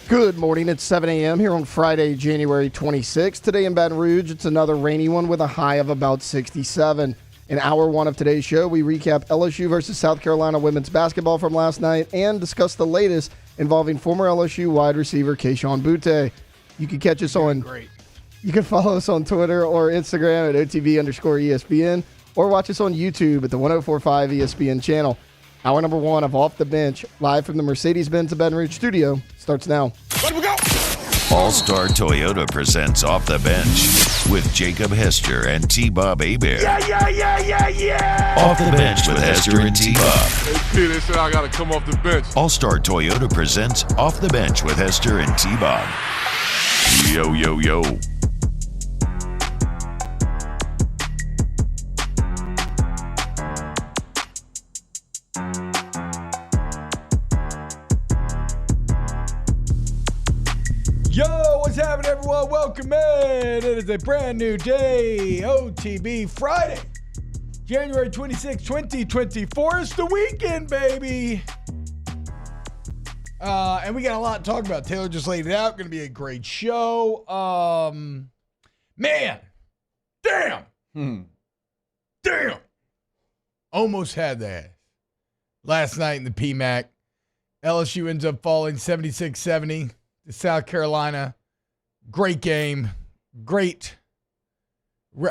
Good morning. It's 7 a.m. here on Friday, January 26th. Today in Baton Rouge, it's another rainy one with a high of about 67. In hour one of today's show, we recap LSU versus South Carolina women's basketball from last night and discuss the latest involving former LSU wide receiver Kayshon Boutte. You can catch us on. Great. You can follow us on Twitter or Instagram at OTB_ESPN or watch us on YouTube at the 104.5 ESPN channel. Hour number one of Off the Bench, live from the Mercedes-Benz Baton Rouge studio, starts now. Let we go. All-Star Toyota presents Off the Bench with Jacob Hester and T-Bob Hebert. Yeah. Off the Bench with Hester and T-Bob. Hey, they said I got to come off the bench. All-Star Toyota presents Off the Bench with Hester and T-Bob. Yo. Yo, what's happening, everyone? Welcome in. It is a brand new day, OTB Friday, January 26, 2024. It's the weekend, baby. And we got a lot to talk about. Taylor just laid it out. Going to be a great show. Man, damn. Almost had that last night in the PMAC. LSU ends up falling 76-70. To South Carolina. Great game. Great.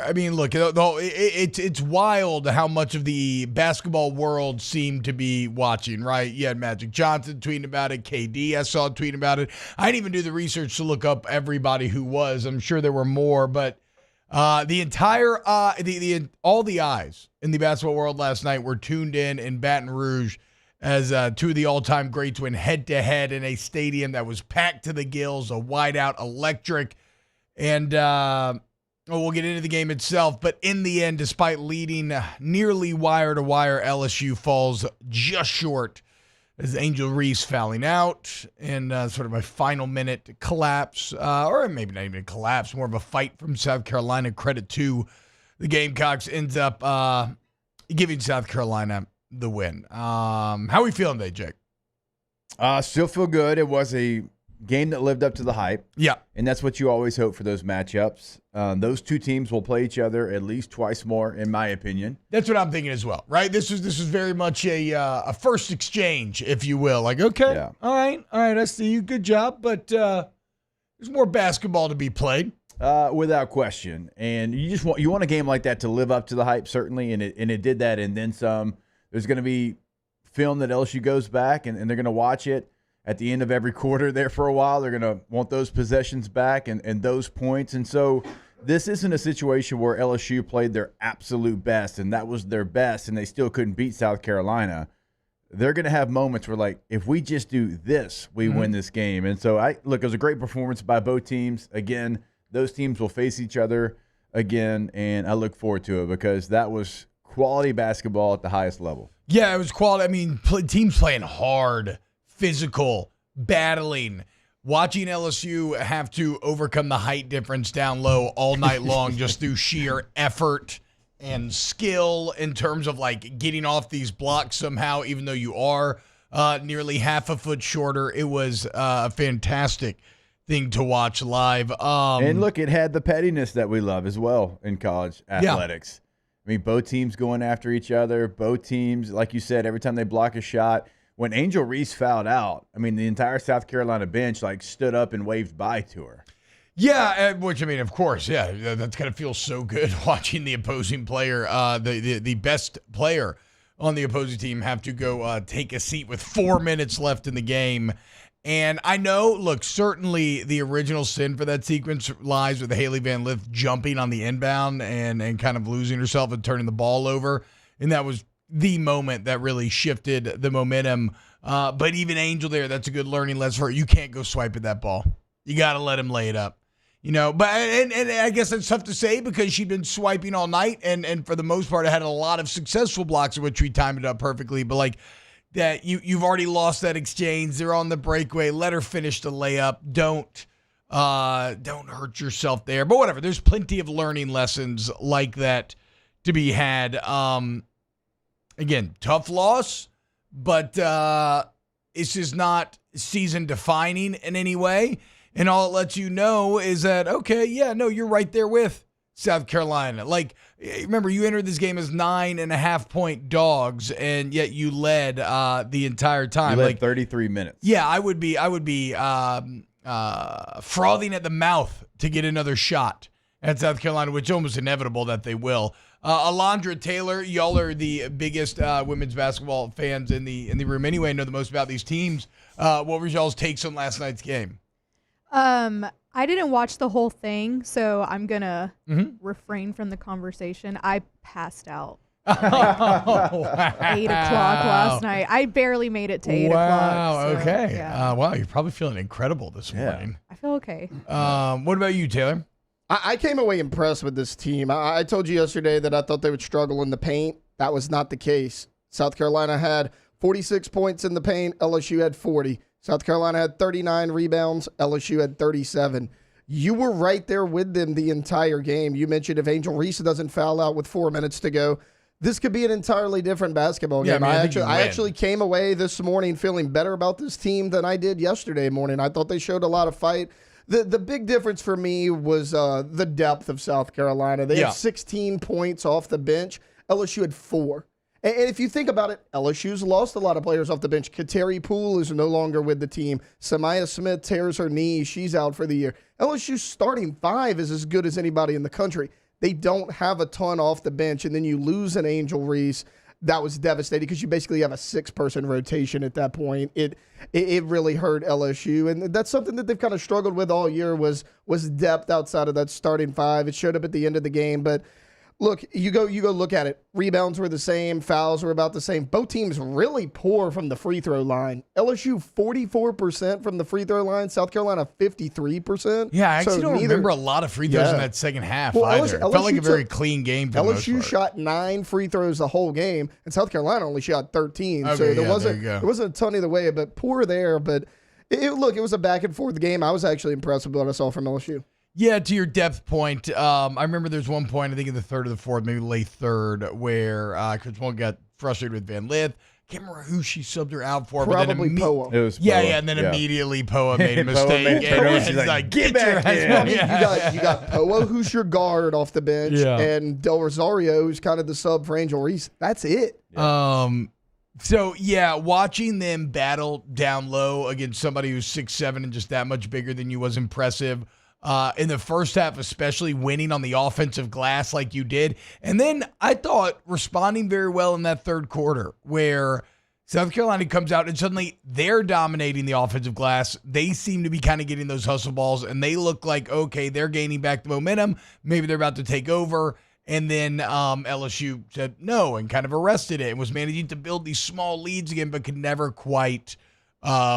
I mean, look, it's wild how much of the basketball world seemed to be watching, right? You had Magic Johnson tweeting about it. KD, I saw tweeting about it. I didn't even do the research to look up everybody who was. I'm sure there were more, but the entire, all the eyes in the basketball world last night were tuned in Baton Rouge as two of the all-time greats went head-to-head in a stadium that was packed to the gills, a whiteout, electric, and we'll get into the game itself. But in the end, despite leading nearly wire-to-wire, LSU falls just short as Angel Reese fouling out and sort of a final-minute collapse, or maybe not even a collapse, more of a fight from South Carolina. Credit to the Gamecocks ends up giving South Carolina the win. How are we feeling today, Jake? Still feel good. It was a game that lived up to the hype. Yeah. And that's what you always hope for those matchups. Those two teams will play each other at least twice more, in my opinion. That's what I'm thinking as well, right? This was very much a first exchange, if you will. Like, okay, Yeah. all right, I see you. Good job. But there's more basketball to be played. Without question. And you want a game like that to live up to the hype, certainly, and it did that and then some. There's going to be film that LSU goes back, and they're going to watch it at the end of every quarter there for a while. They're going to want those possessions back and those points. And so this isn't a situation where LSU played their absolute best, and that was their best, and they still couldn't beat South Carolina. They're going to have moments where, like, if we just do this, we win this game. And so, it was a great performance by both teams. Again, those teams will face each other again, and I look forward to it because that was quality basketball at the highest level. Yeah, it was quality. I mean, teams playing hard, physical, battling. Watching LSU have to overcome the height difference down low all night long just through sheer effort and skill in terms of, like, getting off these blocks somehow, even though you are nearly half a foot shorter. It was a fantastic thing to watch live. And look, it had the pettiness that we love as well in college athletics. I mean, both teams going after each other. Both teams, like you said, every time they block a shot. When Angel Reese fouled out, I mean, the entire South Carolina bench, like, stood up and waved bye to her. Yeah, which, I mean, of course, yeah, that's going to feel so good watching the opposing player, the best player on the opposing team have to go take a seat with 4 minutes left in the game. And I know, look, certainly the original sin for that sequence lies with Haley Van Lith jumping on the inbound and kind of losing herself and turning the ball over. And that was the moment that really shifted the momentum. But even Angel there, that's a good learning lesson for her. You can't go swipe at that ball. You got to let him lay it up. You know, but and I guess that's tough to say because she'd been swiping all night. And for the most part, I had a lot of successful blocks in which we timed it up perfectly. But, like, that you've already lost that exchange. They're on the breakaway. Let her finish the layup. Don't hurt yourself there. But whatever. There's plenty of learning lessons like that to be had. Again, tough loss, but it's just not season defining in any way. And all it lets you know is that, okay, yeah, no, you're right there with South Carolina. Like, remember, you entered this game as 9.5-point dogs, and yet you led the entire time. You led like 33 minutes. Yeah, I would be frothing at the mouth to get another shot at South Carolina, which is almost inevitable that they will. Alondra Taylor, y'all are the biggest women's basketball fans in the room anyway, know the most about these teams. What were y'all's takes on last night's game? I didn't watch the whole thing, so I'm going to refrain from the conversation. I passed out at 8 o'clock last night. I barely made it to 8 o'clock. Wow, So, okay. yeah. Wow, you're probably feeling incredible this morning. I feel okay. What about you, Taylor? I came away impressed with this team. I told you yesterday that I thought they would struggle in the paint. That was not the case. South Carolina had 46 points in the paint. LSU had 40. South Carolina had 39 rebounds. LSU had 37. You were right there with them the entire game. You mentioned if Angel Reese doesn't foul out with 4 minutes to go, this could be an entirely different basketball game. I actually came away this morning feeling better about this team than I did yesterday morning. I thought they showed a lot of fight. The big difference for me was the depth of South Carolina. They had 16 points off the bench. LSU had 4. And if you think about it, LSU's lost a lot of players off the bench. Kateri Poole is no longer with the team. Samaya Smith tears her knee. She's out for the year. LSU's starting 5 is as good as anybody in the country. They don't have a ton off the bench, and then you lose an Angel Reese. That was devastating because you basically have a 6-person rotation at that point. It really hurt LSU, and that's something that they've kind of struggled with all year was depth outside of that starting 5. It showed up at the end of the game, but look, you go look at it. Rebounds were the same. Fouls were about the same. Both teams really poor from the free throw line. LSU 44% from the free throw line. South Carolina 53%. Yeah, I actually don't remember a lot of free throws in that second half either. It felt like a very clean game for the most LSU part. shot 9 free throws the whole game, and South Carolina only shot 13. Okay, so there there wasn't a ton either way, but poor there. But it was a back and forth game. I was actually impressed with what I saw from LSU. Yeah, to your depth point, I remember there's one point, I think in the third or the fourth, maybe late third, where Chris Wong got frustrated with Van Lith. Can't remember who she subbed her out for. Probably Poa. It was Poa. Yeah, and then immediately Poa made a mistake. She's and like, get back in. I mean, you got Poa, who's your guard off the bench, and Del Rosario, who's kind of the sub for Angel Reese. That's it. So, yeah, watching them battle down low against somebody who's 6'7" and just that much bigger than you was impressive. In the first half, especially winning on the offensive glass like you did. And then I thought responding very well in that third quarter where South Carolina comes out and suddenly they're dominating the offensive glass. They seem to be kind of getting those hustle balls, and they look like, okay, they're gaining back the momentum. Maybe they're about to take over. And then LSU said no and kind of arrested it and was managing to build these small leads again, but could never quite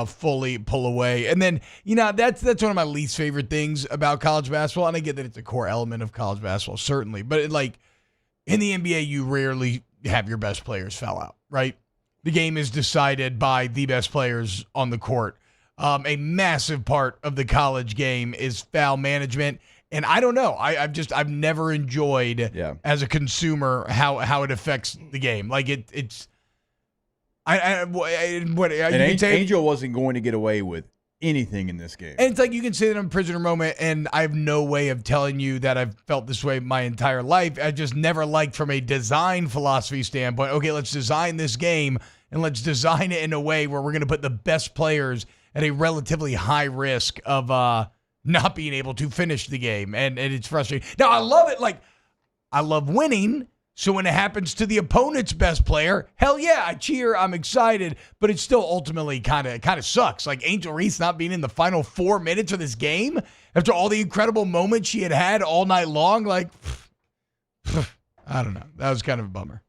fully pull away. And then, that's one of my least favorite things about college basketball. And I get that it's a core element of college basketball, certainly. But in the NBA, you rarely have your best players foul out, right? The game is decided by the best players on the court. A massive part of the college game is foul management. And I don't know. I've never enjoyed as a consumer how it affects the game. Like it's. Angel wasn't going to get away with anything in this game. And it's like you can say that I'm a prisoner moment, and I have no way of telling you that I've felt this way my entire life. I just never liked from a design philosophy standpoint, okay, let's design this game, and let's design it in a way where we're going to put the best players at a relatively high risk of not being able to finish the game. And it's frustrating. Now, I love it. I love winning. So when it happens to the opponent's best player, hell yeah, I cheer, I'm excited, but it still ultimately kind of sucks. Like Angel Reese not being in the final 4 minutes of this game after all the incredible moments she had all night long. I don't know. That was kind of a bummer.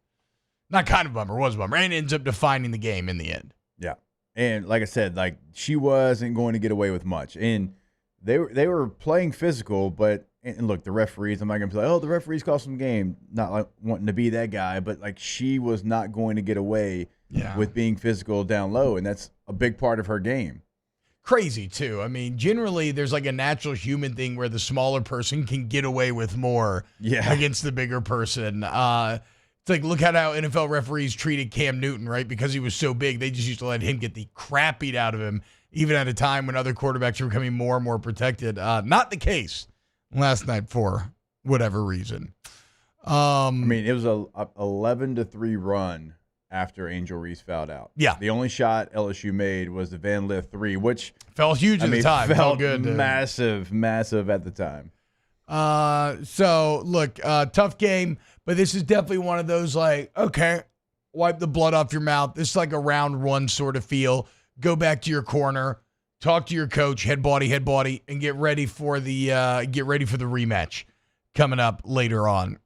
Not kind of a bummer, was a bummer. And ends up defining the game in the end. Yeah. And like I said, she wasn't going to get away with much. And they were playing physical, but and look, the referees, I'm not going to be like, oh, the referees cost them the game. Not wanting to be that guy, but she was not going to get away with being physical down low, and that's a big part of her game. Crazy, too. I mean, generally, there's a natural human thing where the smaller person can get away with more against the bigger person. It's look at how NFL referees treated Cam Newton, right? Because he was so big, they just used to let him get the crap beat out of him. even at a time when other quarterbacks are becoming more and more protected. Not the case last night for whatever reason. I mean, it was a 11-3 run after Angel Reese fouled out. Yeah. The only shot LSU made was the Van Lith 3, which felt huge at the time. Felt good. Massive at the time. So, look, tough game, but this is definitely one of those, like, okay, wipe the blood off your mouth. This is like a round one sort of feel. Go back to your corner, talk to your coach, head body, and get ready for the rematch coming up later on.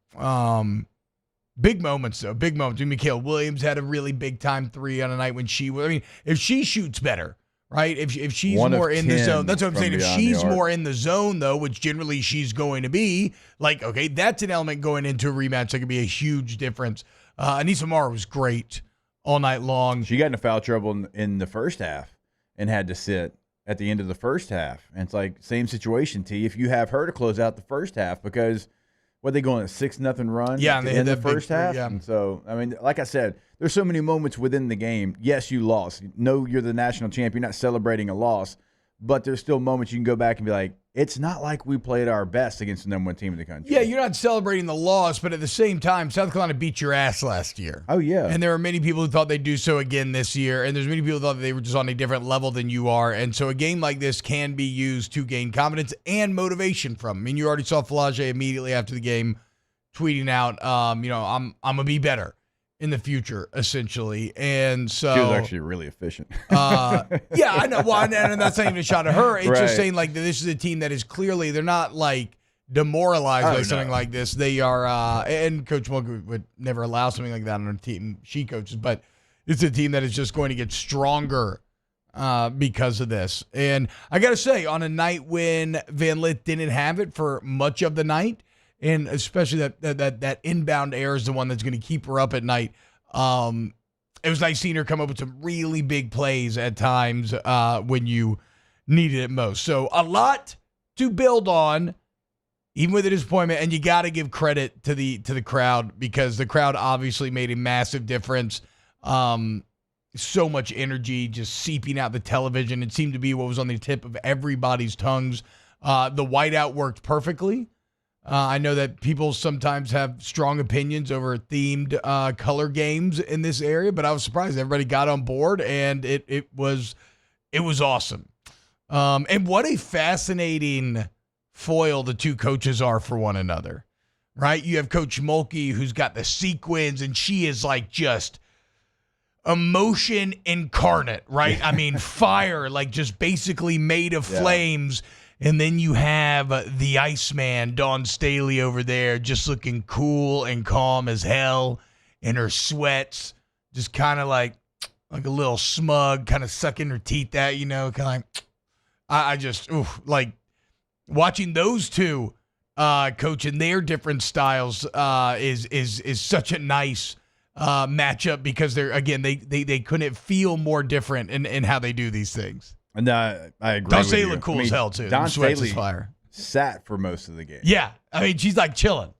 Big moments, though. Big moments. Mikal Williams had a really big-time 3 on a night when if she shoots better, right? If she's more in the zone, that's what I'm saying. If she's more in the zone, though, which generally she's going to be, like, okay, that's an element going into a rematch that could be a huge difference. Anissa Marr was great all night long. She got into foul trouble in the first half and had to sit at the end of the first half. And it's like, same situation, T, if you have her to close out the first half, because what, they going a 6-0 run? Yeah, and they hit the that first half. Yeah. And so, I mean, like I said, there's so many moments within the game. Yes, you lost. No, you're the national champ. You're not celebrating a loss, but there's still moments you can go back and be like, it's not like we played our best against the number 1 team in the country. Yeah, you're not celebrating the loss, but at the same time, South Carolina beat your ass last year. Oh, yeah. And there are many people who thought they'd do so again this year, and there's many people who thought that they were just on a different level than you are. And so a game like this can be used to gain confidence and motivation from. I mean, you already saw Flage immediately after the game tweeting out, I'm going to be better in the future, essentially. And so she was actually really efficient. Yeah, I know. Well, and that's not even a shot at her. It's Right. just saying, like, this is a team that is clearly, they're not, like, demoralized by something like this. They are, and Coach Mulker would never allow something like that on a team she coaches, but it's a team that is just going to get stronger because of this. And I got to say, on a night when Van Lith didn't have it for much of the night, and especially that inbound air is the one that's going to keep her up at night. It was nice seeing her come up with some really big plays at times when you needed it most. So a lot to build on, even with the disappointment. And you got to give credit to the crowd, because the crowd obviously made a massive difference. So much energy just seeping out the television. It seemed to be what was on the tip of everybody's tongues. The whiteout worked perfectly. I know that people sometimes have strong opinions over themed color games in this area, but I was surprised everybody got on board, and it was awesome. And what a fascinating foil the two coaches are for one another, right? You have Coach Mulkey, who's got the sequins, and she is like just emotion incarnate, right? I mean, fire, like just basically made of flames. And then you have the Iceman, Dawn Staley, over there, just looking cool and calm as hell in her sweats, just kind of like a little smug, kind of sucking her teeth out, kind of like, I just, like watching those two coach in their different styles is such a nice matchup, because they're, again, they couldn't feel more different in how they do these things. And I agree. Dawn with Staley you. looked cool as hell, too. Dawn Sweats Staley is fire. Sat for most of the game. Yeah. I mean, she's like chilling.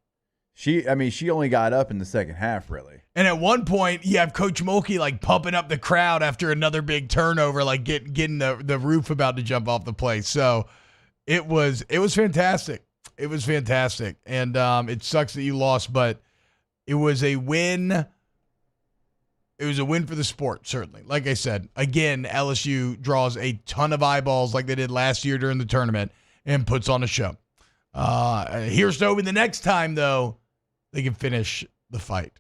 She only got up in the second half, really. And at one point, you have Coach Mulkey like pumping up the crowd after another big turnover, like getting the roof about to jump off the place. So it was fantastic. It was fantastic. And it sucks that you lost, but it was a win. It was a win for the sport, certainly. Like I said, again, LSU draws a ton of eyeballs like they did last year during the tournament and puts on a show. Here's hoping the next time, though, they can finish the fight.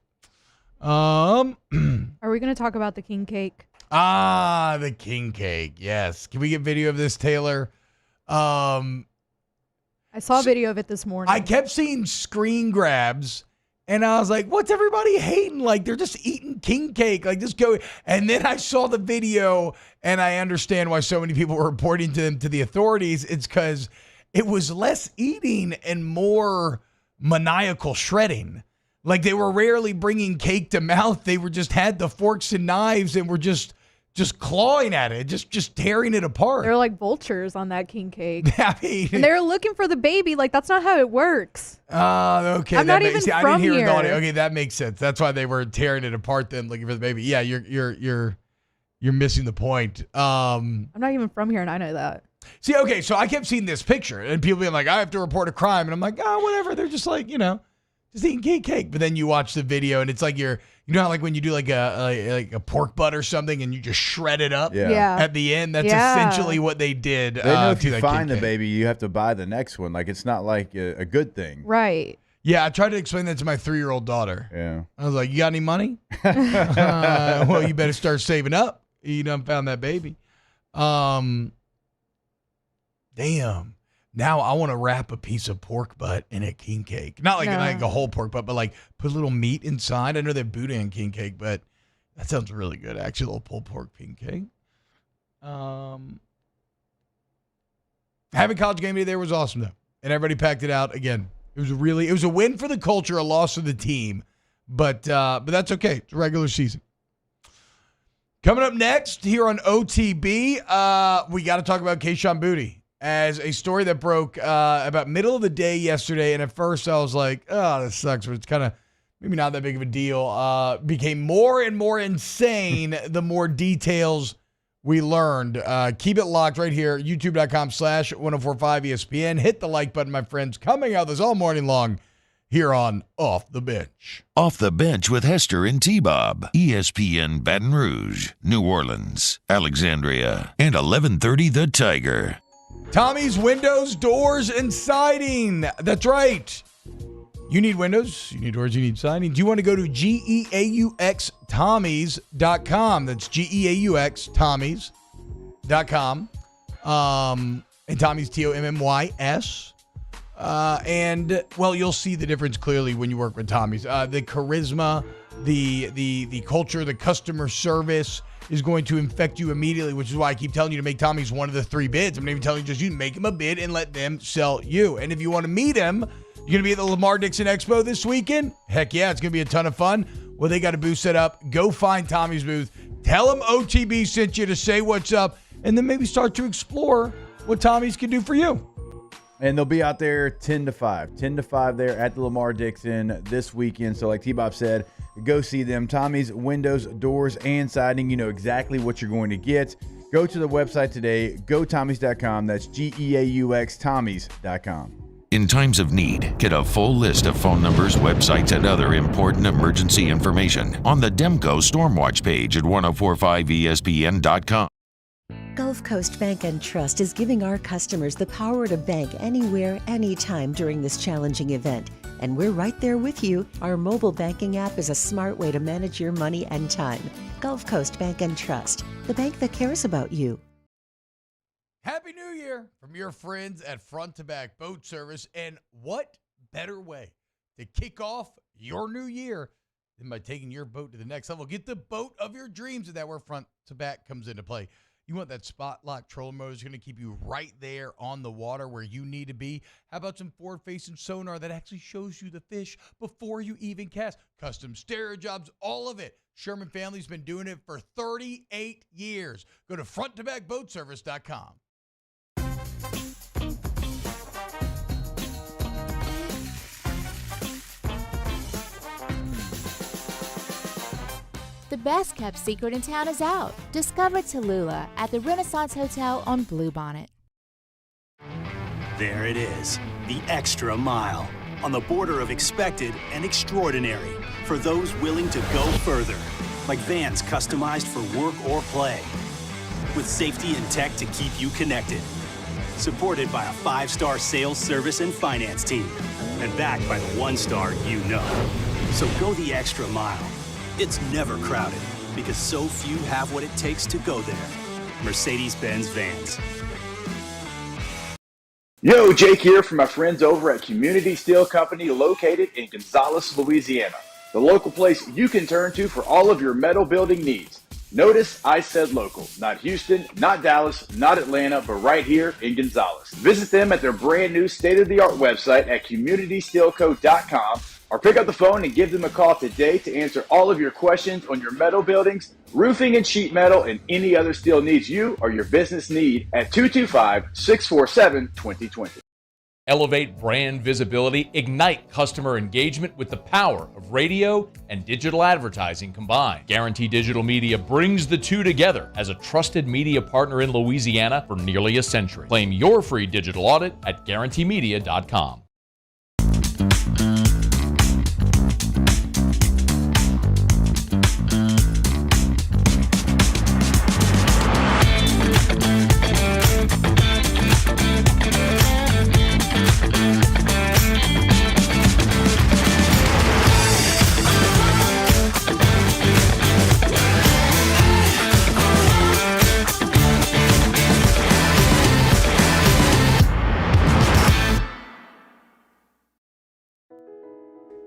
Are we going to talk about the king cake? The king cake, yes. Can we get video of this, Taylor? I saw a video of it this morning. I kept seeing screen grabs, and I was like, what's everybody hating? Like, they're just eating king cake. Like, just go. And then I saw the video, and I understand why so many people were reporting to the authorities. It's because it was less eating and more maniacal shredding. Like, they were rarely bringing cake to mouth. They were just had the forks and knives and were just clawing at it, just tearing it apart. They're like vultures on that king cake. I mean, and they're looking for the baby. Like, that's not how it works. Okay. I'm not even I from didn't hear here. the audio. Okay, that makes sense. That's why they were tearing it apart then, looking for the baby. Yeah, you're you're missing the point. I'm not even from here, and I know that. See, okay, so I kept seeing this picture, and people being like, I have to report a crime. And I'm like, oh, whatever. They're just like, just eating cake. But then you watch the video, and it's like you know how like when you do like a pork butt or something, and you just shred it up at the end? That's essentially what they did. They know if to you that find the cake. baby, you have to buy the next one. Like, it's not like a good thing. Right. Yeah, I tried to explain that to my 3-year-old daughter. Yeah. I was like, you got any money? Well, you better start saving up. You done found that baby. Damn. Now I want to wrap a piece of pork butt in a king cake. Not like a whole pork butt, but like put a little meat inside. I know they have boudin king cake, but that sounds really good. Actually, a little pulled pork king cake. Having college game day there was awesome though, and everybody packed it out again. It was a win for the culture, a loss for the team, but that's okay. It's a regular season. Coming up next here on OTB, we got to talk about Kayshon Boutte as a story that broke about middle of the day yesterday. And at first I was like, oh, this sucks, but it's kind of maybe not that big of a deal. Became more and more insane the more details we learned. Keep it locked right here, youtube.com/1045 ESPN. Hit the like button, my friends. Coming out this all morning long here on Off the Bench. Off the Bench with Hester and T-Bob. ESPN Baton Rouge, New Orleans, Alexandria, and 1130 The Tiger. Tommy's Windows, Doors, and Siding. That's right. You need windows, you need doors, you need siding. Do you want to go to GEAUXTommies.com? That's GEAUXTommies.com. And Tommy's TOMMYS. And well, you'll see the difference clearly when you work with Tommy's. The charisma, the culture, the customer service is going to infect you immediately, which is why I keep telling you to make Tommy's one of the 3 bids. I'm not even telling you just you make him a bid and let them sell you. And if you want to meet him, you're going to be at the Lamar Dixon Expo this weekend? Heck yeah, it's going to be a ton of fun. Well, they got a booth set up. Go find Tommy's booth. Tell him OTB sent you to say what's up, and then maybe start to explore what Tommy's can do for you. And they'll be out there 10 to 5. 10 to 5 there at the Lamar Dixon this weekend. So like T-Bob said, go see them. Tommy's Windows, Doors, and Siding. You know exactly what you're going to get. Go to the website today. GoTommys.com. That's GEAUXTommies.com. In times of need, get a full list of phone numbers, websites, and other important emergency information on the Demco Stormwatch page at 1045ESPN.com. Gulf Coast Bank and Trust is giving our customers the power to bank anywhere, anytime during this challenging event. And we're right there with you. Our mobile banking app is a smart way to manage your money and time. Gulf Coast Bank and Trust, the bank that cares about you. Happy New Year from your friends at Front to Back Boat Service. And what better way to kick off your new year than by taking your boat to the next level? Get the boat of your dreams, and that's where Front to Back comes into play. You want that spot lock trolling motor that's going to keep you right there on the water where you need to be. How about some forward-facing sonar that actually shows you the fish before you even cast? Custom stereo jobs, all of it. Sherman family's been doing it for 38 years. Go to fronttobackboatservice.com. The best kept secret in town is out. Discover Tallulah at the Renaissance Hotel on Bluebonnet. There it is, the extra mile, on the border of expected and extraordinary for those willing to go further, like vans customized for work or play, with safety and tech to keep you connected. Supported by a 5-star sales, service, and finance team, and backed by the 1-star you know. So go the extra mile. It's never crowded because so few have what it takes to go there. Mercedes-Benz Vans. Yo, Jake here from my friends over at Community Steel Company located in Gonzales, Louisiana. The local place you can turn to for all of your metal building needs. Notice I said local, not Houston, not Dallas, not Atlanta, but right here in Gonzales. Visit them at their brand new state-of-the-art website at communitysteelco.com or pick up the phone and give them a call today to answer all of your questions on your metal buildings, roofing and sheet metal, and any other steel needs you or your business need at 225-647-2020. Elevate brand visibility, ignite customer engagement with the power of radio and digital advertising combined. Guarantee Digital Media brings the two together as a trusted media partner in Louisiana for nearly a century. Claim your free digital audit at guaranteemedia.com.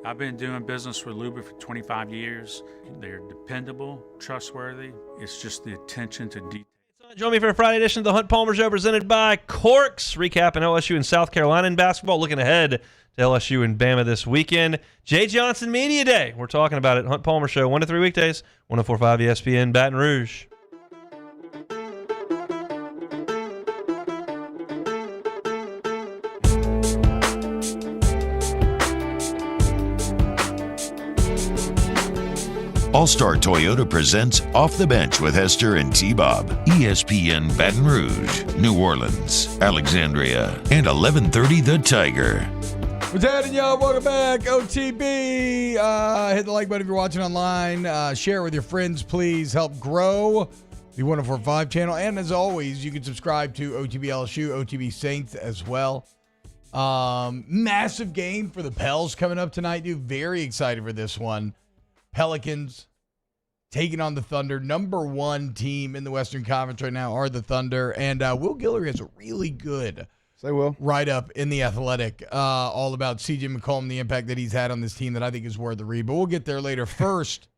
I've been doing business with Luba for 25 years. They're dependable, trustworthy. It's just the attention to detail. Join me for a Friday edition of the Hunt Palmer Show presented by Corks. Recapping LSU and South Carolina in basketball. Looking ahead to LSU and Bama this weekend. Jay Johnson Media Day. We're talking about it. Hunt Palmer Show, 1 to 3 weekdays. 104.5 ESPN, Baton Rouge. All-Star Toyota presents Off the Bench with Hester and T-Bob. ESPN Baton Rouge, New Orleans, Alexandria, and 1130 The Tiger. What's happening, y'all? Welcome back. OTB. Hit the like button if you're watching online. Share it with your friends, please. Help grow the 104.5 channel. And as always, you can subscribe to OTB LSU, OTB Saints as well. Massive game for the Pels coming up tonight, dude. Very excited for this one. Pelicans taking on the Thunder. Number 1 team in the Western Conference right now are the Thunder. And Will Guillory has a really good write-up in The Athletic all about C.J. McCollum, the impact that he's had on this team that I think is worth the read. But we'll get there later. First.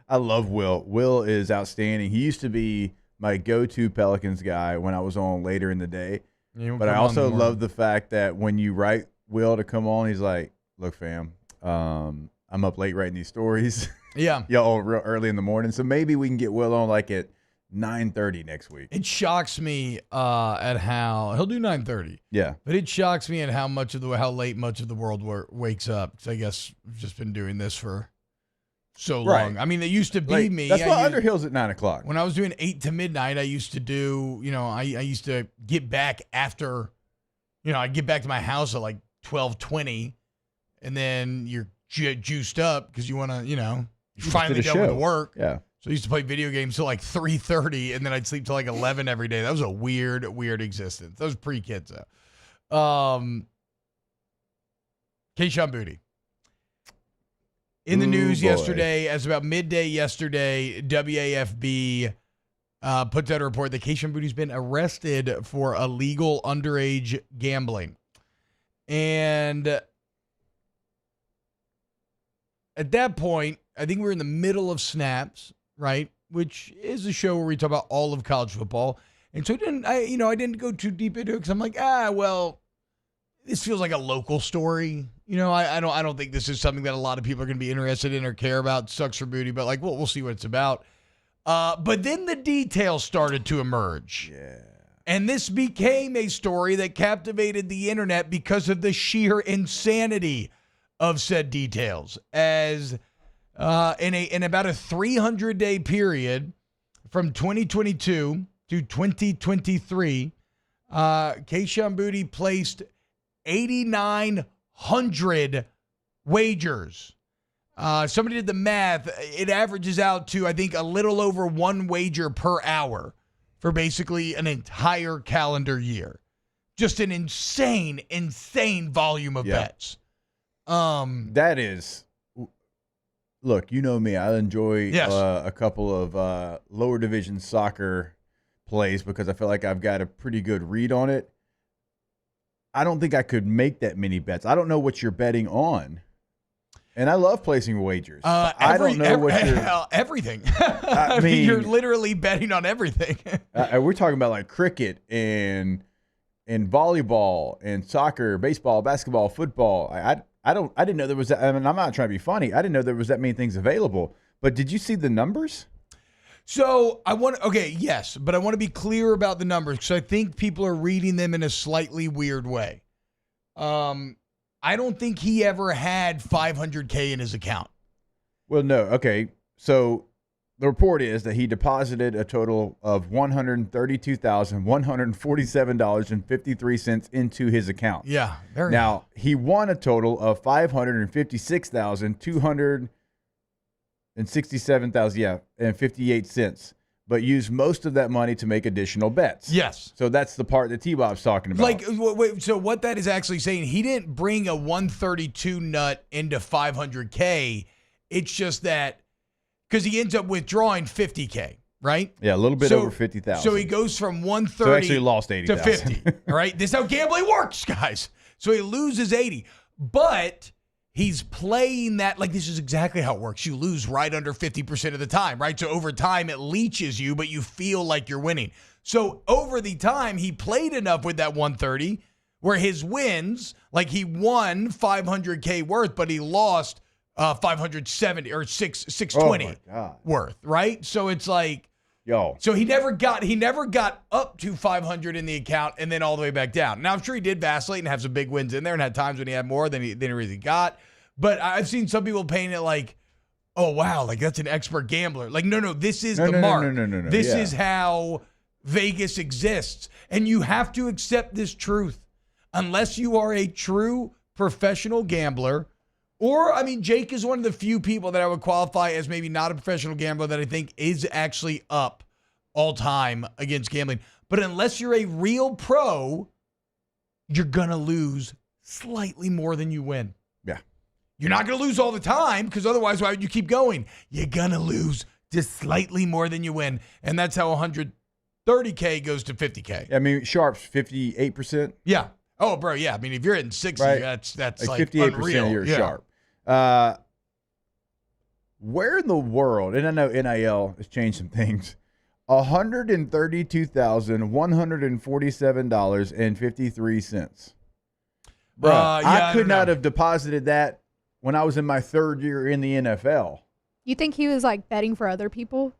I love Will. Will is outstanding. He used to be my go-to Pelicans guy when I was on later in the day. But I also love the fact that when you write Will to come on, he's like, look, fam, I'm up late writing these stories. Yeah. Y'all real early in the morning. So maybe we can get Will on like at 9:30 next week. It shocks me at how he'll do 9:30. Yeah. But it shocks me at how late much of the world wakes up. Because I guess I've just been doing this for so long. I mean, it used to be me. That's why Underhill's at 9 o'clock. When I was doing 8 to midnight, I used to do, I used to get back after, I'd get back to my house at like 12:20. And then you're juiced up because you want to, you're finally done with work. Yeah. So I used to play video games till like 3:30, and then I'd sleep till like 11 every day. That was a weird existence. That was pre-kids though. Kayshon Boutte. In the news yesterday, as about midday yesterday, WAFB puts out a report that Kayshon Boutte's been arrested for illegal underage gambling. And at that point, I think we're in the middle of Snaps, right? Which is a show where we talk about all of college football. And so I didn't go too deep into it because I'm like, this feels like a local story. I don't think this is something that a lot of people are going to be interested in or care about. Sucks for Boutte, but we'll see what it's about. But then the details started to emerge. Yeah. And this became a story that captivated the internet because of the sheer insanity of said details. As in about a 300-day period from 2022 to 2023, Kayshon Boutte placed 8,900 wagers. Somebody did the math. It averages out to, I think, a little over 1 wager per hour for basically an entire calendar year. Just an insane volume of bets. That is, look, you know me. I enjoy a couple of lower division soccer plays because I feel like I've got a pretty good read on it. I don't think I could make that many bets. I don't know what you're betting on. And I love placing wagers. I don't know what you're... Everything. I mean, you're literally betting on everything. We're talking about like cricket and volleyball and soccer, baseball, basketball, football. I didn't know there was that. I mean, I'm not trying to be funny. I didn't know there was that many things available. But did you see the numbers? So yes, but I want to be clear about the numbers because I think people are reading them in a slightly weird way. I don't think he ever had $500K in his account. Well, no. Okay. So the report is that he deposited a total of $132,147.53 into his account. Yeah. Now, he won a total of $556,267.58, but used most of that money to make additional bets. Yes. So that's the part that T-Bob's talking about. Like, wait, so what that is actually saying, he didn't bring a 132 nut into 500K. It's just that because he ends up withdrawing 50K, right? Yeah, a little bit over 50,000. So he goes from 130 So actually lost 80,000 to 50. All right, this is how gambling works, guys. So he loses 80, but he's playing that like this is exactly how it works. You lose right under 50% of the time, right? So over time it leeches you, but you feel like you're winning. So over the time he played enough with that 130 where his wins, like he won 500K worth, but he lost 570 or 620 worth, right? So it's like, so he never got up to 500 in the account and then all the way back down. Now I'm sure he did vacillate and have some big wins in there and had times when he had more than he really got. But I've seen some people paint it like, oh wow, like that's an expert gambler. Like no, this is the mark. No. This is how Vegas exists, and you have to accept this truth. Unless you are a true professional gambler. Or, I mean, Jake is one of the few people that I would qualify as maybe not a professional gambler that I think is actually up all time against gambling. But unless you're a real pro, you're going to lose slightly more than you win. Yeah. You're not going to lose all the time because otherwise, why would you keep going? You're going to lose just slightly more than you win. And that's how 130K goes to 50K. I mean, Sharp's 58%. Yeah. Oh, bro, yeah. I mean, if you're hitting 60, right. that's like like 58% unreal. you're Yeah. Sharp. Where in the world, and I know NIL has changed some things, $132,147.53. Bro, I could not have deposited that when I was in my third year in the NFL. You think he was like betting for other people?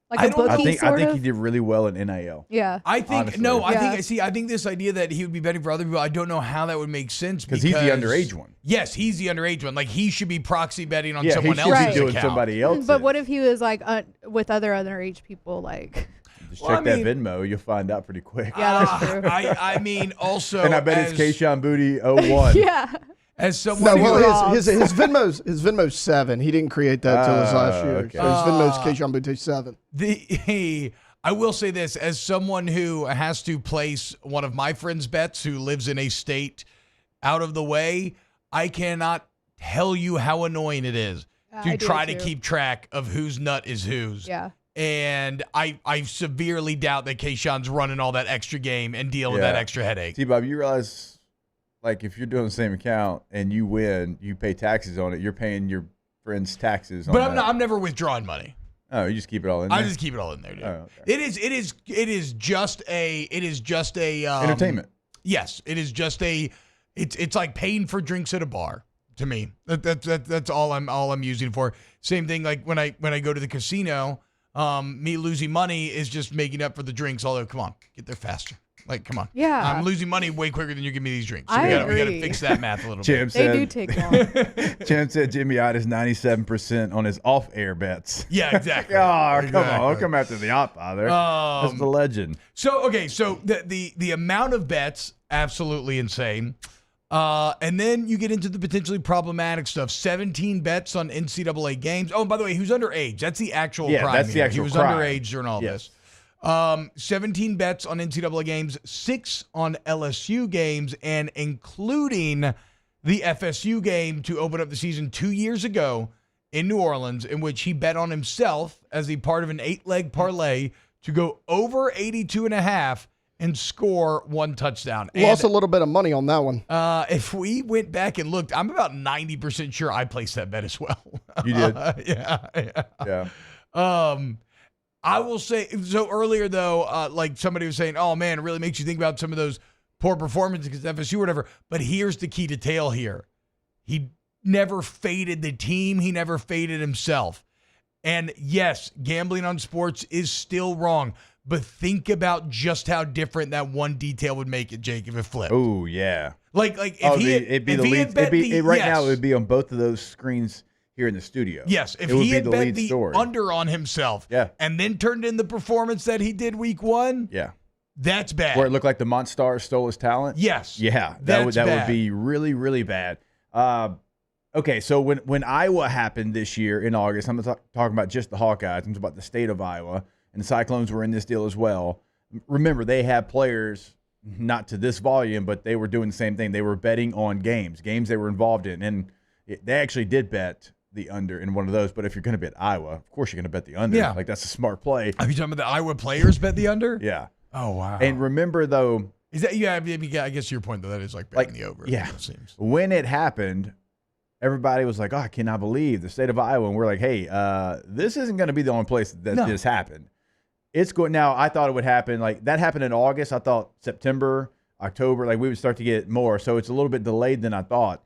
Like I a bookie, think he did really well in NIL. Yeah. I think honestly. I think this idea that he would be betting for other people, I don't know how that would make sense because he's the underage one. Yes, he's the underage one. Like he should be proxy betting on he someone should else's be doing account. somebody else. But what if he was like with other underage people? Like, just check that Venmo, you'll find out pretty quick. Yeah, that's true. I mean, also, and I bet it's Kayshon Boutte 01. Yeah. As someone his Venmo's 7. He didn't create that till his last year. Okay. So his Venmo's Kayshon Boutte 7. I will say this, as someone who has to place one of my friends' bets who lives in a state out of the way, I cannot tell you how annoying it is to try to keep track of whose nut is whose. Yeah. And I severely doubt that Kayshon's running all that extra game and dealing with that extra headache. T-Bob, you realize, like, if you're doing the same account and you win, you pay taxes on it. You're paying your friend's taxes on But that. I'm never withdrawing money. Oh, you just keep it all in there? I just keep it all in there, dude. Oh, okay. It is just a entertainment. Yes, it is just it's like paying for drinks at a bar to me. That's all I'm using it for. Same thing like when I go to the casino, me losing money is just making up for the drinks, although come on, get there faster. Like, come on. Yeah. I'm losing money way quicker than you give me these drinks. So I we agree. gotta fix that math a little Jim bit. They do take long. Jim said Jimmy Ott is 97% on his off-air bets. Yeah, exactly. Oh, Exactly. come on. I'll come after the op, father. That's the legend. So the amount of bets, absolutely insane. And then you get into the potentially problematic stuff. 17 bets on NCAA games. Oh, and by the way, who's underage? That's the actual crime. That's the here. actual He was crime. underage during all this. 17 bets on NCAA games, 6 on LSU games, and including the FSU game to open up the season 2 years ago in New Orleans, in which he bet on himself as a part of an 8-leg parlay to go over 82.5 and score 1 touchdown. Lost a little bit of money on that one. If we went back and looked, I'm about 90% sure I placed that bet as well. You did? Yeah. I will say, so earlier though, like somebody was saying, oh man, it really makes you think about some of those poor performances against FSU or whatever. But here's the key detail here. He never faded the team. He never faded himself. And yes, gambling on sports is still wrong. But think about just how different that one detail would make it, Jake, if it flipped. Oh, yeah. Like if he had, right now it would be on both of those screens here in the studio. Yes, if it would he had be the bet lead the story. under on himself, and then turned in the performance that he did week 1, that's bad. Where it looked like the Monstars stole his talent. Yes, that would be really, really bad. Okay, so when Iowa happened this year in August, I'm not talking about just the Hawkeyes. I'm talking about the state of Iowa, and the Cyclones were in this deal as well. Remember, they had players, not to this volume, but they were doing the same thing. They were betting on games they were involved in, and they actually did bet the under in one of those. But if you're going to bet Iowa, of course you're going to bet the under. Yeah. Like, that's a smart play. Are you talking about the Iowa players bet the under? Yeah. Oh, wow. And remember, though. Is that, I guess your point, though, that is like betting the over. Yeah. It seems. When it happened, everybody was like, oh, I cannot believe the state of Iowa. And we're like, hey, this isn't going to be the only place that this happened. It's going now. I thought it would happen. Like, that happened in August. I thought September, October, like we would start to get more. So it's a little bit delayed than I thought.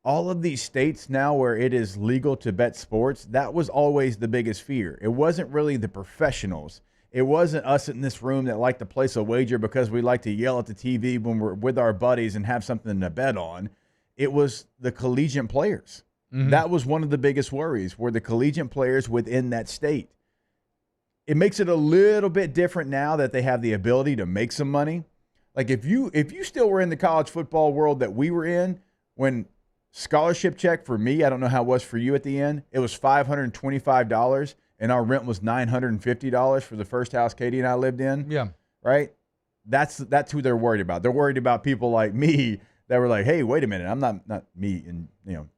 All of these states now where it is legal to bet sports, that was always the biggest fear. It wasn't really the professionals. It wasn't us in this room that like to place a wager because we like to yell at the TV when we're with our buddies and have something to bet on. It was the collegiate players. Mm-hmm. That was one of the biggest worries, were the collegiate players within that state. It makes it a little bit different now that they have the ability to make some money. Like if you still were in the college football world that we were in, when scholarship check for me, I don't know how it was for you at the end, it was $525, and our rent was $950 for the first house Katie and I lived in. Yeah. Right? That's who they're worried about. They're worried about people like me that were like, hey, wait a minute, I'm not me and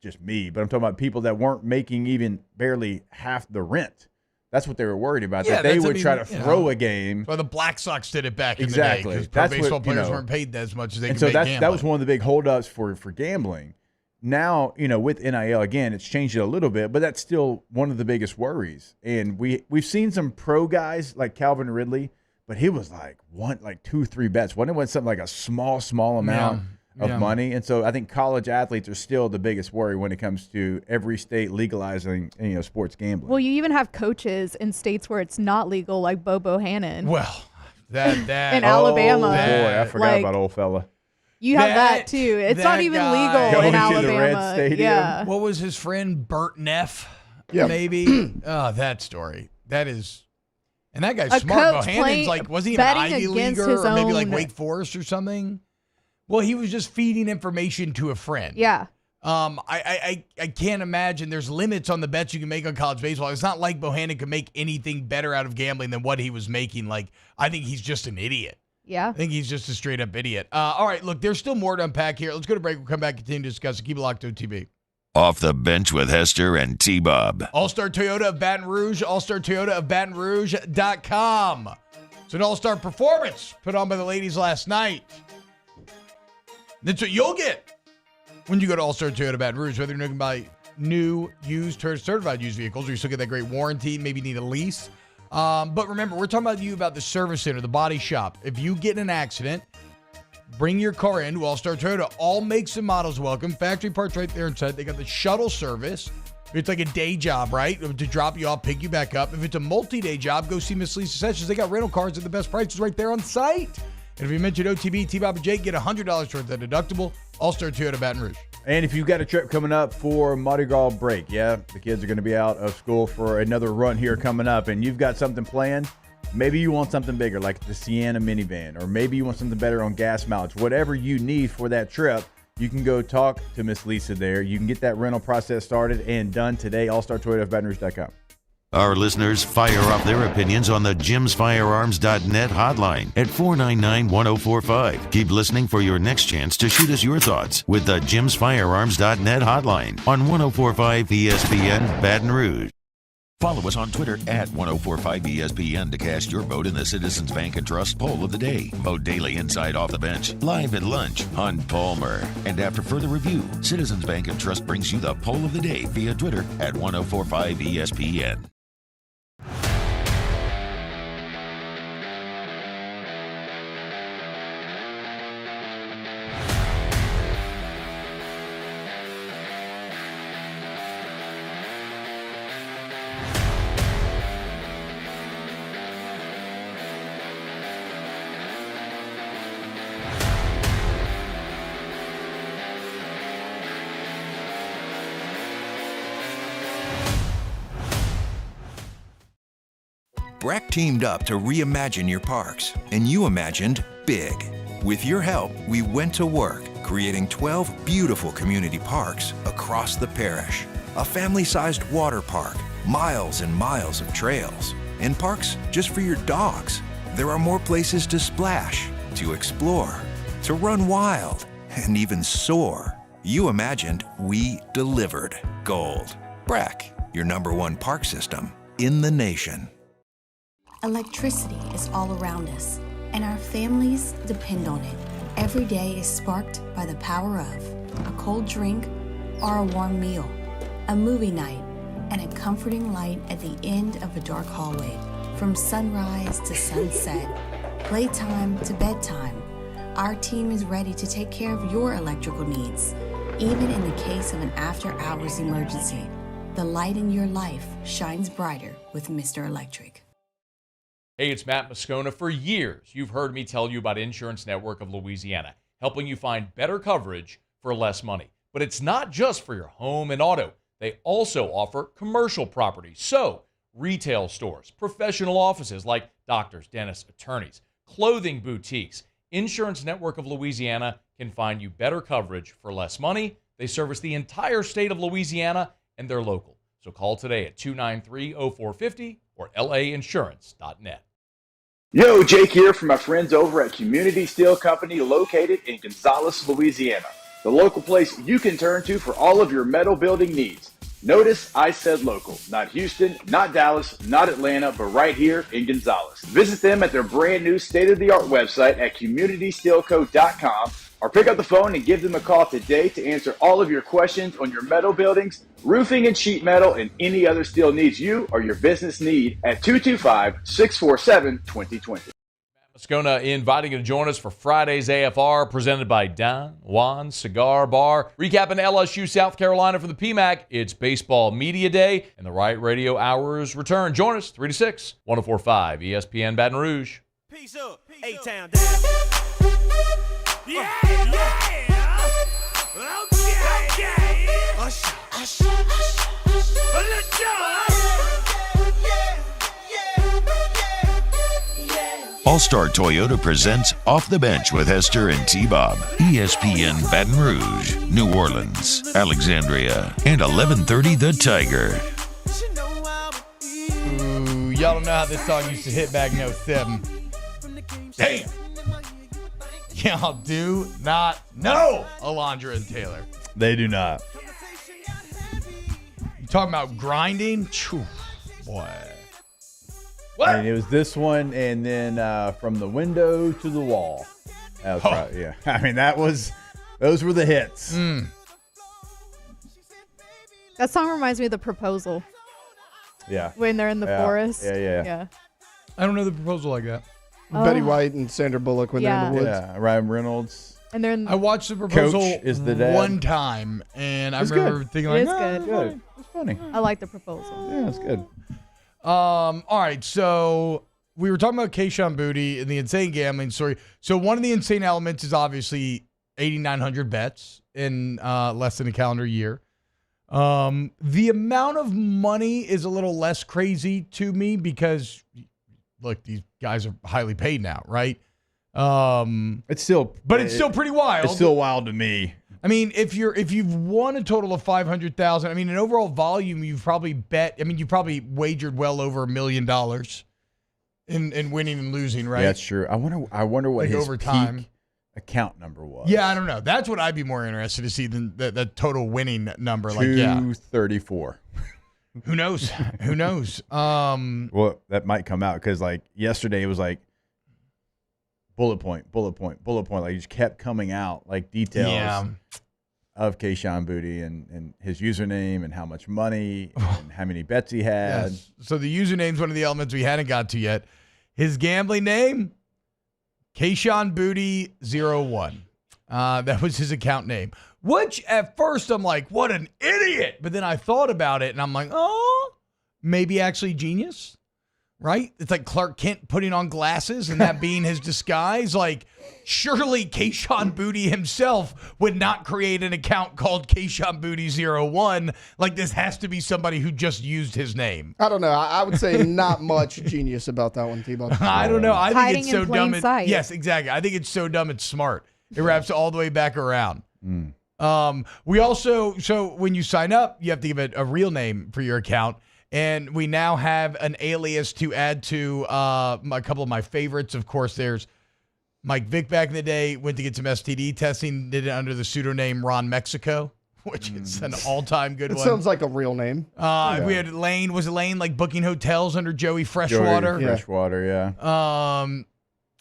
just me, but I'm talking about people that weren't making even barely half the rent. That's what they were worried about. Yeah, that they would try to throw a game. Well, the Black Sox did it back in the exactly. day because baseball players weren't paid as much as they could make gambling. That was one of the big holdups for gambling. Now, with NIL, again, it's changed it a little bit, but that's still one of the biggest worries. And we've seen some pro guys like Calvin Ridley, but he was like 2, 3 bets. Wasn't it something like a small amount of money? And so I think college athletes are still the biggest worry when it comes to every state legalizing sports gambling. Well, you even have coaches in states where it's not legal, like Bo Bohannon. Well, that in Alabama. Oh boy, I forgot about old fella. You have that too. It's not even legal in Alabama. To the Red Stadium. Yeah. What was his friend Bert Neff? Yeah. Maybe. Oh, that story. That is. And that guy's A smart. coach Bohannon's like, was he an Ivy Leaguer or maybe like own- Wake Forest or something? Well, he was just feeding information to a friend. Yeah. I can't imagine there's limits on the bets you can make on college baseball. It's not like Bohannon could make anything better out of gambling than what he was making. Like, I think he's just an idiot. Yeah. I think he's just a straight up idiot. All right, look, there's still more to unpack here. Let's go to break. We'll come back and continue to discuss it. Keep it locked to OTB. Off the bench with Hester and T-Bob. All-Star Toyota of Baton Rouge, All-Star Toyota of BatonRouge.com. It's an all-star performance put on by the ladies last night. That's what you'll get when you go to All-Star Toyota Baton Rouge, whether you're looking to buy new, used, or certified used vehicles, or you still get that great warranty, maybe need a lease. But remember, we're talking about the service center, the body shop. If you get in an accident, bring your car in to All-Star Toyota. All makes and models welcome. Factory parts right there inside. They got the shuttle service. It's like a day job, right? To drop you off, pick you back up. If it's a multi-day job, go see Miss Lisa Sessions. They got rental cars at the best prices right there on site. And if you mention OTB, T-Bob, and Jake, get $100 towards that deductible. All-Star Toyota Baton Rouge. And if you've got a trip coming up for Mardi Gras break, the kids are going to be out of school for another run here coming up, and you've got something planned, maybe you want something bigger like the Sienna minivan, or maybe you want something better on gas mileage. Whatever you need for that trip, you can go talk to Miss Lisa there. You can get that rental process started and done today. All-Star Toyota of BatonRouge.com. Our listeners fire off their opinions on the JimsFirearms.net hotline at 499-1045. Keep listening for your next chance to shoot us your thoughts with the JimsFirearms.net hotline on 1045 ESPN Baton Rouge. Follow us on Twitter at 1045ESPN to cast your vote in the Citizens Bank and Trust Poll of the Day. Vote daily inside Off the Bench, live at lunch, Hunt Palmer. And after further review, Citizens Bank and Trust brings you the Poll of the Day via Twitter at 1045ESPN. Breck teamed up to reimagine your parks, and you imagined big. With your help, we went to work, creating 12 beautiful community parks across the parish. A family-sized water park, miles and miles of trails, and parks just for your dogs. There are more places to splash, to explore, to run wild, and even soar. You imagined, we delivered. Gold. Breck, your #1 park system in the nation. Electricity is all around us, and our families depend on it. Every day is sparked by the power of a cold drink or a warm meal, a movie night, and a comforting light at the end of a dark hallway. From sunrise to sunset, playtime to bedtime, our team is ready to take care of your electrical needs. Even in the case of an after-hours emergency, the light in your life shines brighter with Mr. Electric. Hey, it's Matt Moscona. For years, you've heard me tell you about Insurance Network of Louisiana, helping you find better coverage for less money. But it's not just for your home and auto. They also offer commercial properties. So, retail stores, professional offices like doctors, dentists, attorneys, clothing boutiques. Insurance Network of Louisiana can find you better coverage for less money. They service the entire state of Louisiana, and they're local. So call today at 293-0450 or lainsurance.net. Yo, Jake here from my friends over at Community Steel Company located in Gonzales, Louisiana. The local place you can turn to for all of your metal building needs. Notice I said local, not Houston, not Dallas, not Atlanta, but right here in Gonzales. Visit them at their brand new state-of-the-art website at communitysteelco.com or pick up the phone and give them a call today to answer all of your questions on your metal buildings, roofing and sheet metal, and any other steel needs you or your business need at 225-647-2020. Moscona inviting you to join us for Friday's AFR presented by Don Juan Cigar Bar. Recapping LSU South Carolina for the PMAC. It's Baseball Media Day and the Right Radio Hours return. Join us 3 to 6, 104.5 ESPN Baton Rouge. Peace up. A-Town down. Yeah, yeah. Okay. Usher. Let's go. All-Star Toyota presents Off the Bench with Hester and T-Bob. ESPN Baton Rouge, New Orleans, Alexandria, and 1130 The Tiger. Ooh, y'all don't know how this song used to hit back in 07. Damn. Y'all do not know Alondra and Taylor. They do not. You talking about grinding? Choo, boy. What? I mean, it was this one, and then From the Window to the Wall. That was right, yeah. I mean, those were the hits. That song reminds me of The Proposal. Yeah. When they're in the forest. Yeah. I don't know The Proposal like that. Betty White and Sandra Bullock when they're in the woods. Yeah, Ryan Reynolds. And they're in I watched The Proposal Coach is the dad. one time, and I It's remember good. thinking like, It is good. It's funny. I like The Proposal. Yeah, it's good. All right, so we were talking about Kayshon Boutte and the insane gambling story. So one of the insane elements is obviously 8,900 bets in less than a calendar year. The amount of money is a little less crazy to me because, look, these guys are highly paid now, right? It's still pretty wild. It's still wild to me. I mean, if you've won a total of 500,000, I mean, in overall volume, you've probably wagered well over $1 million in winning and losing, right? Yeah, that's true. I wonder what his over time peak account number was. Yeah, I don't know. That's what I'd be more interested to see than the total winning number. 234. Who knows? Who knows? Well, that might come out because like yesterday it was like bullet point. Like it just kept coming out like details of Kayshon Boutte and his username and how much money and how many bets he had. Yes. So the username's one of the elements we hadn't got to yet. His gambling name, Kayshon Boutte 01. That was his account name. Which at first I'm like, what an idiot. But then I thought about it and I'm like, oh, maybe actually genius. right? It's like Clark Kent putting on glasses and that being his disguise. Like, surely Kayshon Boutte himself would not create an account called Kayshon Boutte 01. Like, this has to be somebody who just used his name. I don't know. I would say not much genius about that one, T-Bob. I don't know. I think it's so in plain dumb. sight. Yes, exactly. I think it's so dumb it's smart. It wraps all the way back around. We also, so when you sign up, you have to give it a real name for your account. And we now have an alias to add to a couple of my favorites. Of course, there's Mike Vick back in the day, went to get some STD testing, did it under the pseudonym Ron Mexico, which is an all-time good It one. sounds like a real name. We had Lane. Was it Lane like booking hotels under Joey Freshwater? Joey Freshwater, yeah.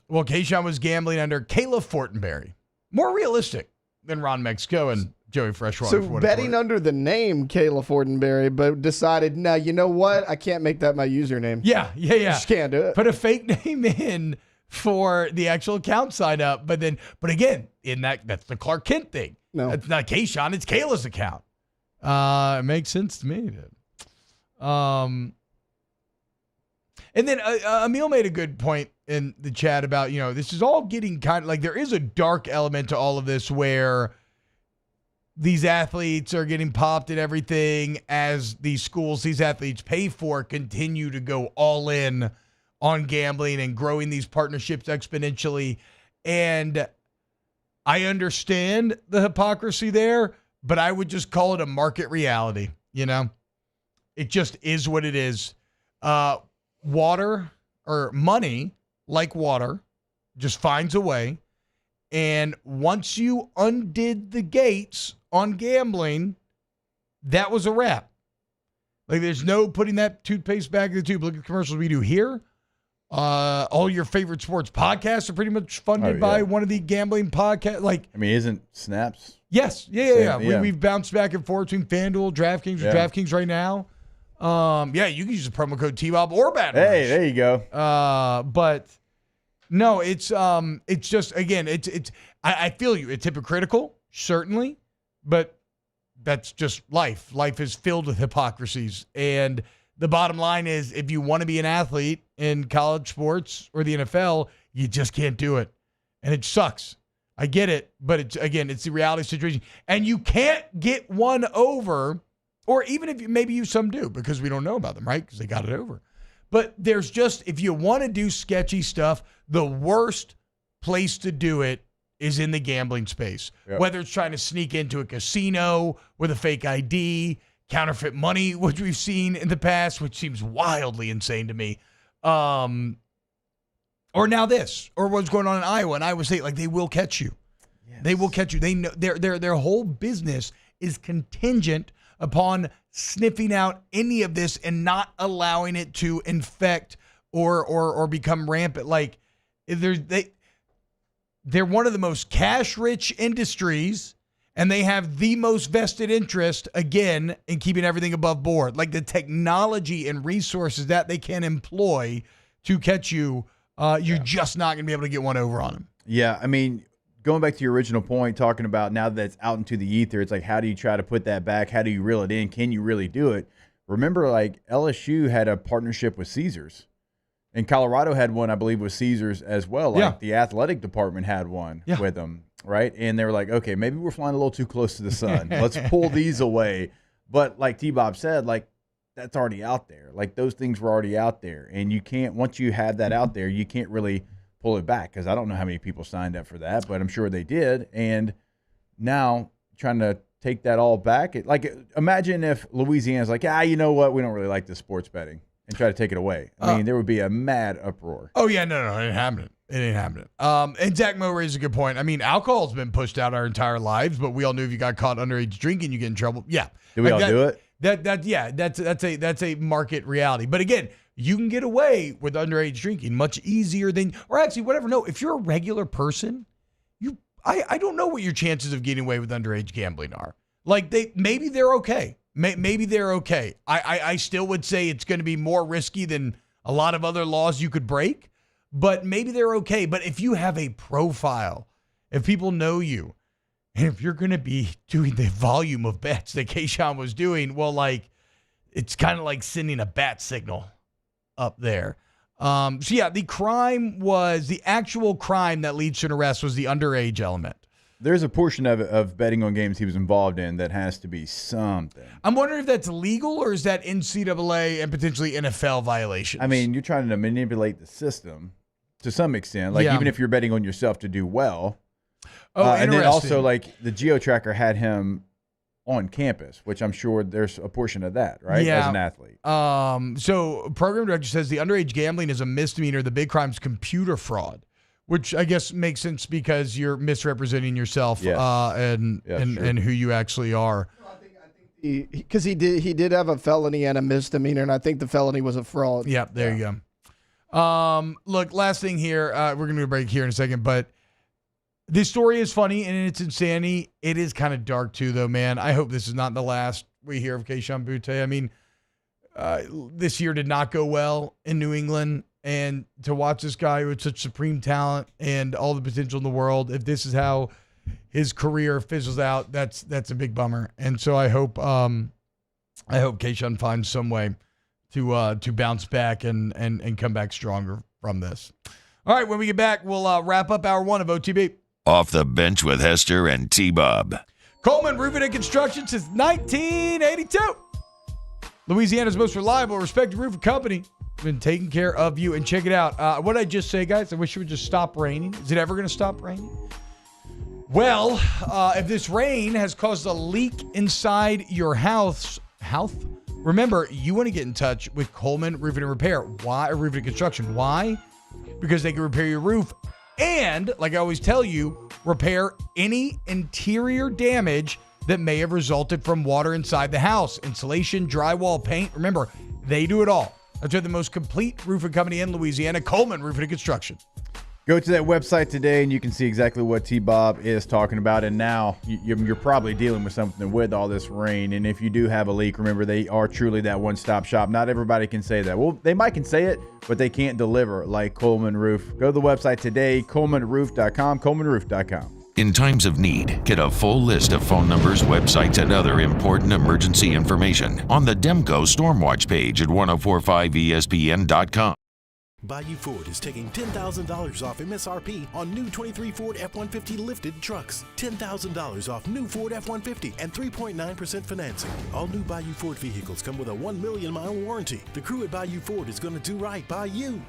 Well, Kayshon was gambling under Kayla Fortenberry. More realistic than Ron Mexico and Joey Freshwater. So betting under the name Kayla Fortenberry, but decided, no, you know what? I can't make that my username. Yeah. Just can't do it. Put a fake name in for the actual account sign up, but again, that's the Clark Kent thing. No, it's not Kayshon, it's Kayla's account. It makes sense to me. And then Emil made a good point in the chat about, this is all getting kind of like there is a dark element to all of this where these athletes are getting popped and everything as these schools these athletes pay for continue to go all in on gambling and growing these partnerships exponentially. And I understand the hypocrisy there, but I would just call it a market reality. It just is what it is. Water or money, like water, just finds a way. And once you undid the gates on gambling, that was a wrap. Like, there's no putting that toothpaste back in the tube. Look at the commercials we do here. All your favorite sports podcasts are pretty much funded by one of the gambling podcasts. Like, I mean, isn't Snaps? Yes. Yeah. We've bounced back and forth between FanDuel, DraftKings, or DraftKings right now. You can use the promo code TBOB or Bad Rush. Hey, there you go. But no, it's just, again, I feel you. It's hypocritical, certainly, but that's just life. Life is filled with hypocrisies. And the bottom line is, if you want to be an athlete in college sports or the NFL, you just can't do it. And it sucks. I get it, but it's the reality situation. And you can't get one over, or even if maybe some do, because we don't know about them, right? Because they got it over. But there's just, if you want to do sketchy stuff, the worst place to do it is in the gambling space. Yep. Whether it's trying to sneak into a casino with a fake ID, counterfeit money, which we've seen in the past, which seems wildly insane to me. Or now this, or what's going on in Iowa and Iowa State. Like, they will catch you. Yes. They will catch you. They know their whole business is contingent upon sniffing out any of this and not allowing it to infect or become rampant. Like, they're one of the most cash-rich industries, and they have the most vested interest, again, in keeping everything above board. Like, the technology and resources that they can employ to catch you, you're just not going to be able to get one over on them. Yeah, I mean, going back to your original point, talking about now that it's out into the ether, it's like, how do you try to put that back? How do you reel it in? Can you really do it? Remember, like, LSU had a partnership with Caesars. And Colorado had one, I believe, with Caesars as well. Like, the athletic department had one with them, right? And they were like, okay, maybe we're flying a little too close to the sun. Let's pull these away. But like T-Bob said, like, that's already out there. Like, those things were already out there. And you can't, once you have that out there, you can't really pull it back, because I don't know how many people signed up for that, but I'm sure they did. And now trying to take that all back, imagine if Louisiana's like, you know what, we don't really like this sports betting, and try to take it away. I mean, there would be a mad uproar. Oh, yeah, no, it ain't happening. It ain't happening. And Zach Moe raised a good point. I mean, alcohol's been pushed out our entire lives, but we all knew if you got caught underage drinking, you get in trouble. Yeah. Do we all do it? That's a market reality. But again, you can get away with underage drinking much easier than, or actually whatever. No, if you're a regular person, I don't know what your chances of getting away with underage gambling are. Like, maybe they're okay. Maybe they're okay. I still would say it's going to be more risky than a lot of other laws you could break, but maybe they're okay. But if you have a profile, if people know you, and if you're going to be doing the volume of bets that Kayshon was doing, well, like, it's kind of like sending a bat signal up there. So yeah, the actual crime that leads to an arrest was the underage element. There's a portion of betting on games he was involved in that has to be something. I'm wondering if that's legal or is that NCAA and potentially NFL violations? I mean, you're trying to manipulate the system to some extent. Like, even if you're betting on yourself to do well. Oh, and then also, like, the geo-tracker had him on campus, which I'm sure there's a portion of that, right? Yeah. As an athlete. So program director says the underage gambling is a misdemeanor. The big crime's computer fraud, which I guess makes sense because you're misrepresenting yourself and who you actually are. Because he did have a felony and a misdemeanor, and I think the felony was a fraud. Yeah, there you go. Look, last thing here. We're going to break here in a second, but this story is funny and it's insanity. It is kind of dark too, though, man. I hope this is not the last we hear of Kayshon Boutte. I mean, this year did not go well in New England. And to watch this guy with such supreme talent and all the potential in the world, if this is how his career fizzles out, that's a big bummer. And so I hope Kayshon finds some way to bounce back and come back stronger from this. All right, when we get back, we'll wrap up hour one of OTB. Off the Bench with Hester and T-Bob. Coleman Roofing and Construction since 1982. Louisiana's most reliable, respected roofing company. Been taking care of you. And check it out. What did I just say, guys? I wish it would just stop raining. Is it ever going to stop raining? Well, if this rain has caused a leak inside your house, remember, you want to get in touch with Coleman Roofing and Repair. Why? Roofing and Construction. Why? Because they can repair your roof and, like I always tell you, repair any interior damage that may have resulted from water inside the house. Insulation, drywall, paint. Remember, they do it all. That's the most complete roofing company in Louisiana, Coleman Roofing and Construction. Go to that website today and you can see exactly what T-Bob is talking about. And now you're probably dealing with something with all this rain. And if you do have a leak, remember, they are truly that one-stop shop. Not everybody can say that. Well, they might can say it, but they can't deliver like Coleman Roof. Go to the website today, colemanroof.com, colemanroof.com. In times of need, get a full list of phone numbers, websites, and other important emergency information on the Demco Stormwatch page at 1045ESPN.com. Bayou Ford is taking $10,000 off MSRP on new 23 Ford F-150 lifted trucks. $10,000 off new Ford F-150 and 3.9% financing. All new Bayou Ford vehicles come with a 1 million mile warranty. The crew at Bayou Ford is going to do right by you.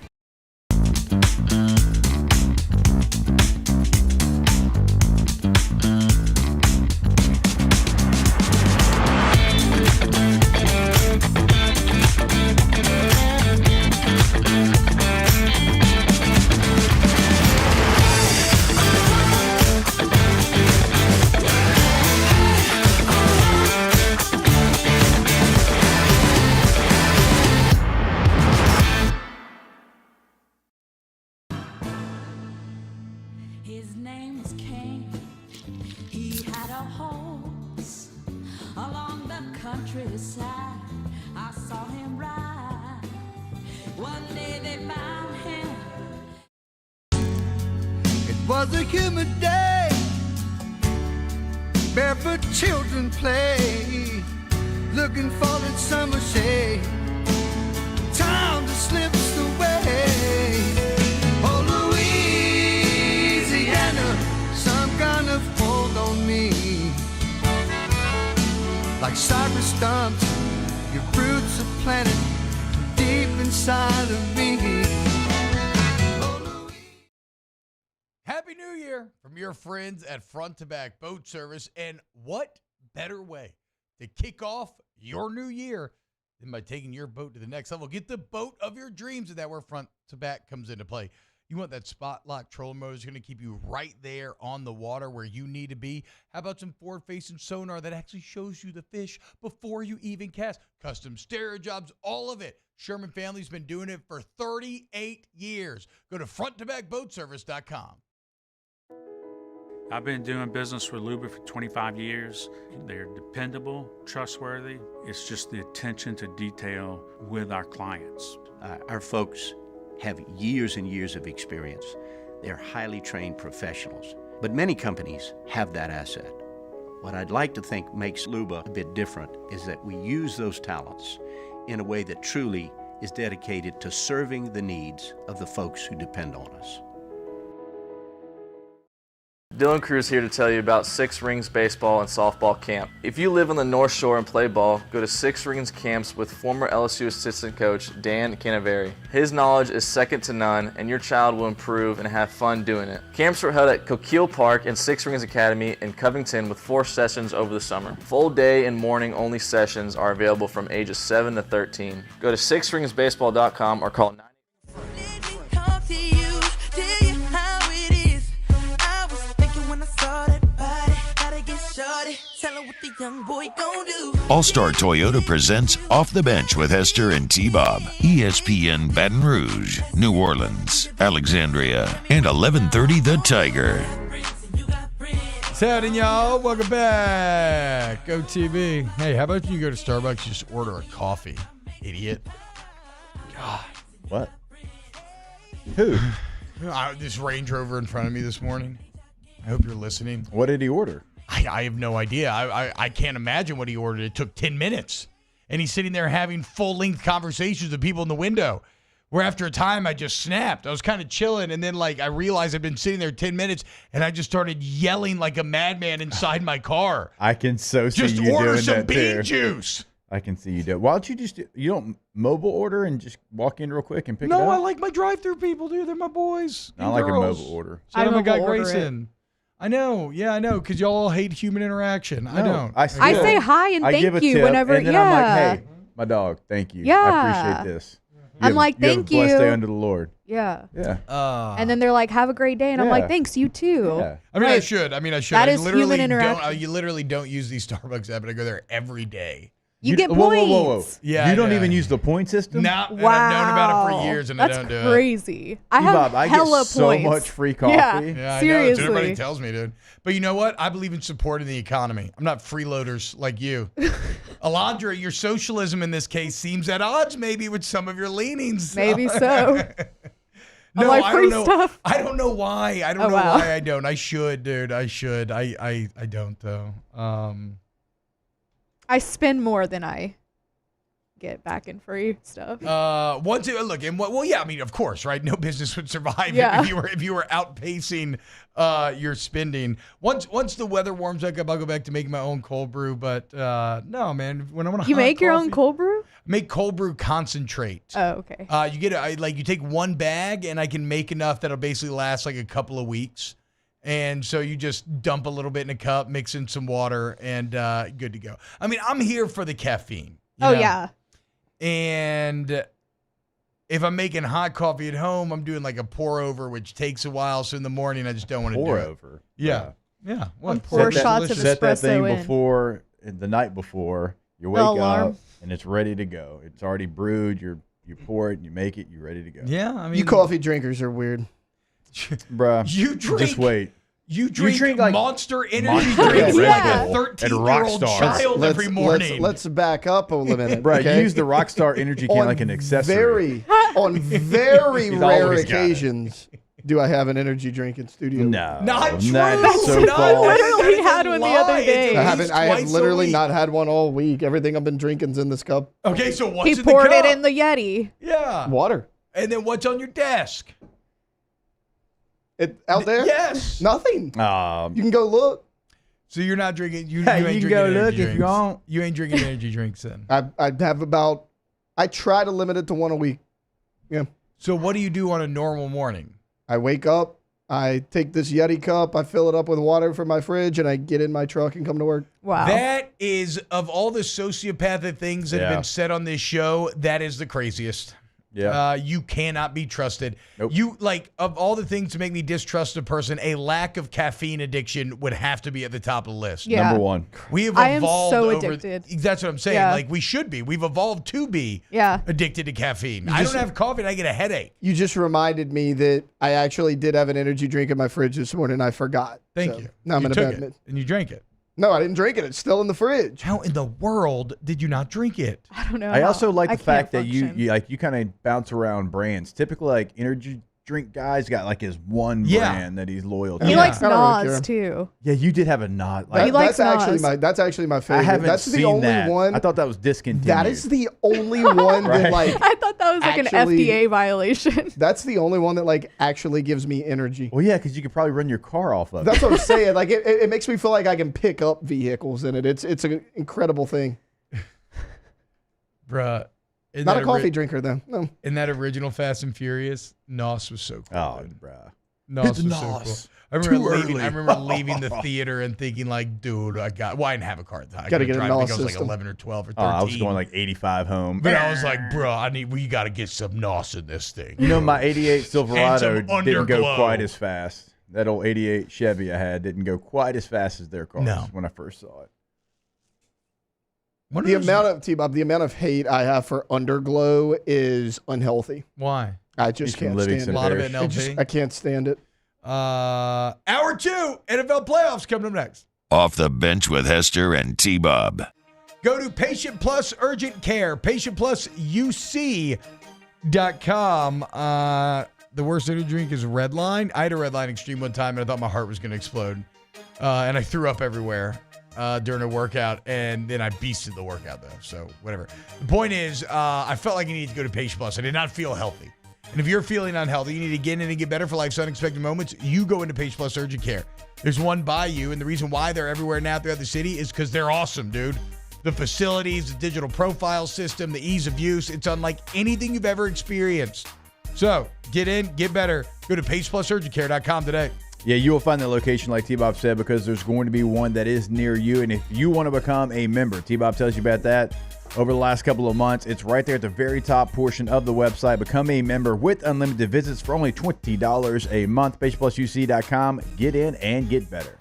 His name was King. He had a horse along the countryside. I saw him ride. One day they found him. It was a humid day. Barefoot children play, looking for that summer shade. Time just slips away. Oh, Louisiana, some kind of hold on me. Like cypress stumps, your roots are planted deep inside of me. Happy New Year from your friends at Front to Back Boat Service. And what better way to kick off your new year than by taking your boat to the next level? Get the boat of your dreams, and that's where Front to Back comes into play. You want that spot lock trolling motor that's going to keep you right there on the water where you need to be. How about some forward-facing sonar that actually shows you the fish before you even cast? Custom stereo jobs, all of it. Sherman family's been doing it for 38 years. Go to fronttobackboatservice.com. I've been doing business with Luba for 25 years. They're dependable, trustworthy. It's just the attention to detail with our clients. Our folks have years and years of experience. They're highly trained professionals, but many companies have that asset. What I'd like to think makes Luba a bit different is that we use those talents in a way that truly is dedicated to serving the needs of the folks who depend on us. Dylan Cruz here to tell you about Six Rings Baseball and Softball Camp. If you live on the North Shore and play ball, go to Six Rings Camps with former LSU assistant coach Dan Canaveri. His knowledge is second to none, and your child will improve and have fun doing it. Camps were held at Coquille Park and Six Rings Academy in Covington with 4 sessions over the summer. Full day and morning only sessions are available from ages 7 to 13. Go to sixringsbaseball.com or call 9. All-Star Toyota presents Off the Bench with Hester and T-Bob. ESPN Baton Rouge, New Orleans, Alexandria, and 1130 The Tiger. What's happening, y'all? Welcome back. OTB. Hey, how about you go to Starbucks, just order a coffee, idiot? God. What? Who? This Range Rover in front of me this morning. I hope you're listening. What did he order? I have no idea. I can't imagine what he ordered. It took 10 minutes. And he's sitting there having full-length conversations with people in the window. Where after a time, I just snapped. I was kind of chilling. And then, I realized I'd been sitting there 10 minutes. And I just started yelling like a madman inside my car. I can so see just you doing order that, some bean too. juice. I can see you do it. Why don't you you don't mobile order and just walk in real quick and pick it up? No, I like my drive-through people, dude. They're my boys. I like a mobile order. Shout out my guy Grayson. I know. Yeah, I know. Because y'all hate human interaction. I don't. I say hi and thank give a you tip, whenever. and then I'm like, hey, my dog, thank you. Yeah. I appreciate this. I'm like, thank you. Blessed day under the Lord. Yeah. Yeah. And then they're like, have a great day. And I'm like, thanks, you too. Yeah. I mean, Like, I should. That is human interaction. You literally don't use these Starbucks app, but I go there every day. You get points. Whoa. Yeah, you don't I know. even use the point system? No, and Wow. I've known about it for years, and That's I don't do it. crazy. I have Bob, I hella get so points. much free coffee. Yeah, Yeah, I know. That's seriously. what everybody tells me, dude. But you know what? I believe in supporting the economy. I'm not freeloaders like you. Alondra, your socialism in this case seems at odds maybe with some of your leanings. Maybe so. No, like I free don't know. stuff. I don't know why. I don't know wow. why I don't. I should, dude. I should. I don't though. I spend more than I get back in free stuff. Once it, look, and well, yeah, I mean, of course, right? No business would survive Yeah. if you were outpacing your spending. Once the weather warms back up, I'll go back to making my own cold brew. But no, man, when I want to You make your own cold brew? Make cold brew concentrate. Oh, okay. You get you take one bag, and I can make enough that'll basically last like a couple of weeks. And so you just dump a little bit in a cup, mix in some water, and good to go. I mean, I'm here for the caffeine. you know? Yeah. And if I'm making hot coffee at home, I'm doing like a pour over, which takes a while. So in the morning, I just don't want to do Pour it. over. Yeah. One pour shots of Set that thing espresso in. before the night before. You wake alarm. up and it's ready to go. It's already brewed. You pour it, you make it, you're ready to go. Yeah, I mean, You coffee drinkers are weird. Bruh. You drink. Just wait. You drink like Monster Energy Monster drinks Red like a Bull 13-year-old and Rockstar. child every morning. Let's back up a minute. Bruh, okay? you use the Rockstar Energy can like an accessory. On very He's rare always got it. occasions do I have an energy drink in studio. No. Not true. That's so I false. literally had one the other day. I have literally not had one all week. Everything I've been drinking's in this cup. Okay, so what's He in poured the cup? it in the Yeti. Yeah. Water. And then what's on your desk? It out there? Yes. Nothing. You can go look. So you're not drinking. You Hey, ain't you can drinking go energy look if drinks. you want. You ain't drinking energy drinks then. I have about. I try to limit it to one a week. Yeah. So what do you do on a normal morning? I wake up. I take this Yeti cup. I fill it up with water from my fridge, and I get in my truck and come to work. Wow. That is, of all the sociopathic things that have Yeah. been said on this show, that is the craziest. Yeah. You cannot be trusted. Nope. You of all the things to make me distrust a person, a lack of caffeine addiction would have to be at the top of the list. Yeah. Number one. We have I am evolved so over. addicted. That's what I'm saying. Yeah. Like we should be. We've evolved to be Yeah. addicted to caffeine. I just- don't have coffee and I get a headache. You just reminded me that I actually did have an energy drink in my fridge this morning. I forgot. Thank So, you. Now I'm you in a took bad it mood. and you drank it. No, I didn't drink it. It's still in the fridge. How in the world did you not drink it? I don't know. I how- also like I the fact can't that you function. kind of bounce around brands. Typically, like energy drink guy. He's got like his one Yeah. brand that he's loyal to. He likes I don't really Nas care. too. Yeah, you did have a Nas. He likes that's actually my favorite. I haven't That's seen the only that. one. I thought that was discontinued. That is the only one Right. that like. I thought that was like Actually- an FDA violation. That's the only one that like actually gives me energy. Well, yeah, because you could probably run your car off of That's it. what I'm saying. Like it makes me feel like I can pick up vehicles in it. It's an incredible thing. Bruh. in Not that a coffee drinker though. No. In that original Fast and Furious, Nos was so cool. Oh, dude. bruh. Nos It's was Nos. so cool. I remember Too leaving early. the theater and thinking like, dude, I didn't have a car at the time. I Gotta couldn't get a drive. I think Nos I was like system. 11 or 12 or 13. I was going like 85 home. But I was like, bro, we got to get some Nos in this thing. You know, my 88 Silverado And some didn't go underglow. quite as fast. That old 88 Chevy I had didn't go quite as fast as their cars No. when I first saw it. One of The those- amount of T-Bob, the amount of hate I have for Underglow is unhealthy. Why? I just He's from can't Livingston stand A lot of it. it in LP. I can't stand it. Hour 2, NFL playoffs coming up next. Off the bench with Hester and T-Bob. Go to Patient Plus Urgent Care, patientplusuc.com. The worst energy drink is Red Line. I had a Red Line Extreme one time, and I thought my heart was going to explode. And I threw up everywhere during a workout, and then I beasted the workout, though. So, whatever. The point is, I felt like I needed to go to Patient Plus. I did not feel healthy. And if you're feeling unhealthy, you need to get in and get better for life's unexpected moments, you go into Patient Plus Urgent Care. There's one by you, and the reason why they're everywhere now throughout the city is because they're awesome, dude. The facilities, the digital profile system, the ease of use, it's unlike anything you've ever experienced. So, get in, get better. Go to PagePlusUrgentCare.com today. Yeah, you will find the location like T-Bob said because there's going to be one that is near you. And if you want to become a member, T-Bob tells you about that over the last couple of months. It's right there at the very top portion of the website. Become a member with unlimited visits for only $20 a month. PagePlusUC.com. Get in and get better.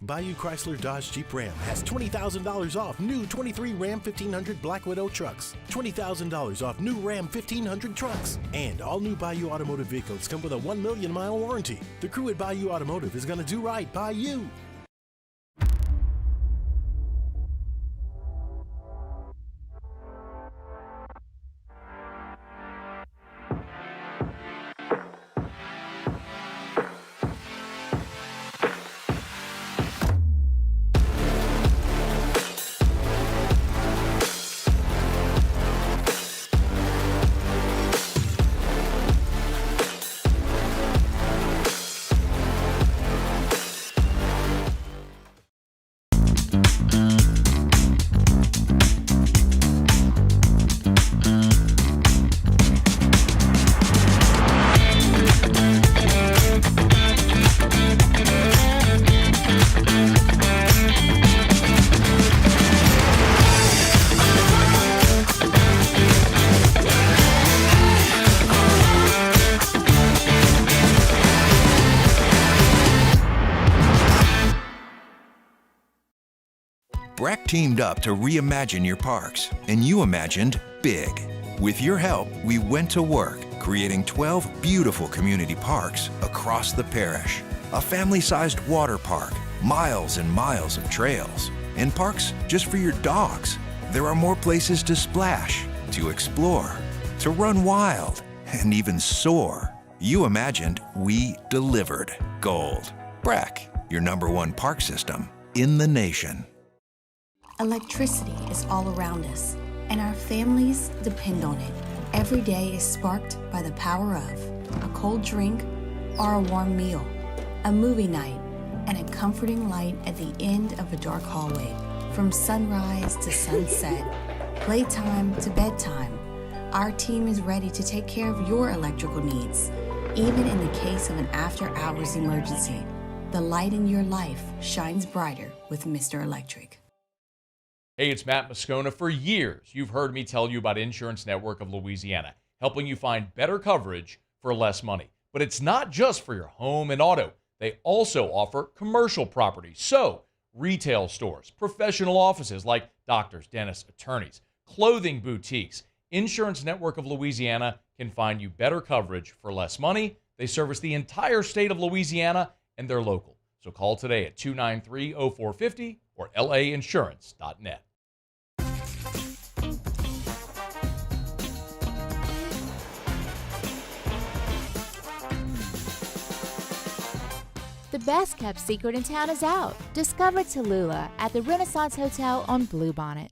Bayou Chrysler Dodge Jeep Ram has $20,000 off new 23 Ram 1500 Black Widow trucks, $20,000 off new Ram 1500 trucks, and all new Bayou Automotive vehicles come with a 1 million mile warranty. The crew at Bayou Automotive is going to do right by you. Breck teamed up to reimagine your parks, and you imagined big. With your help, we went to work, creating 12 beautiful community parks across the parish. A family-sized water park, miles and miles of trails, and parks just for your dogs. There are more places to splash, to explore, to run wild, and even soar. You imagined, we delivered. Gold. Breck, your #1 park system in the nation. Electricity is all around us, and our families depend on it. Every day is sparked by the power of a cold drink or a warm meal, a movie night, and a comforting light at the end of a dark hallway. From sunrise to sunset, playtime to bedtime, our team is ready to take care of your electrical needs. Even in the case of an after-hours emergency, the light in your life shines brighter with Mr. Electric. Hey, it's Matt Moscona. For years, you've heard me tell you about Insurance Network of Louisiana, helping you find better coverage for less money. But it's not just for your home and auto. They also offer commercial property. So, retail stores, professional offices like doctors, dentists, attorneys, clothing boutiques. Insurance Network of Louisiana can find you better coverage for less money. They service the entire state of Louisiana, and they're local. So call today at 293-0450 or lainsurance.net. the best-kept secret in town is out. Discover Tallulah at the Renaissance Hotel on Bluebonnet.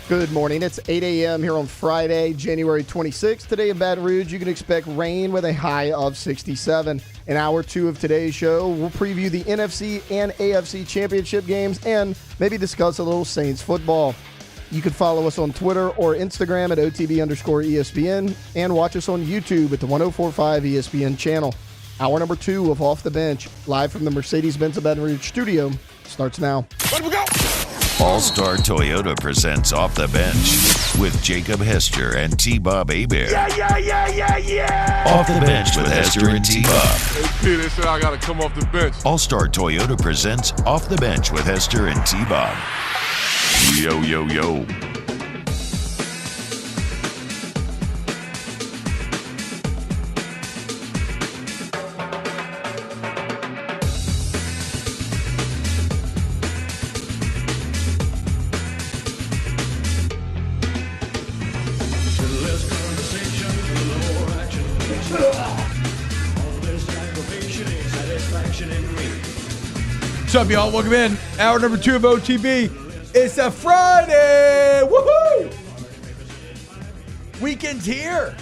Good morning. It's 8 a.m. here on Friday, January 26th. Today in Baton Rouge, you can expect rain with a high of 67. In hour 2 of today's show, we'll preview the NFC and AFC championship games and maybe discuss a little Saints football. You can follow us on Twitter or Instagram at OTB_ESPN and watch us on YouTube at the 1045 ESPN channel. Hour number 2 of Off the Bench, live from the Mercedes-Benz of Baton Rouge studio, starts now. Let we go! All-Star Toyota presents Off the Bench with Jacob Hester and T-Bob Hebert. Yeah! Off the Bench with Hester and T-Bob. Hey, Peter said I got to come off the bench. All-Star Toyota presents Off the Bench with Hester and T-Bob. Yo, yo, yo. What's up, y'all? Welcome in. Hour number 2 of OTB. It's a Friday. Woohoo! Weekend's here.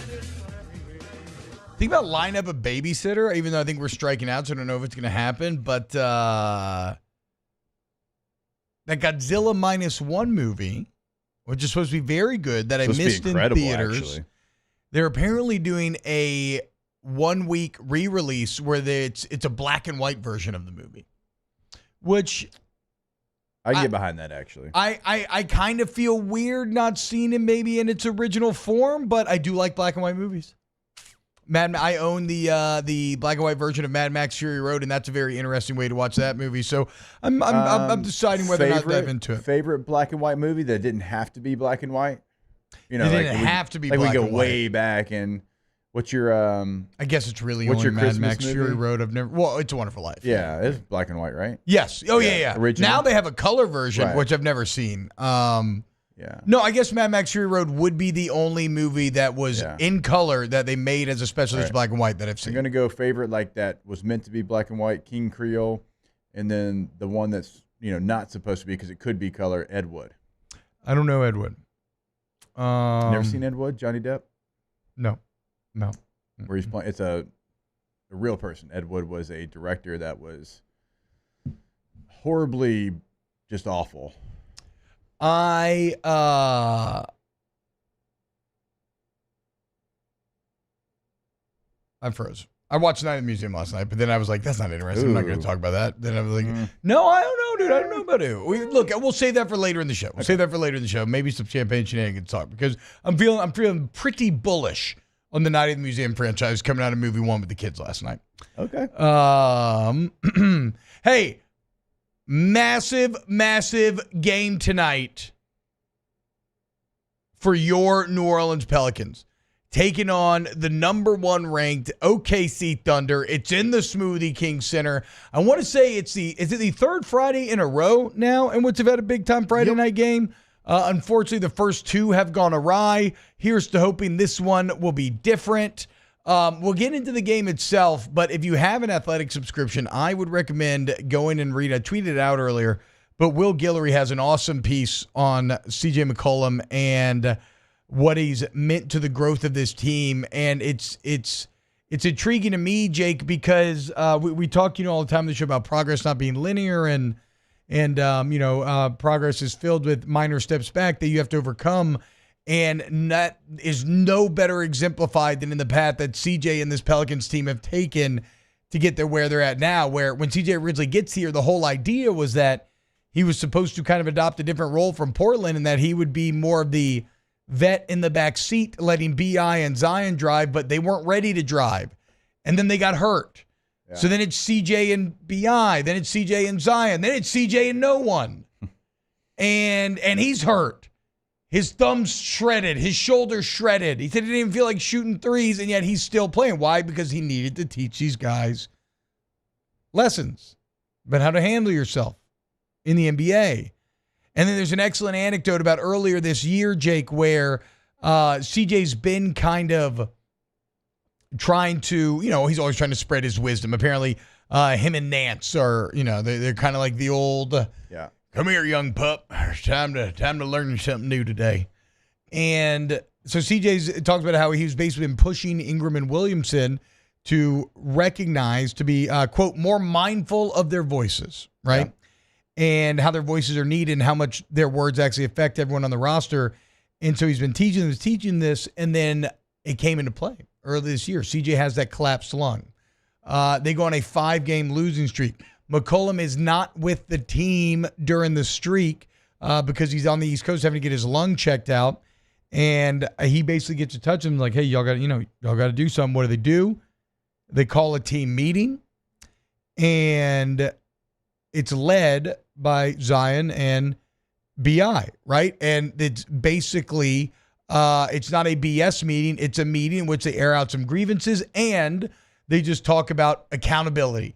Think about line up a babysitter, even though I think we're striking out, so I don't know if it's going to happen. But that Godzilla -1 movie, which is supposed to be very good, that I missed in theaters. Actually. They're apparently doing a 1-week re-release where it's a black and white version of the movie. Which I get behind that, actually. I kind of feel weird not seeing it maybe in its original form, but I do like black and white movies. I own the black and white version of Mad Max Fury Road, and that's a very interesting way to watch that movie. So I'm deciding whether or not to dive into it. Favorite black and white movie that didn't have to be black and white? You know, it didn't have to be like black we go and white. way back and. What's your I guess it's really what's only your Mad Christmas Max movie? Fury Road. It's a Wonderful Life. Yeah, it's black and white, right? Yes. Oh yeah. Original. Now they have a color version, Right. which I've never seen. Yeah. No, I guess Mad Max Fury Road would be the only movie that was in color that they made as a special edition black and white that I've seen. I'm gonna go favorite like that was meant to be black and white, King Creole, and then the one that's not supposed to be because it could be color, Ed Wood. I don't know Ed Wood. Never seen Ed Wood? Johnny Depp? No. Where he's playing, it's a real person. Ed Wood was a director that was horribly just awful. I froze. I watched Night at the Museum last night, but then I was like, that's not interesting. I'm not going to talk about that. Then I was like, no, I don't know, dude. I don't know about it. We'll save that for later in the show. Save that for later in the show. Maybe some champagne shenanigans talk because I'm feeling pretty bullish on the Night at the Museum franchise coming out of movie 1 with the kids last night. Okay. Hey, massive game tonight for your New Orleans Pelicans. Taking on the number 1 ranked OKC Thunder. It's in the Smoothie King Center. I want to say is it the 3rd Friday in a row now in which have had a big time Friday night game? Unfortunately, the first 2 have gone awry. Here's to hoping this one will be different. We'll get into the game itself, but if you have an athletic subscription, I would recommend going and read. I tweeted it out earlier, but Will Guillory has an awesome piece on CJ McCollum and what he's meant to the growth of this team. And it's intriguing to me, Jake, because we talk all the time on the show about progress not being linear and progress is filled with minor steps back that you have to overcome. And that is no better exemplified than in the path that CJ and this Pelicans team have taken to get there where they're at now, where when CJ originally gets here, the whole idea was that he was supposed to kind of adopt a different role from Portland and that he would be more of the vet in the back seat, letting B.I. and Zion drive, but they weren't ready to drive. And then they got hurt. Yeah. So then it's CJ and B.I., then it's CJ and Zion, then it's CJ and no one. and he's hurt. His thumb's shredded. His shoulder's shredded. He said he didn't even feel like shooting threes, and yet he's still playing. Why? Because he needed to teach these guys lessons about how to handle yourself in the NBA. And then there's an excellent anecdote about earlier this year, Jake, where CJ's been kind of trying to, he's always trying to spread his wisdom. Apparently, him and Nance are, they're kind of like the old, come here, young pup. It's time to learn something new today. And so CJ's talks about how he's basically been pushing Ingram and Williamson to recognize, to be, quote, more mindful of their voices, right? Yeah. And how their voices are needed and how much their words actually affect everyone on the roster. And so he's been teaching this, and then it came into play early this year. CJ has that collapsed lung. They go on a 5-game losing streak. McCollum is not with the team during the streak because he's on the East Coast having to get his lung checked out. And he basically gets a touch and like, hey, y'all got to do something. What do? They call a team meeting, and it's led by Zion and BI, right? And it's basically, it's not a BS meeting. It's a meeting in which they air out some grievances, and they just talk about accountability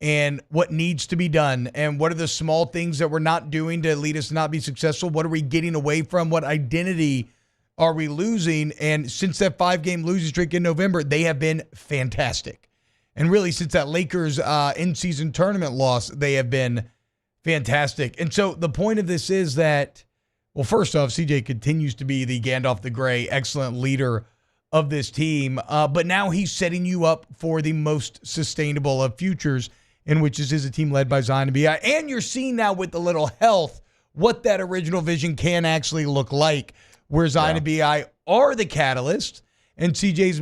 and what needs to be done and what are the small things that we're not doing to lead us to not be successful. What are we getting away from? What identity are we losing? And since that 5-game losing streak in November, they have been fantastic. And really, since that Lakers in-season tournament loss, they have been fantastic. And so the point of this is that, well, first off, CJ continues to be the Gandalf the Grey, excellent leader of this team. But now he's setting you up for the most sustainable of futures, in which is a team led by Zion and BI. And you're seeing now with the little health what that original vision can actually look like, where Zion and BI are the catalyst, and CJ's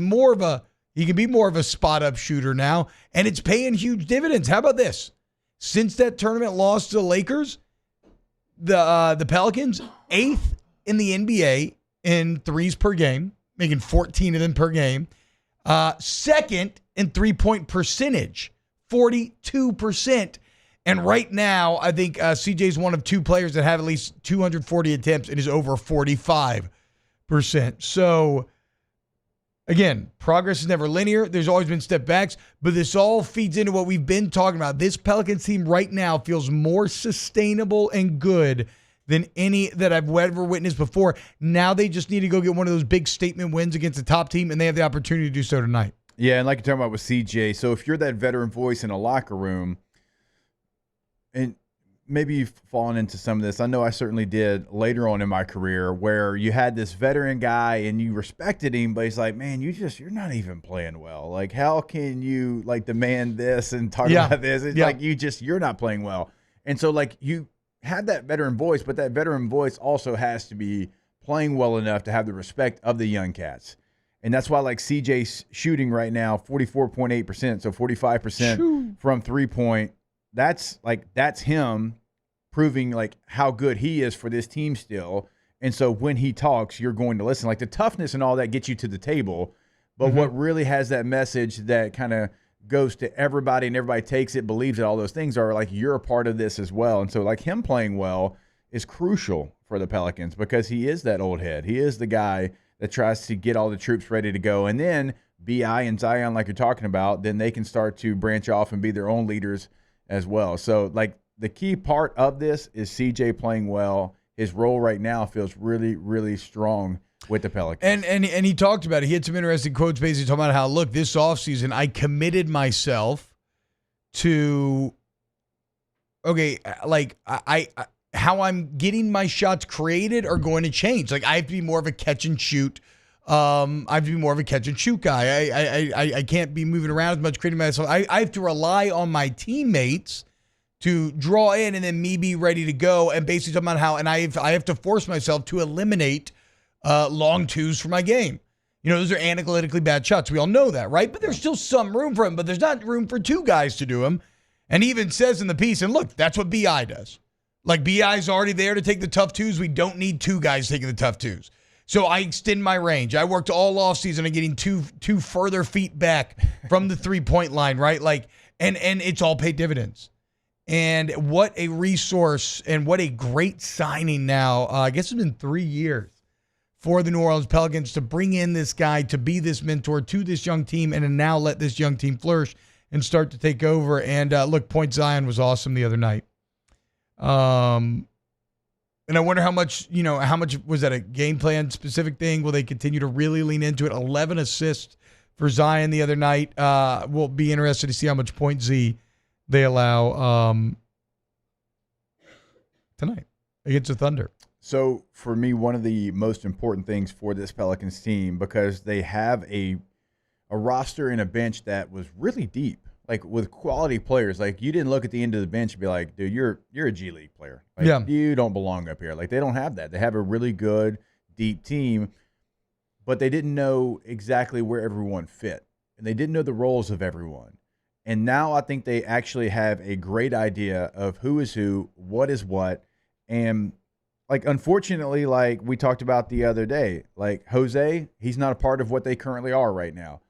he can be more of a spot-up shooter now, and it's paying huge dividends. How about this? Since that tournament loss to the Lakers, the Pelicans, 8th in the NBA in threes per game, making 14 of them per game. 2nd in three-point percentage, 42%. And right now, I think CJ's one of 2 players that have at least 240 attempts and is over 45%. So, again, progress is never linear. There's always been step backs, but this all feeds into what we've been talking about. This Pelicans team right now feels more sustainable and good than any that I've ever witnessed before. Now they just need to go get one of those big statement wins against the top team, and they have the opportunity to do so tonight. Yeah, and like you're talking about with CJ, so if you're that veteran voice in a locker room, and maybe you've fallen into some of this. I know I certainly did later on in my career, where you had this veteran guy and you respected him, but he's like, man, you're not even playing well. Like, how can you demand this and talk about this? It's like you're not playing well. And so you have that veteran voice, but that veteran voice also has to be playing well enough to have the respect of the young cats. And that's why CJ's shooting right now 44.8%, so 45% from 3-point. That's him proving how good he is for this team still. And so when he talks, you're going to listen. The toughness and all that gets you to the table. But what really has that message that kind of goes to everybody and everybody takes it, believes it, all those things are you're a part of this as well. And so him playing well is crucial for the Pelicans because he is that old head. He is the guy that tries to get all the troops ready to go. And then BI and Zion, like you're talking about, then they can start to branch off and be their own leaders as well. So the key part of this is CJ playing well. His role right now feels really, really strong with the Pelicans. And he talked about it. He had some interesting quotes basically talking about how, look, this offseason I committed myself to, how I'm getting my shots created are going to change. I have to be more of a catch and shoot. I have to be more of a catch and shoot guy. I can't be moving around as much, creating myself. I have to rely on my teammates to draw in and then me be ready to go, and basically talking about how, and I have to force myself to eliminate long twos from my game. Those are analytically bad shots. We all know that, right? But there's still some room for them, but there's not room for 2 guys to do them. And he even says in the piece, and look, that's what BI does. BI's already there to take the tough twos. We don't need 2 guys taking the tough twos. So I extend my range. I worked all offseason on getting two further feet back from the 3-point line, right? And it's all paid dividends. And what a resource and what a great signing now. I guess it's been 3 years for the New Orleans Pelicans to bring in this guy to be this mentor to this young team and to now let this young team flourish and start to take over. And look, Point Zion was awesome the other night. And I wonder how much was that a game plan specific thing? Will they continue to really lean into it? 11 assists for Zion the other night. We'll be interested to see how much Point Z they allow tonight against the Thunder. So for me, one of the most important things for this Pelicans team, because they have a roster and a bench that was really deep, like with quality players. Like you didn't look at the end of the bench and be like, dude, you're a G League player. Like, you don't belong up here. Like they don't have that. They have a really good, deep team, but they didn't know exactly where everyone fit. And they didn't know the roles of everyone. And now I think they actually have a great idea of who is who, what is what. And like, unfortunately, like we talked about the other day, like Jose, he's not a part of what they currently are right now.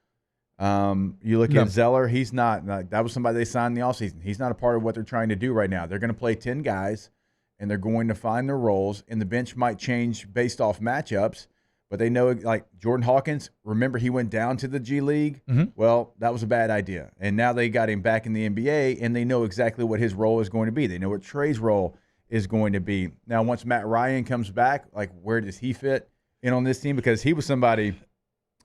You look at Zeller, he's not. That was somebody they signed in the offseason. He's not a part of what they're trying to do right now. They're going to play 10 guys, and they're going to find their roles, and the bench might change based off matchups. But they know, like Jordan Hawkins, remember he went down to the G League? Mm-hmm. Well, that was a bad idea. And now they got him back in the NBA, and they know exactly what his role is going to be. They know what Trey's role is going to be. Now, once Matt Ryan comes back, like where does he fit in on this team? Because he was somebody,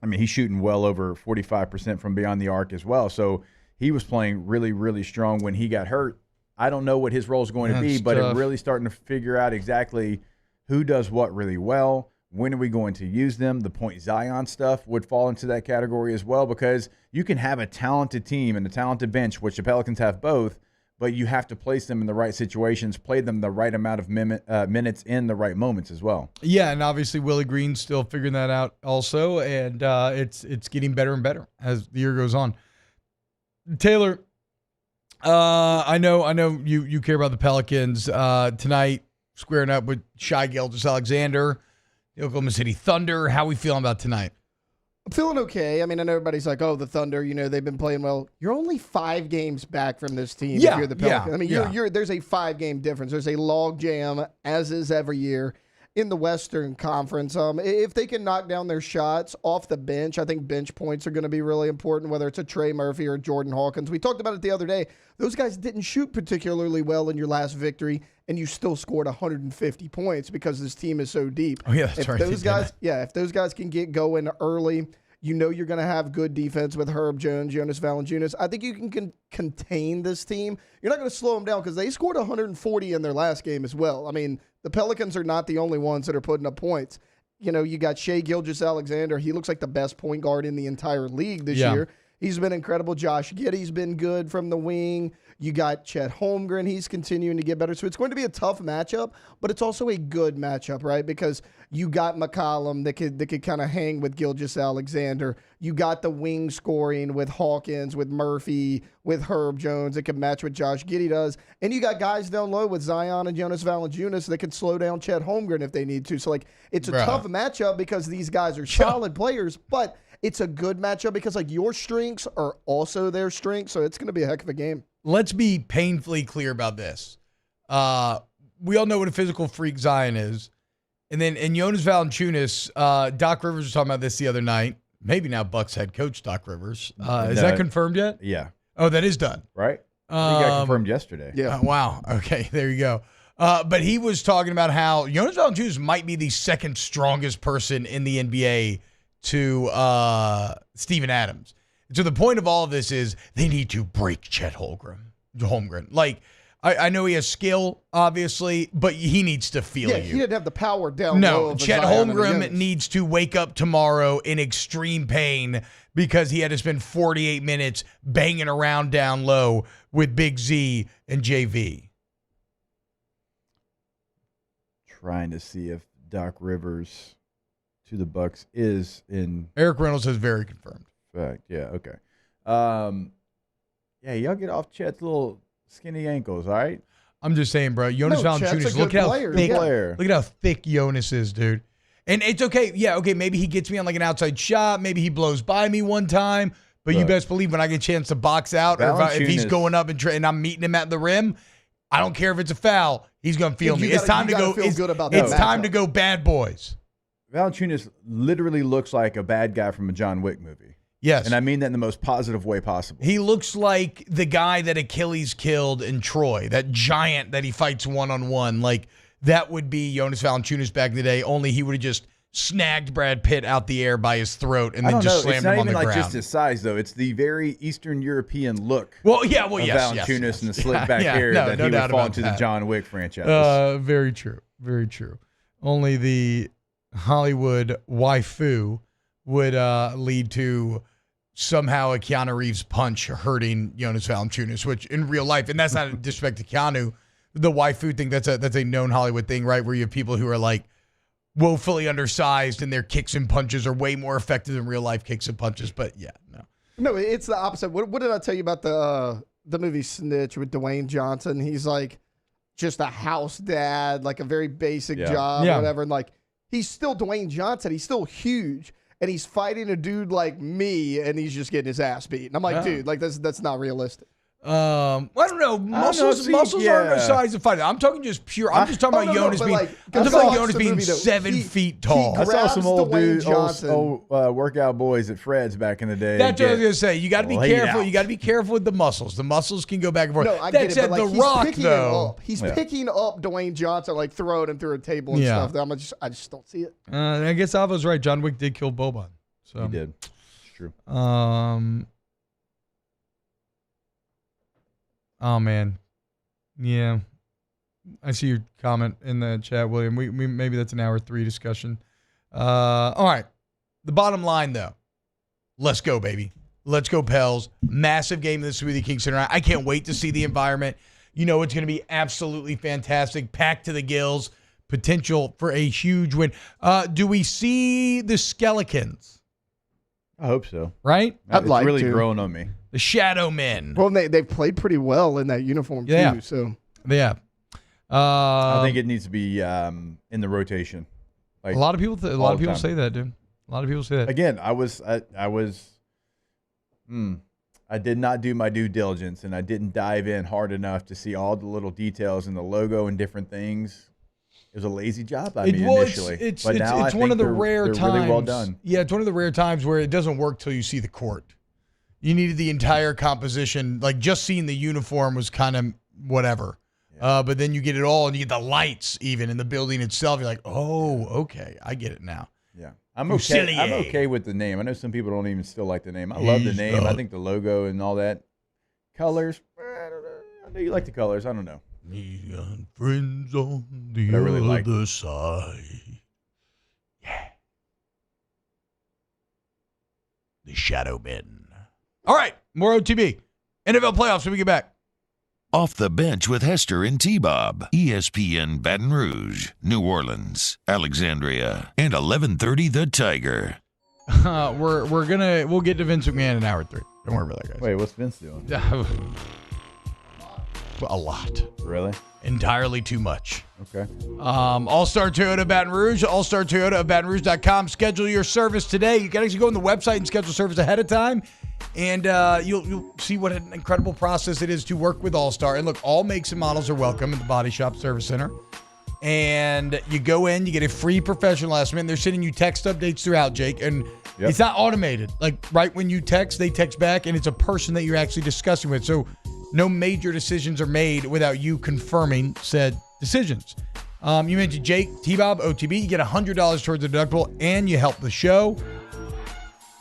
I mean, he's shooting well over 45% from beyond the arc as well. So he was playing really, really strong when he got hurt. I don't know what his role is going to be, but I'm really starting to figure out exactly who does what really well. When are we going to use them? The Point Zion stuff would fall into that category as well, because you can have a talented team and a talented bench, which the Pelicans have both, but you have to place them in the right situations, play them the right amount of minutes in the right moments as well. Yeah, and obviously Willie Green's still figuring that out also, and it's getting better and better as the year goes on. Taylor, I know you care about the Pelicans tonight, squaring up with Shai Gilgeous-Alexander, the Oklahoma City Thunder. How are we feeling about tonight? I'm feeling okay. I mean, I know everybody's like, oh, the Thunder, they've been playing well. You're only 5 games back from this team if you're the Pelicans. I mean, there's a 5-game difference. There's a log jam, as is every year, in the Western Conference. If they can knock down their shots off the bench, I think bench points are going to be really important, whether it's a Trey Murphy or Jordan Hawkins. We talked about it the other day. Those guys didn't shoot particularly well in your last victory, and you still scored 150 points because this team is so deep. Oh, yeah, that's right. If those guys can get going early, you're going to have good defense with Herb Jones, Jonas Valanciunas. I think you can contain this team. You're not going to slow them down because they scored 140 in their last game as well. I mean, the Pelicans are not the only ones that are putting up points. You got Shai Gilgeous-Alexander. He looks like the best point guard in the entire league this year. He's been incredible. Josh Giddey's been good from the wing. You got Chet Holmgren. He's continuing to get better. So it's going to be a tough matchup, but it's also a good matchup, right? Because you got McCollum that could kind of hang with Gilgeous-Alexander. You got the wing scoring with Hawkins, with Murphy, with Herb Jones that can match what Josh Giddey does. And you got guys down low with Zion and Jonas Valanciunas that can slow down Chet Holmgren if they need to. So, it's a tough matchup because these guys are solid players, but it's a good matchup because, your strengths are also their strengths. So it's going to be a heck of a game. Let's be painfully clear about this. We all know what a physical freak Zion is. And Jonas Valanciunas, Doc Rivers was talking about this the other night. Maybe now Bucks head coach Doc Rivers. Is that confirmed yet? Yeah. Oh, that is done. Right? He got confirmed yesterday. Yeah. Wow. Okay, there you go. But he was talking about how Jonas Valanciunas might be the second strongest person in the NBA to Steven Adams. So the point of all of this is they need to break Chet Holmgren. I know he has skill, obviously, but he needs to feel you. He didn't have the power down low. No, Chet Holmgren needs to wake up tomorrow in extreme pain because he had to spend 48 minutes banging around down low with Big Z and JV. Trying to see if Doc Rivers to the Bucks is in. Eric Reynolds has very confirmed. Fact, yeah, okay. Y'all get off Chet's little skinny ankles, all right? I'm just saying, bro. Jonas Valanciunas, look at how thick Jonas is, dude. And it's okay. Yeah, okay, maybe he gets me on an outside shot. Maybe he blows by me one time. But you best believe when I get a chance to box out or if he's going up and I'm meeting him at the rim, I don't care if it's a foul. He's going to feel me. It's time to go. It's time to go bad boys. Valanciunas literally looks like a bad guy from a John Wick movie. Yes. And I mean that in the most positive way possible. He looks like the guy that Achilles killed in Troy, that giant that he fights one-on-one. Like, that would be Jonas Valanciunas back in the day, only he would have just snagged Brad Pitt out the air by his throat and then just slammed him on the ground. It's not even like just his size, though. It's the very Eastern European look of Valanciunas and the slick back hair that he would fall into the John Wick franchise. Very true. Very true. Only the Hollywood waifu would lead to somehow a Keanu Reeves punch hurting Jonas Valanciunas, which in real life, and that's not a disrespect to Keanu, the waifu thing, that's a known Hollywood thing, right? Where you have people who are like woefully undersized and their kicks and punches are way more effective than real life kicks and punches. But yeah, no, it's the opposite. What did I tell you about the movie Snitch with Dwayne Johnson? He's like just a house dad, like a very basic job, whatever. And like, he's still Dwayne Johnson. He's still huge. And he's fighting a dude like me, and he's just getting his ass beat. And I'm like, dude, like that's not realistic. I don't know. Muscles aren't a size of fighting. I'm talking just pure. I'm just talking about Jonas being. I'm talking about Jonas being 7 feet tall. I saw some old dudes, old workout boys at Fred's back in the day. That's what I was gonna say. You got to be careful. You got to be careful with the muscles. The muscles can go back and forth. No, I that get it, said, but like, The Rock though, he's picking up Dwayne Johnson, like throwing him through a table and stuff. I just don't see it. I guess Alva's right. John Wick did kill Boban. So he did. It's true. Oh man, yeah. I see your comment in the chat, William. We maybe that's an hour 3 discussion. All right. The bottom line though, let's go, baby. Let's go, Pels. Massive game this Smoothie King Center. I can't wait to see the environment. You know it's going to be absolutely fantastic, packed to the gills. Potential for a huge win. Do we see the Skeletons? I hope so. Right? I'd like really to. growing on me. The Shadow Men. Well, they've played pretty well in that uniform too. So yeah, I think it needs to be in the rotation. Like, a lot of people say that, dude. A lot of people say that. Again, I did not do my due diligence, and I didn't dive in hard enough to see all the little details in the logo and different things. It was a lazy job by me initially. It's now one of the rare times. Really well done. Yeah, it's one of the rare times where it doesn't work till you see the court. You needed the entire composition. Like, just seeing the uniform was kind of whatever. Yeah. But then you get it all, and you get the lights even in the building itself. You're like, oh, okay, I get it now. Yeah. I'm okay with the name. I know some people don't even still like the name. I love the name. I think the logo and all that. Colors, I know you like the colors. I don't know. Me and friends on the other side. Yeah. The Shadow Men. All right, more OTB. NFL playoffs when we get back. Off the Bench with Hester and T-Bob. ESPN Baton Rouge, New Orleans, Alexandria, and 1130 The Tiger. We'll get to Vince McMahon in hour 3. Don't worry about that, guys. Wait, what's Vince doing? A lot. Really? Entirely too much. Okay. All-Star Toyota Baton Rouge, All-Star Toyota of BatonRouge.com. Schedule your service today. You can actually go on the website and schedule service ahead of time, and you'll see what an incredible process it is to work with All-Star. And look, all makes and models are welcome at the Body Shop Service Center. And you go in, you get a free professional estimate. They're sending you text updates throughout, Jake, and it's not automated. Like, right when you text, they text back, and it's a person that you're actually discussing with. So no major decisions are made without you confirming said decisions. You mentioned Jake, T-Bob, OTB. You get $100 towards the deductible, and you help the show.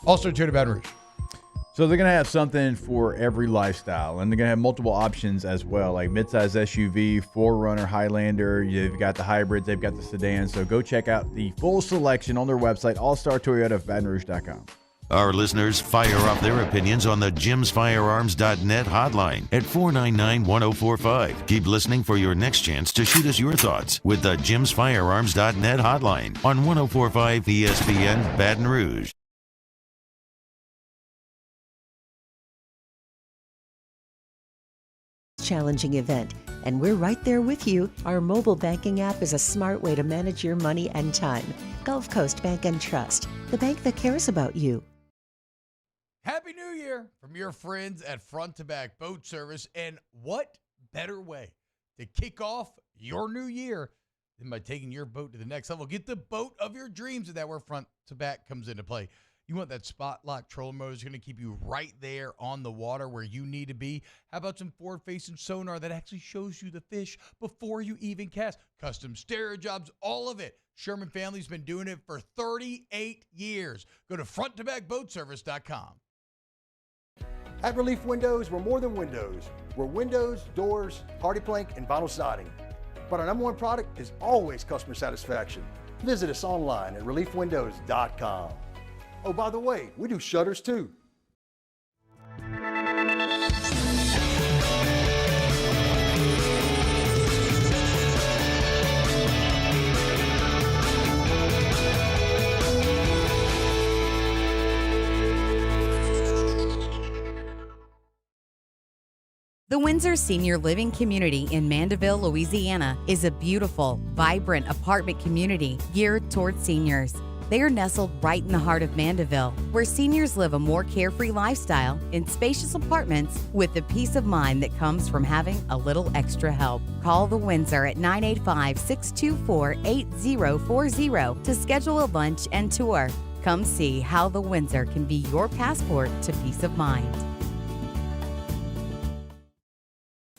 All-Star Toyota Baton Rouge. So they're going to have something for every lifestyle, and they're going to have multiple options as well, like midsize SUV, 4Runner, Highlander. You've got the hybrids. They've got the sedans. So go check out the full selection on their website, allstartoyota of BatonRouge.com. Our listeners fire off their opinions on the JimsFirearms.net hotline at 499-1045. Keep listening for your next chance to shoot us your thoughts with the JimsFirearms.net hotline on 1045 ESPN Baton Rouge. Challenging event, and we're right there with you. Our mobile banking app is a smart way to manage your money and time. Gulf Coast Bank and Trust, the bank that cares about you. Happy New Year from your friends at Front to Back Boat Service. And what better way to kick off your new year than by taking your boat to the next level. Get the boat of your dreams, and that's where front to back comes into play. You want that spot lock trolling motor that's going to keep you right there on the water where you need to be. How about some forward-facing sonar that actually shows you the fish before you even cast? Custom stereo jobs, all of it. Sherman family's been doing it for 38 years. Go to fronttobackboatservice.com. At Relief Windows, we're more than windows. We're windows, doors, hardy plank, and vinyl siding. But our number one product is always customer satisfaction. Visit us online at reliefwindows.com. Oh, by the way, we do shutters too. The Windsor Senior Living Community in Mandeville, Louisiana is a beautiful, vibrant apartment community geared towards seniors. They are nestled right in the heart of Mandeville, where seniors live a more carefree lifestyle in spacious apartments with the peace of mind that comes from having a little extra help. Call the Windsor at 985-624-8040 to schedule a lunch and tour. Come see how the Windsor can be your passport to peace of mind.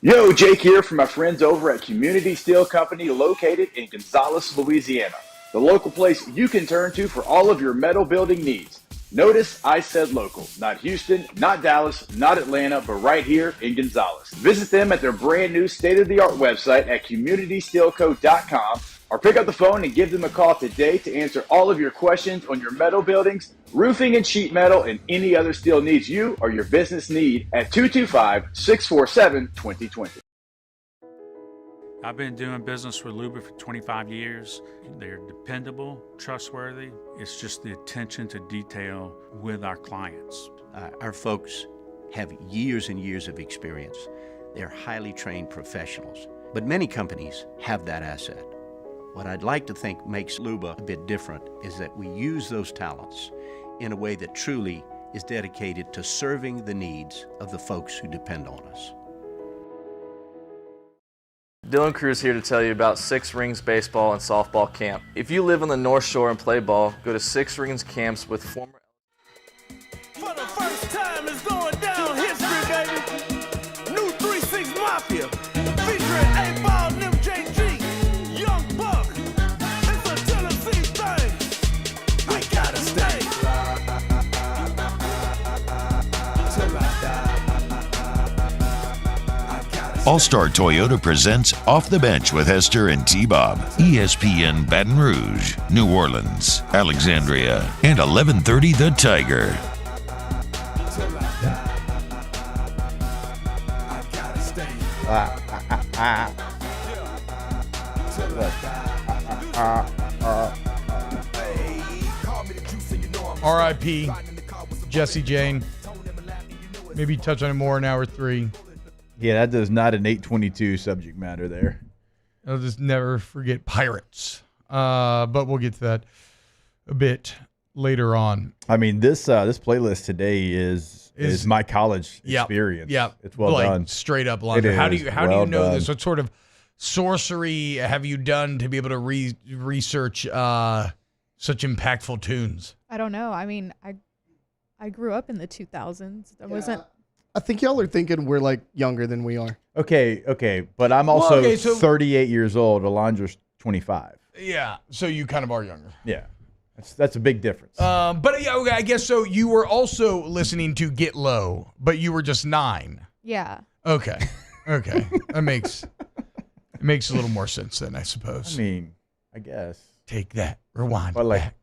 Yo, Jake here from my friends over at Community Steel Company located in Gonzales, Louisiana. The local place you can turn to for all of your metal building needs. Notice I said local, not Houston, not Dallas, not Atlanta, but right here in Gonzales. Visit them at their brand new state-of-the-art website at communitysteelco.com or pick up the phone and give them a call today to answer all of your questions on your metal buildings, roofing and sheet metal, and any other steel needs you or your business need at 225-647-2020. I've been doing business with Luba for 25 years. They're dependable, trustworthy. It's just the attention to detail with our clients. Our folks have years and years of experience. They're highly trained professionals, but many companies have that asset. What I'd like to think makes Luba a bit different is that we use those talents in a way that truly is dedicated to serving the needs of the folks who depend on us. Dylan Cruz here to tell you about Six Rings Baseball and Softball Camp. If you live on the North Shore and play ball, go to Six Rings Camps with former... For the first time, it's going down history, baby. New 3-6 Mafia, featuring 8-Ball and MJG, Young Buck. It's a Tennessee thing. We gotta stay. Till I die. All-Star Toyota presents Off the Bench with Hester and T-Bob. ESPN Baton Rouge, New Orleans, Alexandria, and 1130 The Tiger. R.I.P. Jesse Jane. Maybe touch on it more in hour 3. Yeah, that does not an 822 subject matter there. I'll just never forget Pirates. But we'll get to that a bit later on. I mean, this playlist today is my college experience. Yeah, it's well done. Straight up, Lonzo. How do you know this? What sort of sorcery have you done to be able to research such impactful tunes? I don't know. I mean, I grew up in the 2000s. I wasn't. I think y'all are thinking we're like younger than we are. Okay, but I'm also 38 years old. Alondra's 25. Yeah, so you kind of are younger. Yeah, that's a big difference. But yeah, okay, I guess so. You were also listening to Get Low, but you were just 9. Yeah. Okay, that makes a little more sense then, I suppose. I mean, I guess. Take that, rewind. But back.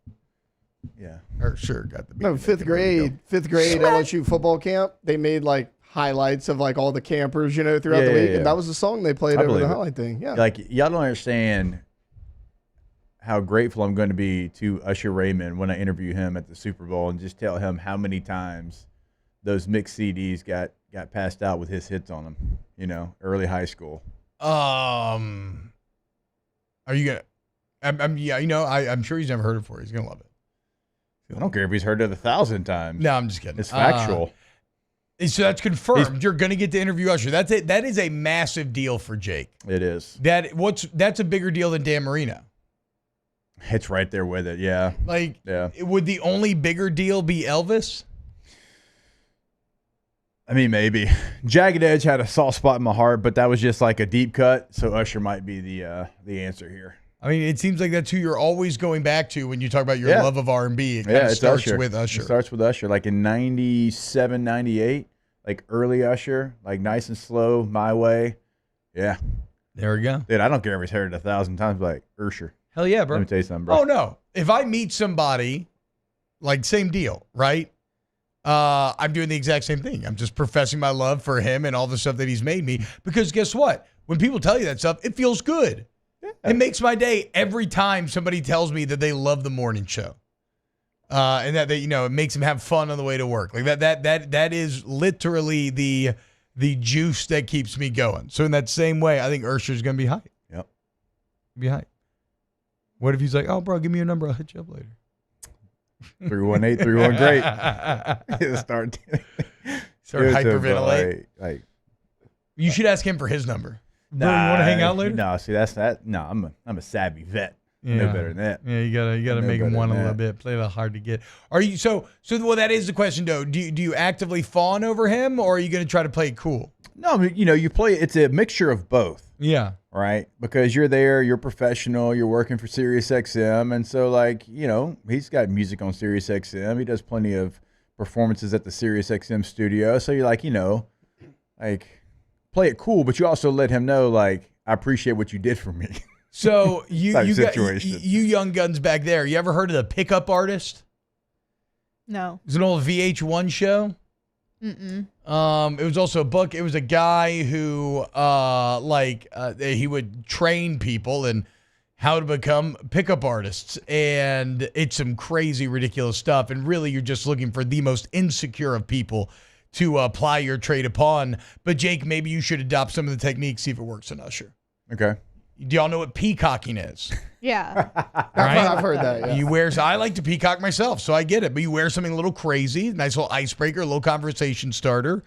Yeah. Or sure, got the No, fifth grade LSU football camp. They made like highlights of like all the campers, throughout the week, and that was the song they played over the highlight thing. Yeah, like y'all don't understand how grateful I'm going to be to Usher Raymond when I interview him at the Super Bowl and just tell him how many times those mixed CDs got passed out with his hits on them. Early high school. Are you gonna? I'm sure he's never heard it before. He's gonna love it. I don't care if he's heard it 1,000 times. No, I'm just kidding. It's factual. So that's confirmed. You're going to get to interview Usher. That's it. That is a massive deal for Jake. It is. That's a bigger deal than Dan Marino. It's right there with it. Yeah. Would the only bigger deal be Elvis? I mean, maybe. Jagged Edge had a soft spot in my heart, but that was just like a deep cut. So Usher might be the answer here. I mean, it seems like that's who you're always going back to when you talk about your love of R&B. It kind of starts with Usher. It starts with Usher, like in 97, 98, like early Usher, like Nice and Slow, My Way. Yeah. There we go. Dude, I don't care if he's heard it 1,000 times, like Usher. Hell yeah, bro. Let me tell you something, bro. Oh, no. If I meet somebody, like same deal, right? I'm doing the exact same thing. I'm just professing my love for him and all the stuff that he's made me. Because guess what? When people tell you that stuff, it feels good. It makes my day every time somebody tells me that they love the morning show, and that they, it makes them have fun on the way to work. Like that is literally the juice that keeps me going. So in that same way, I think Usher's gonna be hype. Yep, be hype. What if he's like, "Oh, bro, give me your number. I'll hit you up later." 318-31 great. Start hyperventilate. Like, you should ask him for his number. Bro, you want to hang out later? No, see that's that. No, I'm a savvy vet. Yeah. No better than that. Yeah, you gotta make him one a little bit. Play a little hard to get. Are you so? Well, that is the question, though. Do you actively fawn over him, or are you going to try to play it cool? No, I mean, you play. It's a mixture of both. Yeah. Right, because you're there, you're professional, you're working for SiriusXM, and so he's got music on SiriusXM. He does plenty of performances at the SiriusXM studio. So you're play it cool, but you also let him know, I appreciate what you did for me. So you young guns back there, you ever heard of the Pickup Artist? No. It was an old VH1 show. Mm-mm. It was also a book. It was a guy who, he would train people in how to become pickup artists, and it's some crazy, ridiculous stuff. And really, you're just looking for the most insecure of people to apply your trade upon. But Jake, maybe you should adopt some of the techniques, see if it works in Usher. Okay. Do y'all know what peacocking is? Yeah. Right? I've heard that. Yeah. I like to peacock myself, so I get it. But you wear something a little crazy, nice little icebreaker, a little conversation starter.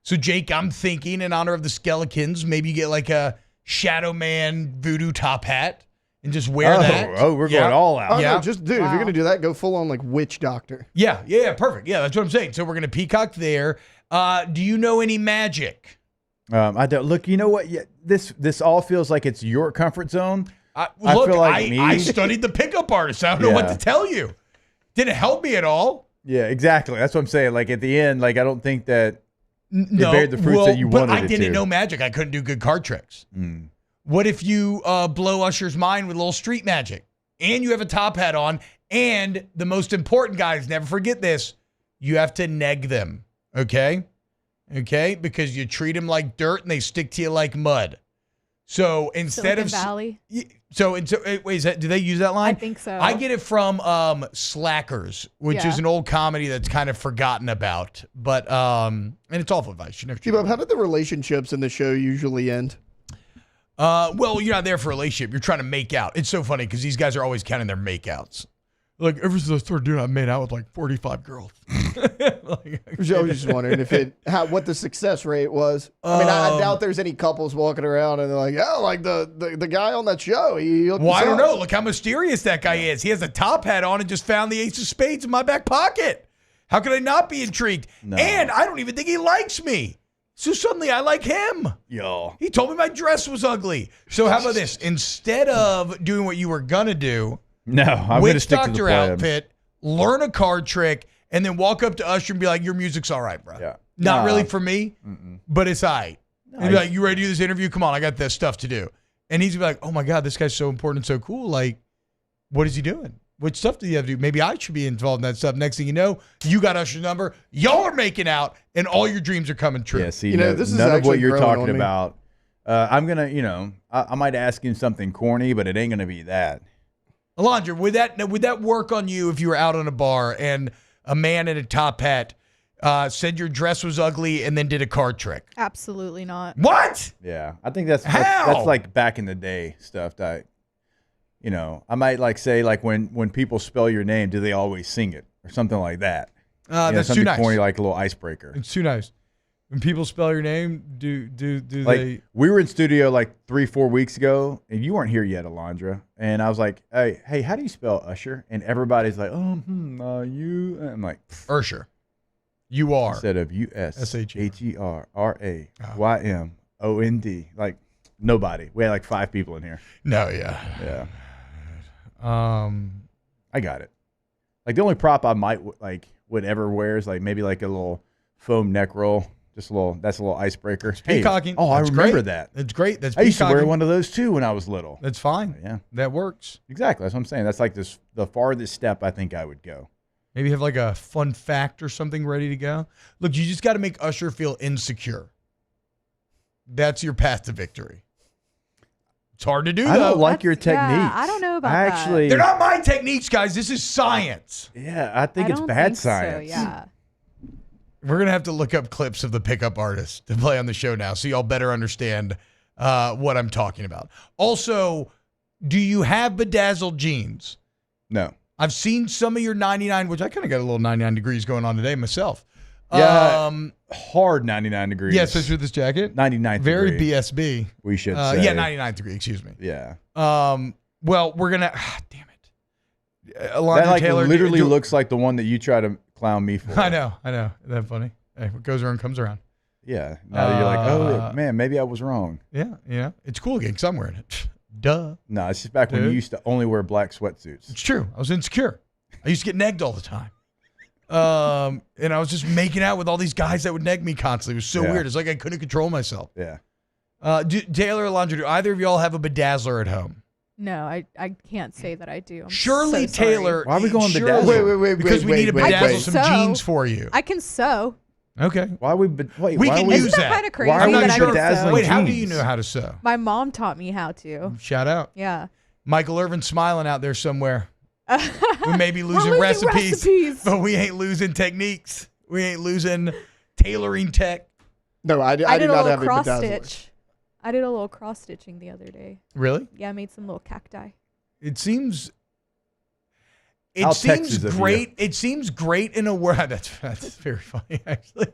So Jake, I'm thinking in honor of the Skeletons, maybe you get like a Shadow Man voodoo top hat and just wear that. Oh, we're going all out. Oh, no, just dude, if you're gonna do that, go full on witch doctor. Yeah, perfect. Yeah, that's what I'm saying. So we're gonna peacock there. Do you know any magic? I don't. Look, you know what? Yeah, this all feels like it's your comfort zone. I studied the pickup artist. I don't know what to tell you. Didn't help me at all. Yeah, exactly. That's what I'm saying. At the end, I don't think that it bared the fruits that you wanted it to. But I didn't know magic. I couldn't do good card tricks. What if you blow Usher's mind with a little street magic, and you have a top hat on, and the most important, guys, never forget this, you have to neg them, okay? Okay, because you treat them like dirt and they stick to you like mud. So instead of Valley. Wait, do they use that line? I think so. I get it from Slackers, which is an old comedy that's kind of forgotten about, but and it's awful advice. You never. How did the relationships in the show usually end? Well, you're not there for a relationship. You're trying to make out. It's so funny because these guys are always counting their makeouts. Ever since I started doing it, I made out with 45 girls. I was just wondering what the success rate was. I mean, I doubt there's any couples walking around and they're like, oh, the guy on that show. I don't know. Look how mysterious that guy is. He has a top hat on and just found the ace of spades in my back pocket. How could I not be intrigued? No. And I don't even think he likes me. So suddenly I like him. Yo. He told me my dress was ugly. So how about this? Instead of doing what you were going to do, no, I'm going to stick to the plan. Outfit, learn a card trick, and then walk up to Usher and be like, your music's all right, bro. Yeah. Not really for me, but it's all right. No, and be like, you ready to do this interview? Come on, I got this stuff to do. And he's going to be like, oh, my God, this guy's so important and so cool. What is he doing? What stuff do you have to do? Maybe I should be involved in that stuff. Next thing you know, you got Usher's number. Y'all are making out, and all your dreams are coming true. Yeah, see, this is none of what you're talking about. I'm going to, I might ask him something corny, but it ain't going to be that. Alondra, would that work on you if you were out on a bar and a man in a top hat said your dress was ugly and then did a card trick? Absolutely not. What? Yeah, I think that's back in the day stuff that, I might say when people spell your name, do they always sing it or something like that? That's too nice. Corny, like a little icebreaker. It's too nice. When people spell your name, do like, they? We were in studio like 3-4 weeks ago, and you weren't here yet, Alondra. And I was like, hey, how do you spell Usher? And everybody's like, you. And I'm like, Usher. You are. Instead of USHERRAYMOND. Like, nobody. We had like 5 people in here. No, yeah. Yeah. I got it. Like, the only prop I might would ever wear is like maybe like a little foam neck roll. Just a little, that's a little icebreaker. Peacocking. Oh, I remember that. That's great. That's I used to wear peacocking. one of those too when I was little. That's fine. Yeah. That works. Exactly. That's what I'm saying. That's like the farthest step I think I would go. Maybe have like a fun fact or something ready to go. Look, you just got to make Usher feel insecure. That's your path to victory. It's hard to do, though. I don't like your techniques. Yeah, I don't know about that. They're not my techniques, guys. This is science. Yeah, I think it's bad science. So, yeah. We're going to have to look up clips of the pickup artist to play on the show now so y'all better understand what I'm talking about. Also, do you have bedazzled jeans? No. I've seen some of your 99, which I kind of got a little 99 degrees going on today myself. Yeah, hard 99 degrees. Yeah, especially with this jacket. 99th Very degree. BSB. We should say. Yeah, 99th degree, excuse me. Yeah. Well, we're going to, damn it. Alondra That like Taylor, literally looks like the one that you try to clown me for. I know. Isn't that funny? Hey, what goes around comes around. Yeah. Now that you're like, oh, man, maybe I was wrong. Yeah. It's cool again because I'm wearing it. Duh. No, it's just back when you used to only wear black sweatsuits. It's true. I was insecure. I used to get negged all the time. And I was just making out with all these guys that would neg me constantly. It was so weird. It's like I couldn't control myself. Yeah. Taylor, Alondra, do either of y'all have a bedazzler at home? No, I can't say that I do. I'm Surely, so sorry. Taylor. Why are we going bedazzle? Wait. Because we need to bedazzle some sew. jeans for you. I can sew. Okay. Why we we can use Isn't that. kind of crazy? Why are we that I can bedazzling sew? Wait, how do jeans? you know how to sew? My mom taught me how to. Shout out. Yeah. Michael Irvin smiling out there somewhere. We may be We're losing losing recipes, but we ain't losing techniques. We ain't losing tailoring tech. No, I did do a not little have a cross bedazzler. stitch. I did a little cross stitching the other day. Really? Yeah, I made some little cacti. It seems. How It seems Texas of you. great. It seems great in a world. That's very funny, actually.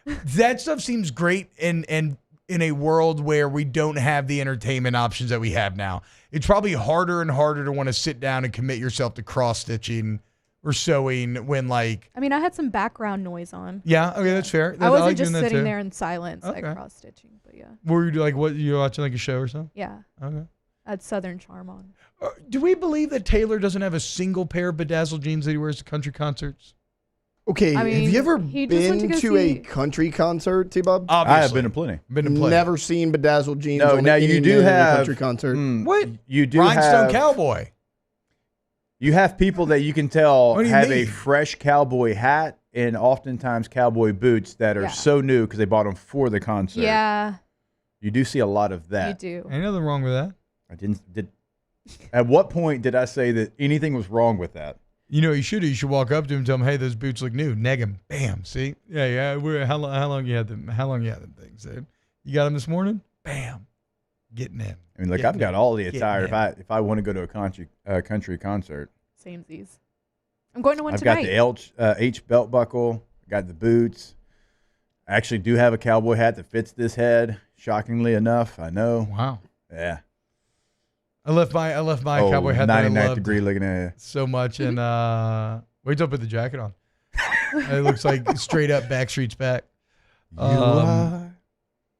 That stuff seems great in a world where we don't have the entertainment options that we have now. It's probably harder and harder to want to sit down and commit yourself to cross stitching or sewing when, like. I mean, I had some background noise on. Yeah. Okay, that's fair. I like wasn't just doing that sitting too. there in silence, like Okay. cross stitching, but yeah. Were you like what? You watching like a show or something? Yeah. Okay. I had Southern Charm on. Do we believe that Taylor doesn't have a single pair of bedazzled jeans that he wears to country concerts? Okay, I mean, have you ever he just went been to to go a see- country concert, T-Bob? I have been to plenty. Been to plenty. Never seen bedazzled jeans No, on now any you do known have country concert. What? You do Rhinestone have Cowboy. You have people that you can tell What do you have a mean? fresh cowboy hat and oftentimes cowboy boots that are Yeah. so new because they bought them for the concert. Yeah, You do see a lot of that. you do. Ain't nothing wrong with that. I didn't. At what point did I say that anything was wrong with that? You know, you should walk up to him and tell him, "Hey, those boots look new." Neg him. Bam. See? Yeah. How long you had them? How long you had them things, dude? You got them this morning? Bam. Getting in. I mean, look, Getting I've got in. all the Getting attire. in. If I want to go to a country concert, Samesies. I'm going to one I've tonight. got the H belt buckle. Got the boots. I actually do have a cowboy hat that fits this head. Shockingly enough, I know. Wow. Yeah. I left my cowboy hat that I 99th loved degree looking at you. so much, and wait till I put the jacket on. It looks like straight up Backstreet's back.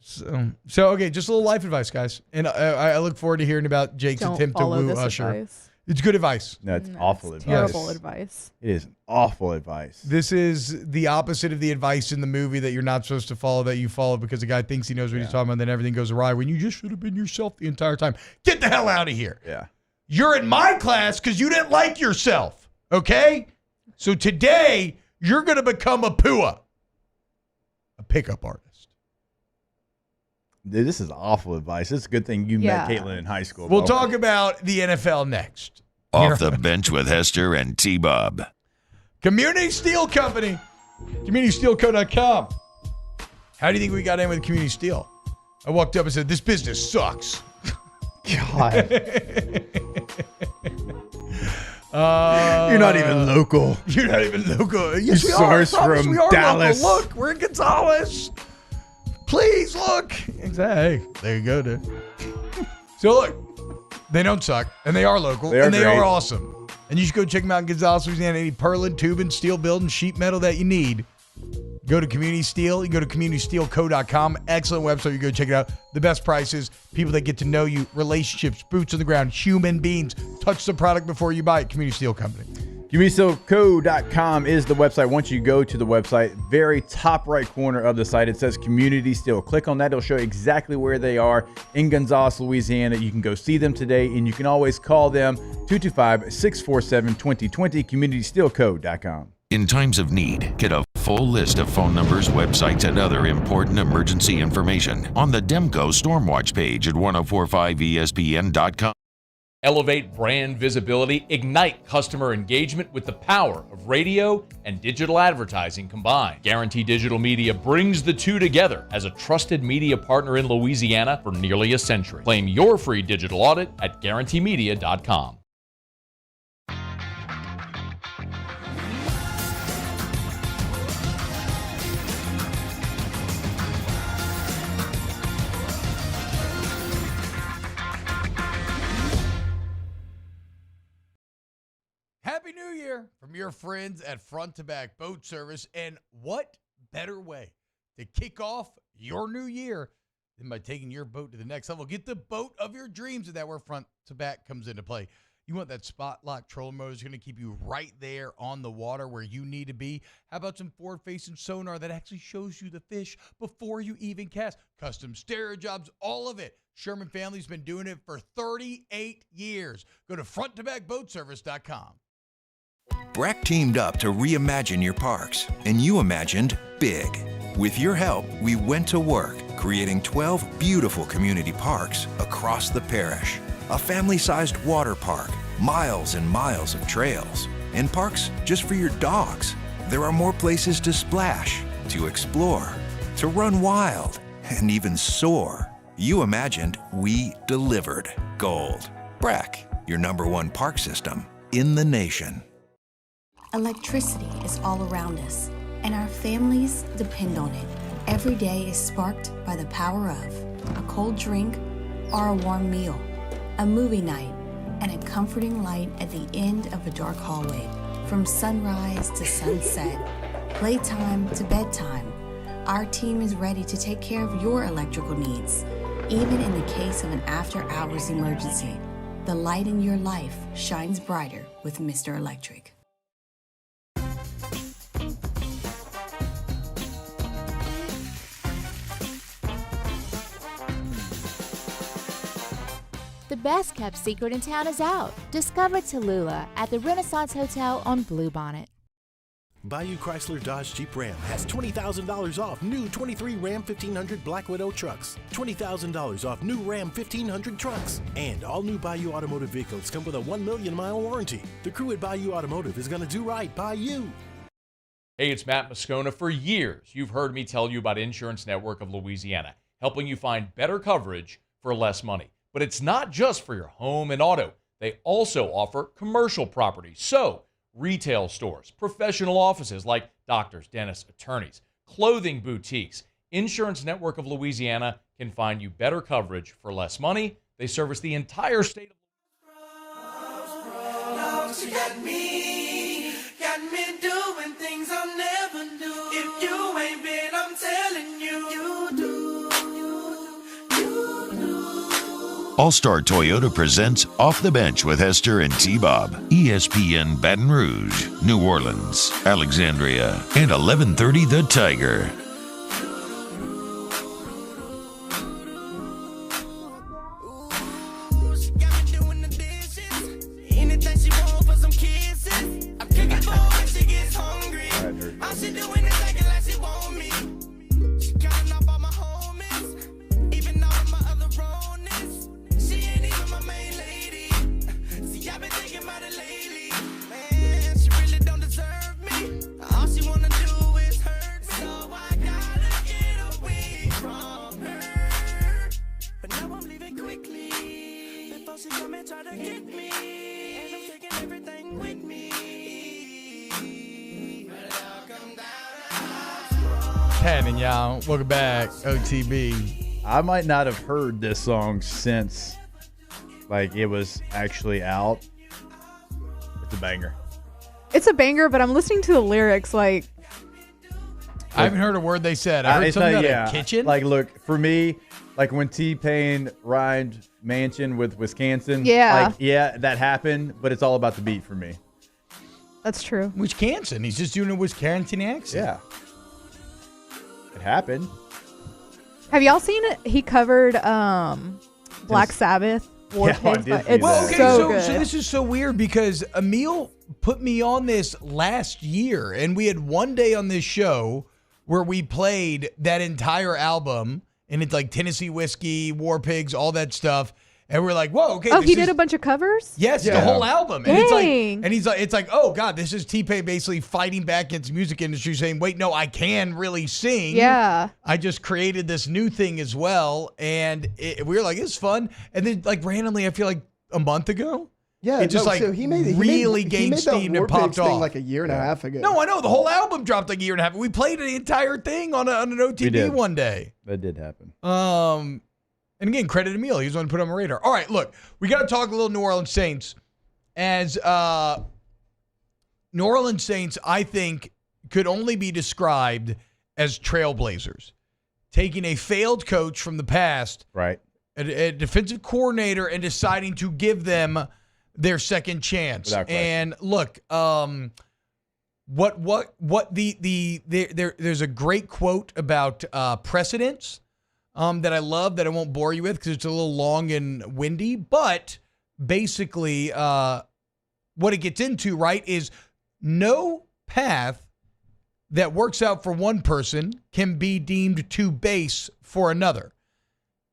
So okay, just a little life advice, guys, and I look forward to hearing about Jake's Don't attempt to follow woo this Usher. advice. It's good advice. No, it's No, awful it's advice. terrible advice. It is awful advice. This is the opposite of the advice in the movie that you're not supposed to follow that you follow because the guy thinks he knows what he's talking about, and then everything goes awry when you just should have been yourself the entire time. Get the hell out of here. Yeah. You're in my class because you didn't like yourself, okay? So today, you're going to become a PUA, a pickup artist. Dude, this is awful advice. It's a good thing you met Caitlin in high school. We'll bro. talk about the NFL next. Off the bench with Hester and T-Bob. Community Steel Company, CommunitySteelCo.com. How do you think we got in with Community Steel? I walked up and said, "This business sucks." God. You're not even local. You're not even local. You Yes, we are. I source promise from we are Dallas. local. Look, we're in Gonzales. things. Hey, there you go, dude. So look, they don't suck, and they are local, They are and they great. are awesome. And you should go check them out in Gonzales, Louisiana. Any purlin, tubing, steel building, sheet metal that you need. Go to Community Steel. You go to communitysteelco.com. Excellent website. You go check it out. The best prices, people that get to know you, relationships, boots on the ground, human beings. Touch the product before you buy it. Community Steel Company. CommunitySteelCo.com is the website. Once you go to the website, very top right corner of the site, it says Community Steel. Click on that. It'll show you exactly where they are in Gonzales, Louisiana. You can go see them today, and you can always call them 225-647-2020, CommunitySteelCo.com. In times of need, get a full list of phone numbers, websites, and other important emergency information on the Demco Stormwatch page at 1045ESPN.com. Elevate brand visibility, ignite customer engagement with the power of radio and digital advertising combined. Guarantee Digital Media brings the two together as a trusted media partner in Louisiana for nearly a century. Claim your free digital audit at guaranteemedia.com. Happy New Year from your friends at Front to Back Boat Service. And what better way to kick off your new year than by taking your boat to the next level? Get the boat of your dreams, and that's where Front to Back comes into play. You want that spot lock trolling motor that's going to keep you right there on the water where you need to be. How about some forward-facing sonar that actually shows you the fish before you even cast? Custom stereo jobs, all of it. Sherman family's been doing it for 38 years. Go to fronttobacboatservice.com. Breck teamed up to reimagine your parks, and you imagined big. With your help, we went to work, creating 12 beautiful community parks across the parish. A family-sized water park, miles and miles of trails, and parks just for your dogs. There are more places to splash, to explore, to run wild, and even soar. You imagined, we delivered gold. Breck, your #1 park system in the nation. Electricity is all around us, and our families depend on it. Every day is sparked by the power of a cold drink or a warm meal, a movie night, and a comforting light at the end of a dark hallway. From sunrise to sunset, playtime to bedtime, our team is ready to take care of your electrical needs. Even in the case of an after-hours emergency, the light in your life shines brighter with Mr. Electric. The best kept secret in town is out. Discover Tallulah at the Renaissance Hotel on Bluebonnet. Bayou Chrysler Dodge Jeep Ram has $20,000 off new 23 Ram 1500 Black Widow trucks, $20,000 off new Ram 1500 trucks, and all new Bayou Automotive vehicles come with a 1 million mile warranty. The crew at Bayou Automotive is going to do right by you. Hey, it's Matt Moscona. For years, you've heard me tell you about Insurance Network of Louisiana, helping you find better coverage for less money. But it's not just for your home and auto. They also offer commercial property. So, retail stores, professional offices like doctors, dentists, attorneys, clothing boutiques. Insurance Network of Louisiana can find you better coverage for less money. They service the entire state of Got me doing things I'll never do. If you ain't been, I'm telling you, you do. All-Star Toyota presents Off the Bench with Hester and T-Bob. ESPN Baton Rouge, New Orleans, Alexandria, and 1130 The Tiger. Anything she want for some kisses. I'm cooking for her when she gets hungry. All she doing is acting like she want me. She counting off all my homies, even all of my other wrongness. She ain't even my main lady. See, I've been thinking about it lately. Man, she really don't deserve me. All she wanna do is hurt. So I gotta get away from her. But now I'm leaving quickly before she come and try to get me. And I'm taking everything with me. But I'll come down. Ken and y'all, welcome back. OTB. I might not have heard this song since like it was actually out. It's a banger. It's a banger, but I'm listening to the lyrics like. I haven't heard a word they said. I heard something about a kitchen. Like, look, for me, like when T-Pain rhymed mansion with Wisconsin. Yeah. Like, yeah, that happened, but it's all about the beat for me. That's true. Wisconsin. He's just doing a Wisconsin accent. Yeah. It happened. Have y'all seen it? He covered Black Sabbath. So this is so weird because Emil put me on this last year, and we had one day on this show where we played that entire album, and it's like Tennessee Whiskey, War Pigs, all that stuff. And we're like, whoa, okay. Oh, he did a bunch of covers? Yes, Yeah. the whole album. Dang. And it's like, oh God, this is T-Pain basically fighting back against the music industry, saying, wait, no, I can really sing. Yeah. I just created this new thing as well, and we were like, it's fun. And then like randomly, I feel like a month ago, it just really gained steam and popped off. Like a year and a half ago. No, I know the whole album dropped like a year and a half. We played the entire thing on an OTB one day. That did happen. And again, credit to Emil. He was the one to put it on my radar. All right, look, we got to talk a little New Orleans Saints. As New Orleans Saints, I think, could only be described as trailblazers, taking a failed coach from the past, right, a defensive coordinator, and deciding to give them their second chance. Without question. And look, there's a great quote about precedents. That I love, that I won't bore you with because it's a little long and windy. But basically, what it gets into, right, is no path that works out for one person can be deemed too base for another.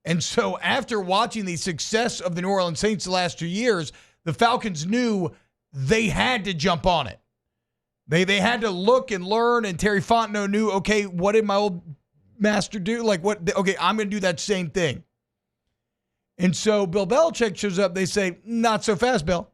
And so after watching the success of the New Orleans Saints the last 2 years, the Falcons knew they had to jump on it. They had to look and learn, and Terry Fontenot knew, okay, what did my old master do? Like what? Okay, I'm going to do that same thing. And so Bill Belichick shows up. They say, not so fast, Bill.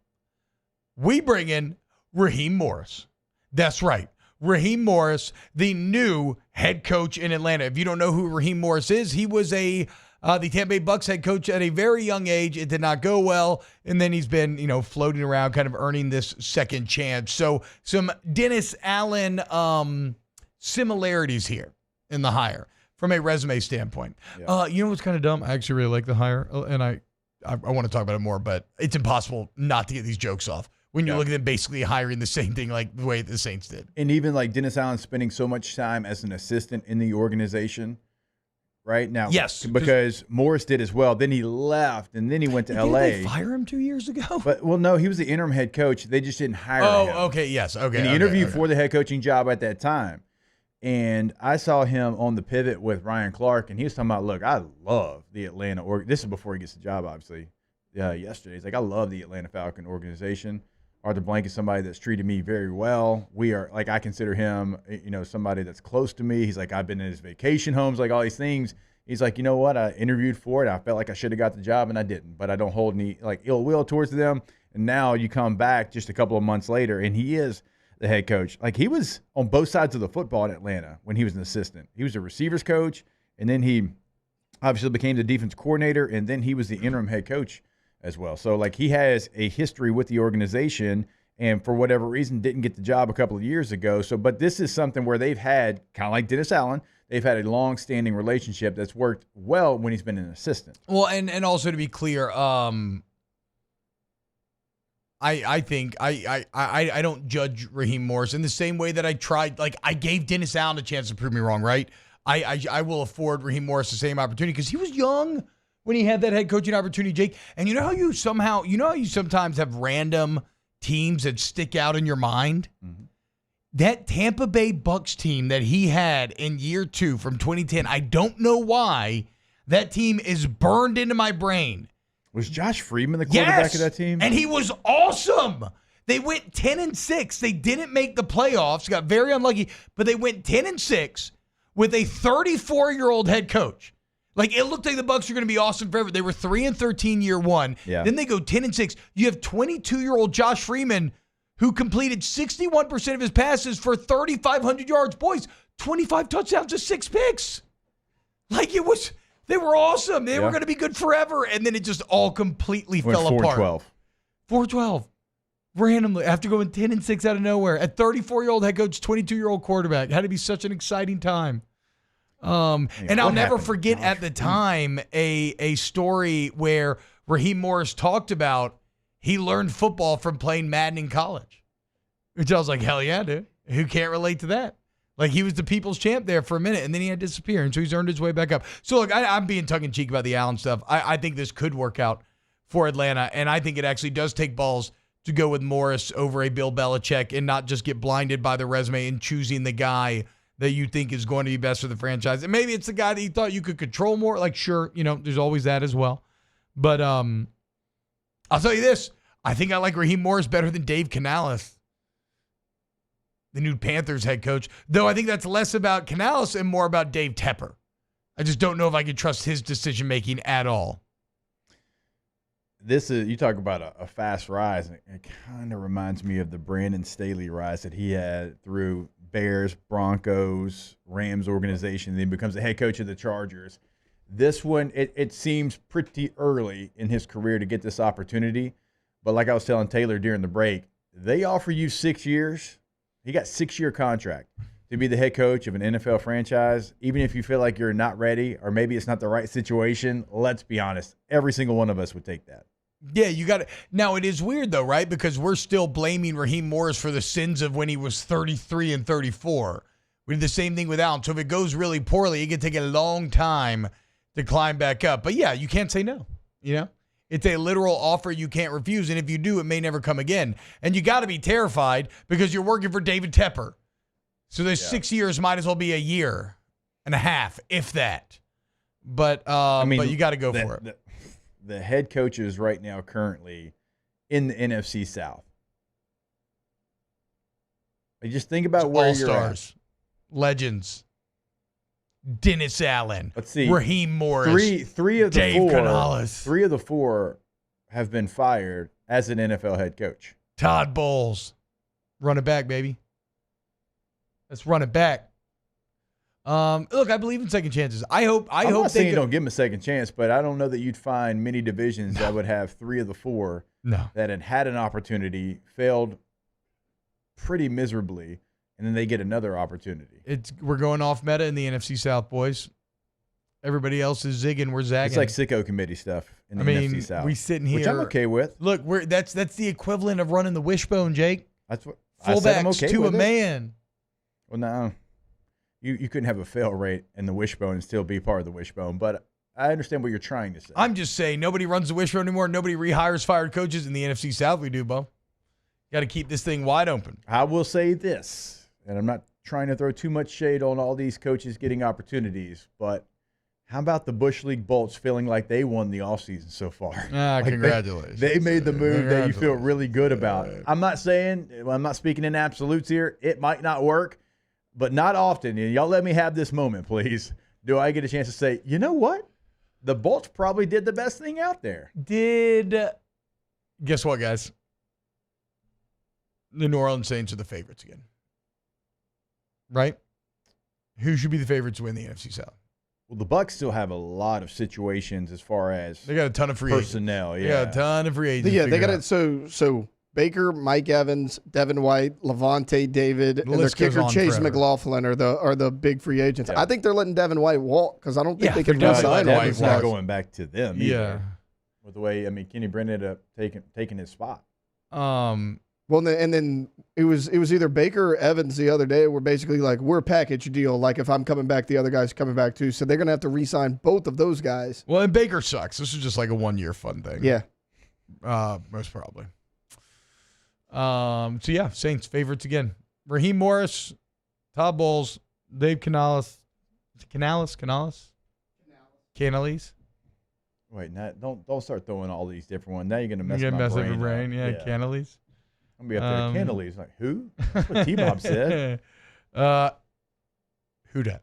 We bring in Raheem Morris. That's right. Raheem Morris, the new head coach in Atlanta. If you don't know who Raheem Morris is, he was the Tampa Bay Bucs head coach at a very young age. It did not go well. And then he's been, floating around, kind of earning this second chance. So some Dennis Allen similarities here in the hire from a resume standpoint. Yeah. You know what's kind of dumb? I actually really like the hire, and I want to talk about it more, but it's impossible not to get these jokes off when you look at them basically hiring the same thing like the way the Saints did. And even like Dennis Allen spending so much time as an assistant in the organization right now. Yes. Because Morris did as well. Then he left, and then he went to Didn't LA. they fire him 2 years ago? But no, he was the interim head coach. They just didn't hire him. Oh, okay, yes. Okay. And he interviewed for the head coaching job at that time. And I saw him on the pivot with Ryan Clark, and he was talking about, look, I love the Atlanta this is before he gets the job, obviously. Yesterday, he's like, I love the Atlanta Falcon organization. Arthur Blank is somebody that's treated me very well. We are, like, I consider him, somebody that's close to me. He's like, I've been in his vacation homes, like all these things. He's like, you know what? I interviewed for it. I felt like I should have got the job, and I didn't. But I don't hold any, ill will towards them. And now you come back just a couple of months later, and he is the head coach. Like, he was on both sides of the football in Atlanta when he was an assistant. He was a receivers coach, and then he obviously became the defense coordinator, and then he was the interim head coach as well. So, he has a history with the organization, and for whatever reason didn't get the job a couple of years ago. So, but this is something where they've had, kind of like Dennis Allen, they've had a long-standing relationship that's worked well when he's been an assistant. Well, and also to be clear, I think I don't judge Raheem Morris in the same way that I tried. I gave Dennis Allen a chance to prove me wrong, right? I will afford Raheem Morris the same opportunity because he was young when he had that head coaching opportunity, Jake. And you know how you sometimes have random teams that stick out in your mind? Mm-hmm. That Tampa Bay Bucs team that he had in year 2 from 2010, I don't know why that team is burned into my brain. Was Josh Freeman the quarterback of that team? And he was awesome. They went 10-6. They didn't make the playoffs, got very unlucky, but they went 10-6 with a 34-year-old head coach. It looked like the Bucs were going to be awesome forever. They were 3-13 year 1. Yeah. Then they go 10-6. You have 22-year-old Josh Freeman who completed 61% of his passes for 3,500 yards. Boys, 25 touchdowns to 6 picks. It was They were awesome. They were going to be good forever. And then it just all completely Went fell 4-12. apart. 4-12. Randomly, after going 10-6 out of nowhere. At 34-year-old head coach, 22-year-old quarterback. It had to be such an exciting time. And I'll never forget at the time a story where Raheem Morris talked about he learned football from playing Madden in college. Which I was like, hell yeah, dude. Who can't relate to that? Like, he was the people's champ there for a minute, and then he had to disappear, and so he's earned his way back up. So, look, I'm being tongue-in-cheek about the Allen stuff. I think this could work out for Atlanta, and I think it actually does take balls to go with Morris over a Bill Belichick and not just get blinded by the resume and choosing the guy that you think is going to be best for the franchise. And maybe it's the guy that you thought you could control more. Like, sure, there's always that as well. But I'll tell you this. I think I like Raheem Morris better than Dave Canales, the new Panthers head coach, though I think that's less about Canales and more about Dave Tepper. I just don't know if I can trust his decision-making at all. This is, you talk about a fast rise. It kind of reminds me of the Brandon Staley rise that he had through Bears, Broncos, Rams organization. Then he becomes the head coach of the Chargers. This one, it seems pretty early in his career to get this opportunity. But like I was telling Taylor during the break, they offer you 6 years. He got a 6-year contract to be the head coach of an NFL franchise. Even if you feel like you're not ready or maybe it's not the right situation, let's be honest, every single one of us would take that. Yeah, you got it. Now, it is weird, though, right? Because we're still blaming Raheem Morris for the sins of when he was 33 and 34. We did the same thing with Allen. So if it goes really poorly, it can take a long time to climb back up. But, yeah, you can't say no, It's a literal offer you can't refuse, and if you do, it may never come again. And you got to be terrified because you're working for David Tepper. So those 6 years might as well be a year and a half, if that. But but you got to go for it. The head coaches right now currently in the NFC South. Just think about where you're All-stars, legends. Dennis Allen. Let's see. Raheem Morris. Three of the Dave four. Canales. 3 of the 4 have been fired as an NFL head coach. Todd Bowles. Run it back, baby. Let's run it back. Look, I believe in second chances. I'm not saying you don't give them a second chance, but I don't know that you'd find many divisions that would have 3 of the 4 that had an opportunity, failed pretty miserably, and then they get another opportunity. We're going off meta in the NFC South, boys. Everybody else is zigging. We're zagging. It's like sicko committee stuff in the NFC South. We sitting here, which I'm okay with. Look, that's the equivalent of running the wishbone, Jake. That's what fullbacks okay to with a man. Well, no, you couldn't have a fail rate in the wishbone and still be part of the wishbone. But I understand what you're trying to say. I'm just saying nobody runs the wishbone anymore. Nobody rehires fired coaches in the NFC South. We do, Bo. Got to keep this thing wide open. I will say this, and I'm not trying to throw too much shade on all these coaches getting opportunities, but how about the Bush League Bolts feeling like they won the offseason so far? Congratulations. They made the move that you feel really good about. I'm not speaking in absolutes here. It might not work, but not often. And y'all let me have this moment, please. Do I get a chance to say, you know what? The Bolts probably did the best thing out there. Guess what, guys? The New Orleans Saints are the favorites again. Right? Who should be the favorites to win the NFC South? Well, the Bucs still have a lot of situations as far as they got a ton of free personnel. Agents. Yeah, a ton of free agents. Yeah, they got it. So Baker, Mike Evans, Devin White, Levante David, and their kicker Chase McLaughlin are the big free agents. Yeah. I think they're letting Devin White walk because I don't think they can re-sign him. He's not going back to them either. Yeah. With the way Kenny Brent ended up taking his spot. Well, and then it was either Baker or Evans the other day were basically like, we're a package deal. Like, if I'm coming back, the other guy's coming back too. So they're going to have to re-sign both of those guys. Well, and Baker sucks. This is just like a one-year fun thing. Yeah. Most probably. So, yeah, Saints favorites again. Raheem Morris, Todd Bowles, Dave Canales. Canales? Wait, don't start throwing all these different ones. Now you're going to mess up my brain. Yeah, Canales. I'm going to be up there. Canales. Like, who? That's what T-Bob said. Who dat?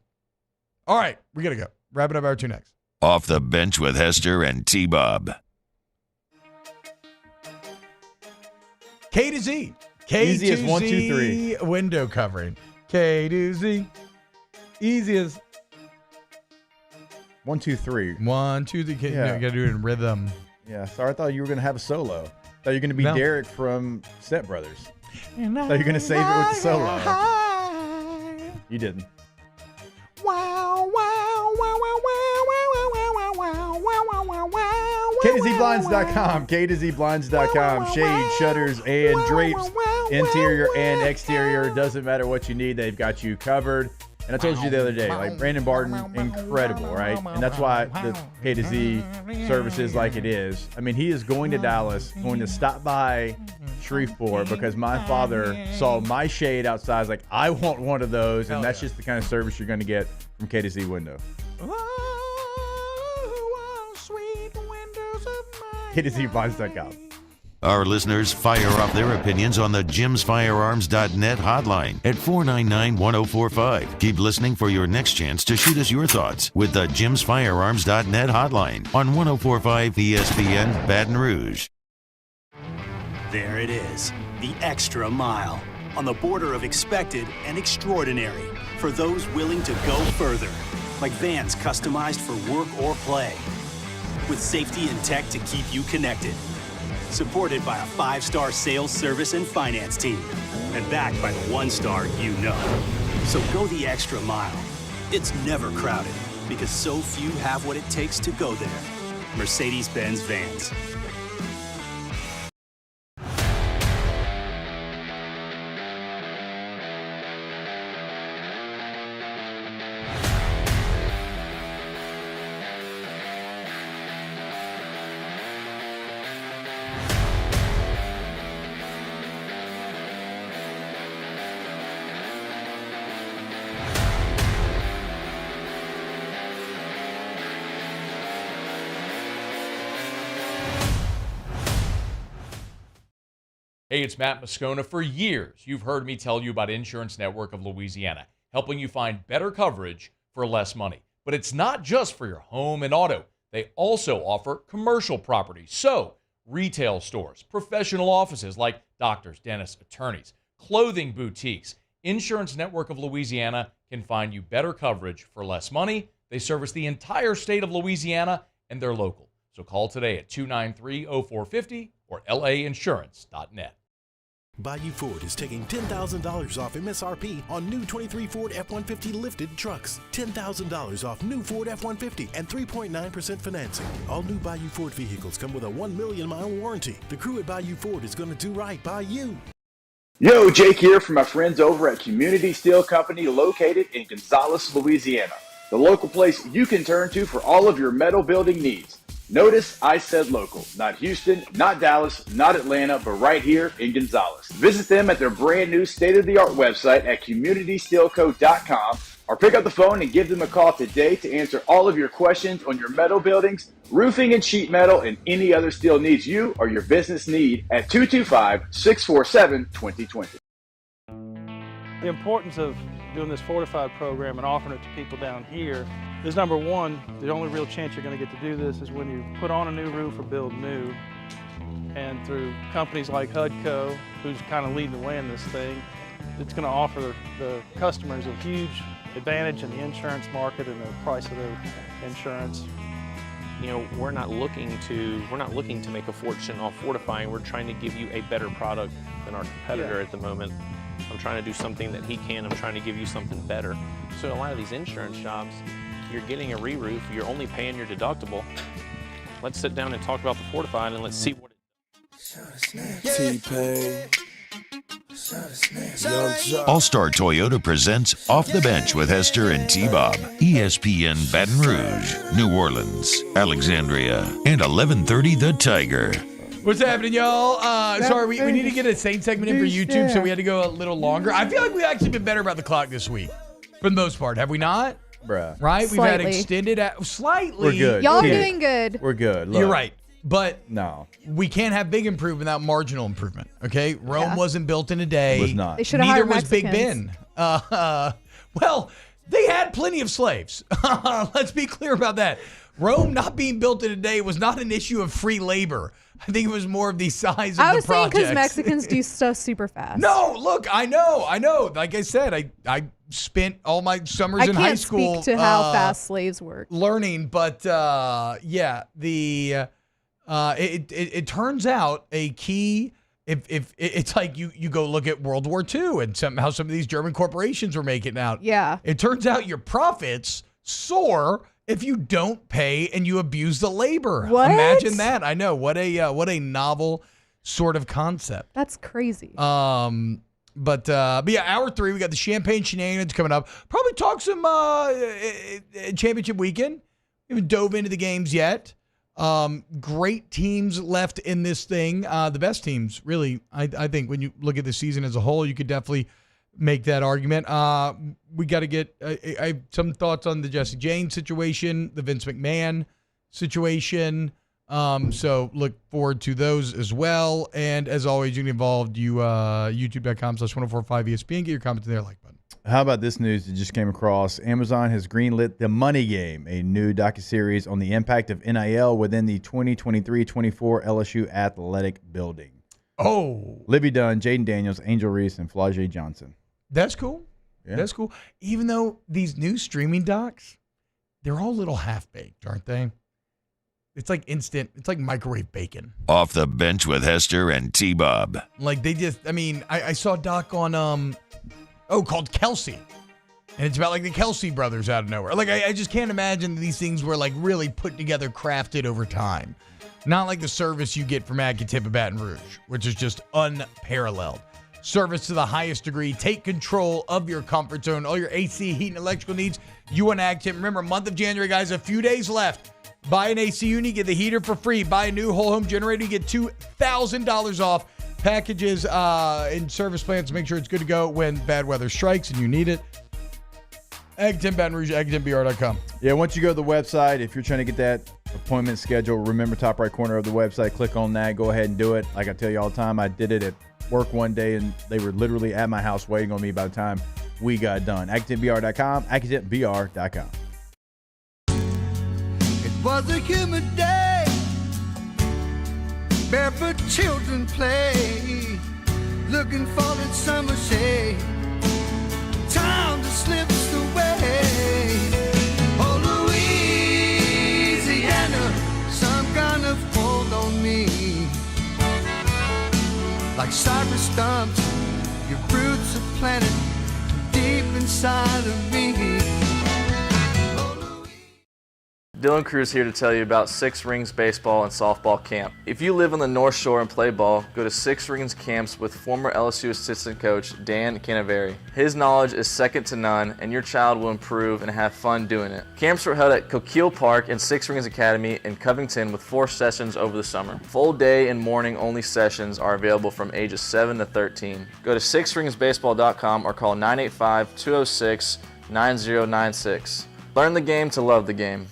All right, we got to go. Wrapping up our 2 next. Off the Bench with Hester and T-Bob. K to Z. Easy as 1, 2, 3. Window covering. K to Z. Easy as. 1, 2, 3. 1, 2, 3. Yeah. You got to do it in rhythm. Yeah, sorry, I thought you were going to have a solo. I thought you were going to be No. Derek from Step Brothers. I thought you were going to save it with the solo. You didn't. KZBlinds.com, KZBlinds.com. Shade, shutters, and drapes, interior and exterior. Doesn't matter what you need, they've got you covered. And I told you the other day, like Brandon Barton, incredible, right? And that's why the K to Z service is like it is. I mean, he is going to Dallas, going to stop by Shreveport because my father saw my shade outside. I was like, I want one of those. And that's just the kind of service you're going to get from K to Z Window. KZBlinds.com. Our listeners fire off their opinions on the JimsFirearms.net hotline at 499-1045. Keep listening for your next chance to shoot us your thoughts with the JimsFirearms.net hotline on 1045 ESPN Baton Rouge. There it is, the extra mile, on the border of expected and extraordinary for those willing to go further, like vans customized for work or play, with safety and tech to keep you connected. Supported by a 5-star sales, service, and finance team. And backed by the 1-star you know. So go the extra mile. It's never crowded because so few have what it takes to go there. Mercedes-Benz Vans. Hey, it's Matt Moscona. For years, you've heard me tell you about Insurance Network of Louisiana, helping you find better coverage for less money. But it's not just for your home and auto. They also offer commercial property. So, retail stores, professional offices like doctors, dentists, attorneys, clothing boutiques. Insurance Network of Louisiana can find you better coverage for less money. They service the entire state of Louisiana, and they're local. So call today at 293-0450 or lainsurance.net. Bayou Ford is taking $10,000 off MSRP on new 23 Ford F-150 lifted trucks. $10,000 off new Ford F-150 and 3.9% financing. All new Bayou Ford vehicles come with a 1 million-mile warranty. The crew at Bayou Ford is going to do right by you. Yo, Jake here from my friends over at Community Steel Company located in Gonzales, Louisiana. The local place you can turn to for all of your metal building needs. Notice I said local, not Houston, not Dallas, not Atlanta, but right here in Gonzales. Visit them at their brand new state-of-the-art website at communitysteelco.com or pick up the phone and give them a call today to answer all of your questions on your metal buildings, roofing and sheet metal, and any other steel needs you or your business need at 225-647-2020. The importance of doing this Fortified program and offering it to people down here is, number one, the only real chance you're going to get to do this is when you put on a new roof or build new. And through companies like HUDCO, who's kind of leading the way in this thing, it's going to offer the customers a huge advantage in the insurance market and the price of their insurance. You know, we're not looking to make a fortune off fortifying. We're trying to give you a better product than our competitor at the moment. I'm trying to do something that he can. I'm trying to give you something better. So a lot of these insurance shops, you're getting a re-roof, you're only paying your deductible. Let's sit down and talk about the Fortified and let's see what T-Pain. All-Star Toyota presents Off the Bench with Hester and T-Bob. ESPN Baton Rouge, New Orleans, Alexandria, and 1130 The Tiger. What's happening, y'all? Sorry, we need to get a same segment in for YouTube, so we had to go a little longer. I feel like we've actually been better about the clock this week, for the most part. Have we not? Bruh. Right? Slightly. We've had extended slightly. We're good. Y'all are doing good. We're good. Look. You're right. But no, we can't have big improvement without marginal improvement. Okay, Rome wasn't built in a day. It was not. They should have Neither hired was Big Mexicans. Ben. Well, they had plenty of slaves. Let's be clear about that. Rome not being built in a day was not an issue of free labor. I think it was more of the size of the project. I was saying because Mexicans do stuff super fast. No, look, I know. Like I said, I spent all my summers in high school. I can't speak to how fast slaves work. Learning, but it turns out a key. If it's like you go look at World War II and somehow some of these German corporations were making out. Yeah. It turns out your profits soar if you don't pay and you abuse the labor. What? Imagine that. I know. What a novel sort of concept. That's crazy. But yeah, hour 3, we got the Champagne Shenanigans coming up. Probably talk some championship weekend. We haven't dove into the games yet. Great teams left in this thing. The best teams, really. I think when you look at the season as a whole, you could definitely make that argument. We got to get I have some thoughts on the Jesse James situation, the Vince McMahon situation. So look forward to those as well. And as always, you can get involved. YouTube.com/1045ESPN. Get your comments in there, like button. How about this news that just came across? Amazon has greenlit The Money Game, a new docuseries on the impact of NIL within the 2023-24 LSU athletic building. Oh. Livy Dunn, Jaden Daniels, Angel Reese, and Flau'jae Johnson. That's cool. Yeah. That's cool. Even though these new streaming docs, they're all a little half-baked, aren't they? It's like instant. It's like microwave bacon. Off the Bench with Hester and T-Bob. Like they just, I saw a doc on, called Kelsey. And it's about like the Kelsey brothers out of nowhere. Like I just can't imagine these things were like really put together, crafted over time. Not like the service you get from Acatip of Baton Rouge, which is just unparalleled. Service to the highest degree. Take control of your comfort zone. All your AC, heat, and electrical needs. You want Acatip. Remember, month of January, guys, a few days left. Buy an AC unit, get the heater for free. Buy a new whole home generator, you get $2,000 off. Packages and service plans to make sure it's good to go when bad weather strikes and you need it. Acatip Baton Rouge, AcatipBR.com. Yeah, once you go to the website, if you're trying to get that appointment schedule, remember top right corner of the website, click on that, go ahead and do it. Like I tell you all the time, I did it at work one day and they were literally at my house waiting on me by the time we got done. AcatipBR.com, AcatipBR.com. Was a humid day, barefoot children play, looking for that summer shade. Time just slips away. Oh, Louisiana, some kind of hold on me. Like cypress stumps, your roots are planted deep inside of me. Dylan Cruz here to tell you about Six Rings Baseball and Softball Camp. If you live on the North Shore and play ball, go to Six Rings Camps with former LSU assistant coach Dan Canaveri. His knowledge is second to none, and your child will improve and have fun doing it. Camps were held at Coquille Park and Six Rings Academy in Covington with 4 sessions over the summer. Full day and morning only sessions are available from ages 7 to 13. Go to sixringsbaseball.com or call 985-206-9096. Learn the game to love the game.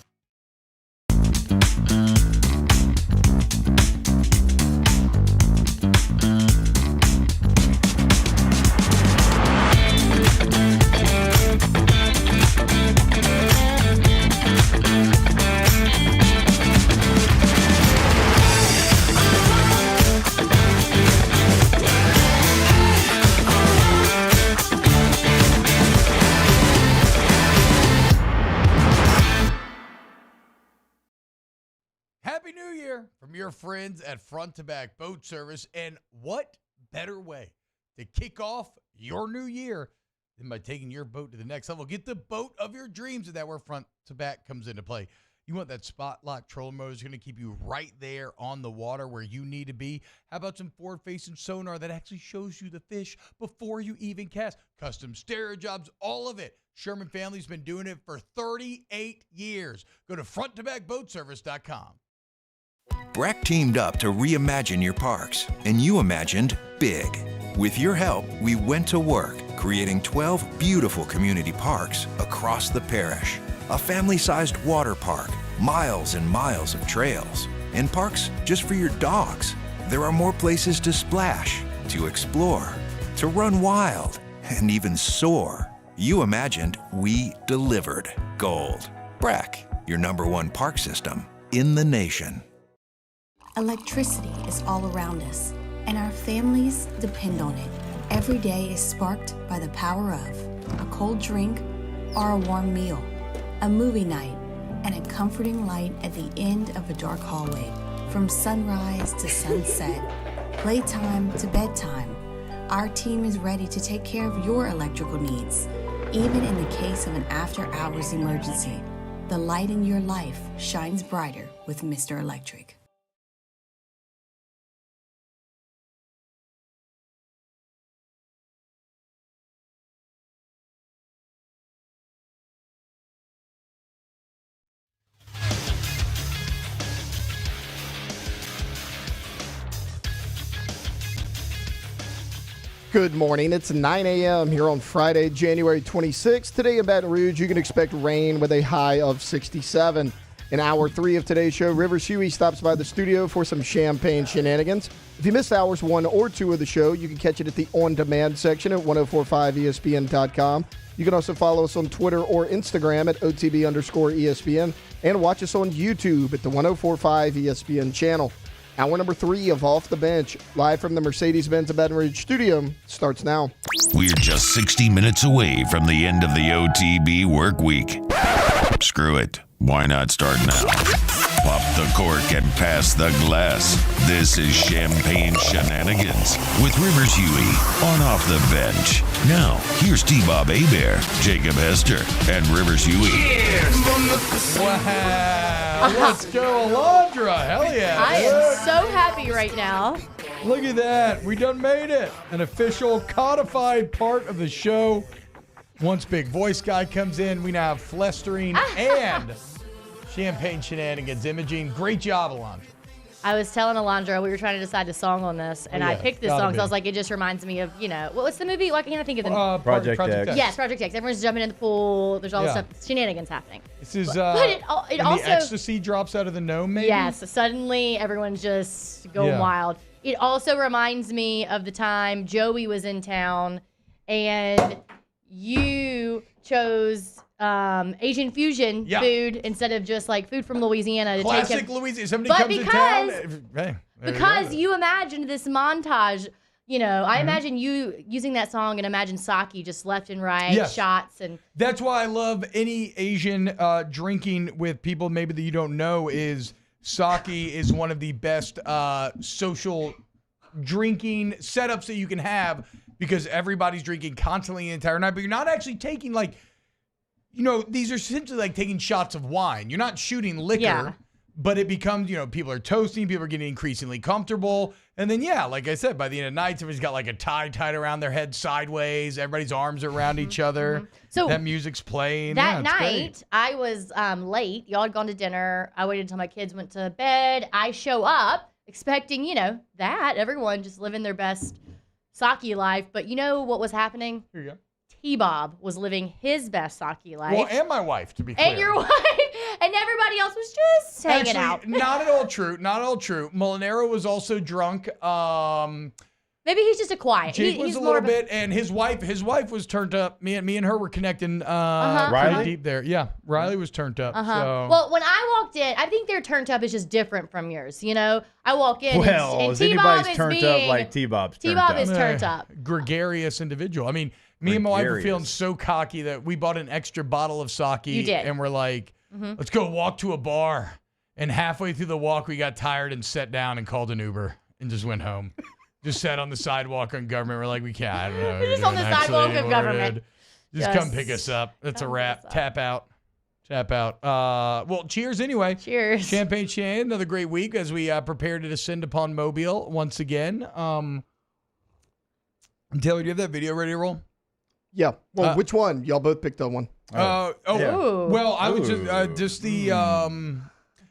Happy New Year from your friends at Front to Back Boat Service. And what better way to kick off your new year than by taking your boat to the next level? Get the boat of your dreams, and that's where Front to Back comes into play. You want that spot lock trolling motor that's going to keep you right there on the water where you need to be. How about some forward-facing sonar that actually shows you the fish before you even cast? Custom stereo jobs, all of it. Sherman family's been doing it for 38 years. Go to fronttobacboatservice.com. Breck teamed up to reimagine your parks, and you imagined big. With your help, we went to work, creating 12 beautiful community parks across the parish. A family-sized water park, miles and miles of trails, and parks just for your dogs. There are more places to splash, to explore, to run wild, and even soar. You imagined, we delivered. Gold. Breck. your #1 park system in the nation. Electricity is all around us, and our families depend on it. Every day is sparked by the power of a cold drink or a warm meal, a movie night, and a comforting light at the end of a dark hallway. From sunrise to sunset, playtime to bedtime, our team is ready to take care of your electrical needs. Even in the case of an after-hours emergency, the light in your life shines brighter with Mr. Electric. Good morning. It's 9 a.m. here on Friday, January 26th. Today in Baton Rouge, you can expect rain with a high of 67. In Hour 3 of today's show, Rivers Huey stops by the studio for some champagne shenanigans. If you missed Hours 1 or 2 of the show, you can catch it at the on-demand section at 1045ESPN.com. You can also follow us on Twitter or Instagram at OTB_ESPN and watch us on YouTube at the 1045 ESPN channel. Hour number 3 of Off the Bench, live from the Mercedes-Benz of Baton Rouge studio, starts now. We're just 60 minutes away from the end of the OTB work week. Screw it. Why not start now? Pop the cork and pass the glass. This is Champagne Shenanigans with Rivers Huey on Off the Bench. Now, here's T-Bob Hebert, Jacob Hester, and Rivers Huey. Wow. Let's go, Alondra. Hell yeah. I am so happy right now. Look at that. We done made it. An official codified part of the show. Once Big Voice Guy comes in, we now have flestering and Champagne Shenanigans imaging. Great job, Alondra. I was telling Alondra we were trying to decide a song on this, and I picked this song because I was like, it just reminds me of, what's the movie? Why can't I think of the Project X. Yes, Project X. Everyone's jumping in the pool. There's all this stuff, shenanigans happening. This is, but it also, the ecstasy drops out of the gnome, maybe? Yes, suddenly everyone's just going wild. It also reminds me of the time Joey was in town, and you chose Asian fusion food instead of just like food from Louisiana. To Classic take him. Louisiana. Somebody comes to town. Hey, because you imagined this montage, I imagine you using that song and imagine sake just left and right, shots. And that's why I love any Asian drinking with people maybe that you don't know is sake is one of the best social drinking setups that you can have because everybody's drinking constantly the entire night, but you're not actually taking these are essentially like taking shots of wine. You're not shooting liquor, but it becomes, people are toasting, people are getting increasingly comfortable. And then, like I said, by the end of the night, everybody's got like a tie tied around their head sideways. Everybody's arms are around each other. So that music's playing. That night, I was late. Y'all had gone to dinner. I waited until my kids went to bed. I show up expecting, that everyone just living their best sake life. But you know what was happening? Here you go. T-Bob was living his best sake life. Well, and my wife, to be clear. And your wife. And everybody else was just hanging out. Not at all true. Not at all true. Molinaro was also drunk. Maybe he's just a quiet. Jake was he's a little bit, and his wife was turned up. Me and her were connecting pretty deep there. Yeah, Riley was turned up. So. Well, when I walked in, I think their turned up is just different from yours. I walk in and is T-Bob anybody's is turned being, up like T-Bob's turned T-Bob up? is turned up. Gregarious individual. I mean, me and my wife were feeling so cocky that we bought an extra bottle of sake. You did. And we're like, let's go walk to a bar. And halfway through the walk, we got tired and sat down and called an Uber and just went home. Just sat on the sidewalk on Government. We're like, we can't. I don't know. We're just on the sidewalk of Government. Just come pick us up. That's a wrap. Tap out. Well, cheers anyway. Cheers. Champagne Shan, another great week as we prepare to descend upon Mobile once again. Taylor, do you have that video ready to roll? Yeah. Well, which one? Y'all both picked on one. Well, I was just the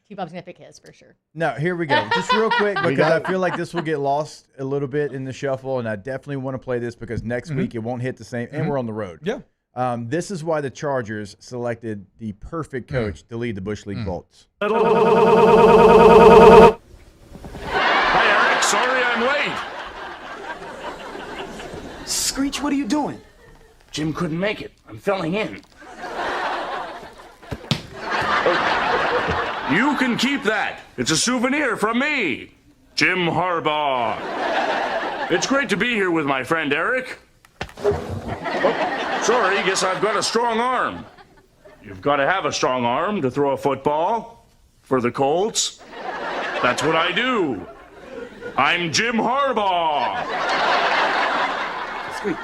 T-Bob's gonna pick his for sure. No, here we go. Just real quick because I feel like this will get lost a little bit in the shuffle, and I definitely want to play this because next week it won't hit the same, and we're on the road. Yeah. This is why the Chargers selected the perfect coach to lead the Bush League Bolts. Hi, Eric. Sorry I'm late. Screech, what are you doing? Jim couldn't make it. I'm filling in. Oh. You can keep that. It's a souvenir from me, Jim Harbaugh. It's great to be here with my friend Eric. Oh, sorry, guess I've got a strong arm. You've got to have a strong arm to throw a football for the Colts. That's what I do. I'm Jim Harbaugh. Screech,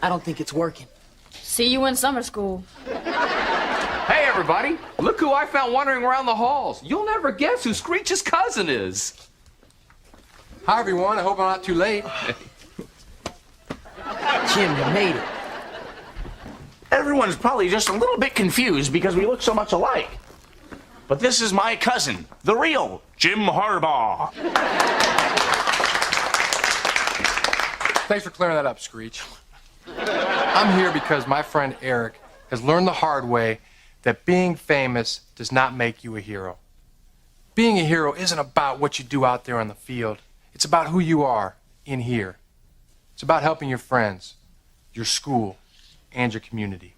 I don't think it's working. See you in summer school. Hey, everybody. Look who I found wandering around the halls. You'll never guess who Screech's cousin is. Hi, everyone. I hope I'm not too late. Jim, you made it. Everyone's probably just a little bit confused because we look so much alike. But this is my cousin, the real Jim Harbaugh. Thanks for clearing that up, Screech. I'm here because my friend Eric has learned the hard way that being famous does not make you a hero. Being a hero isn't about what you do out there on the field. It's about who you are in here. It's about helping your friends, your school, and your community.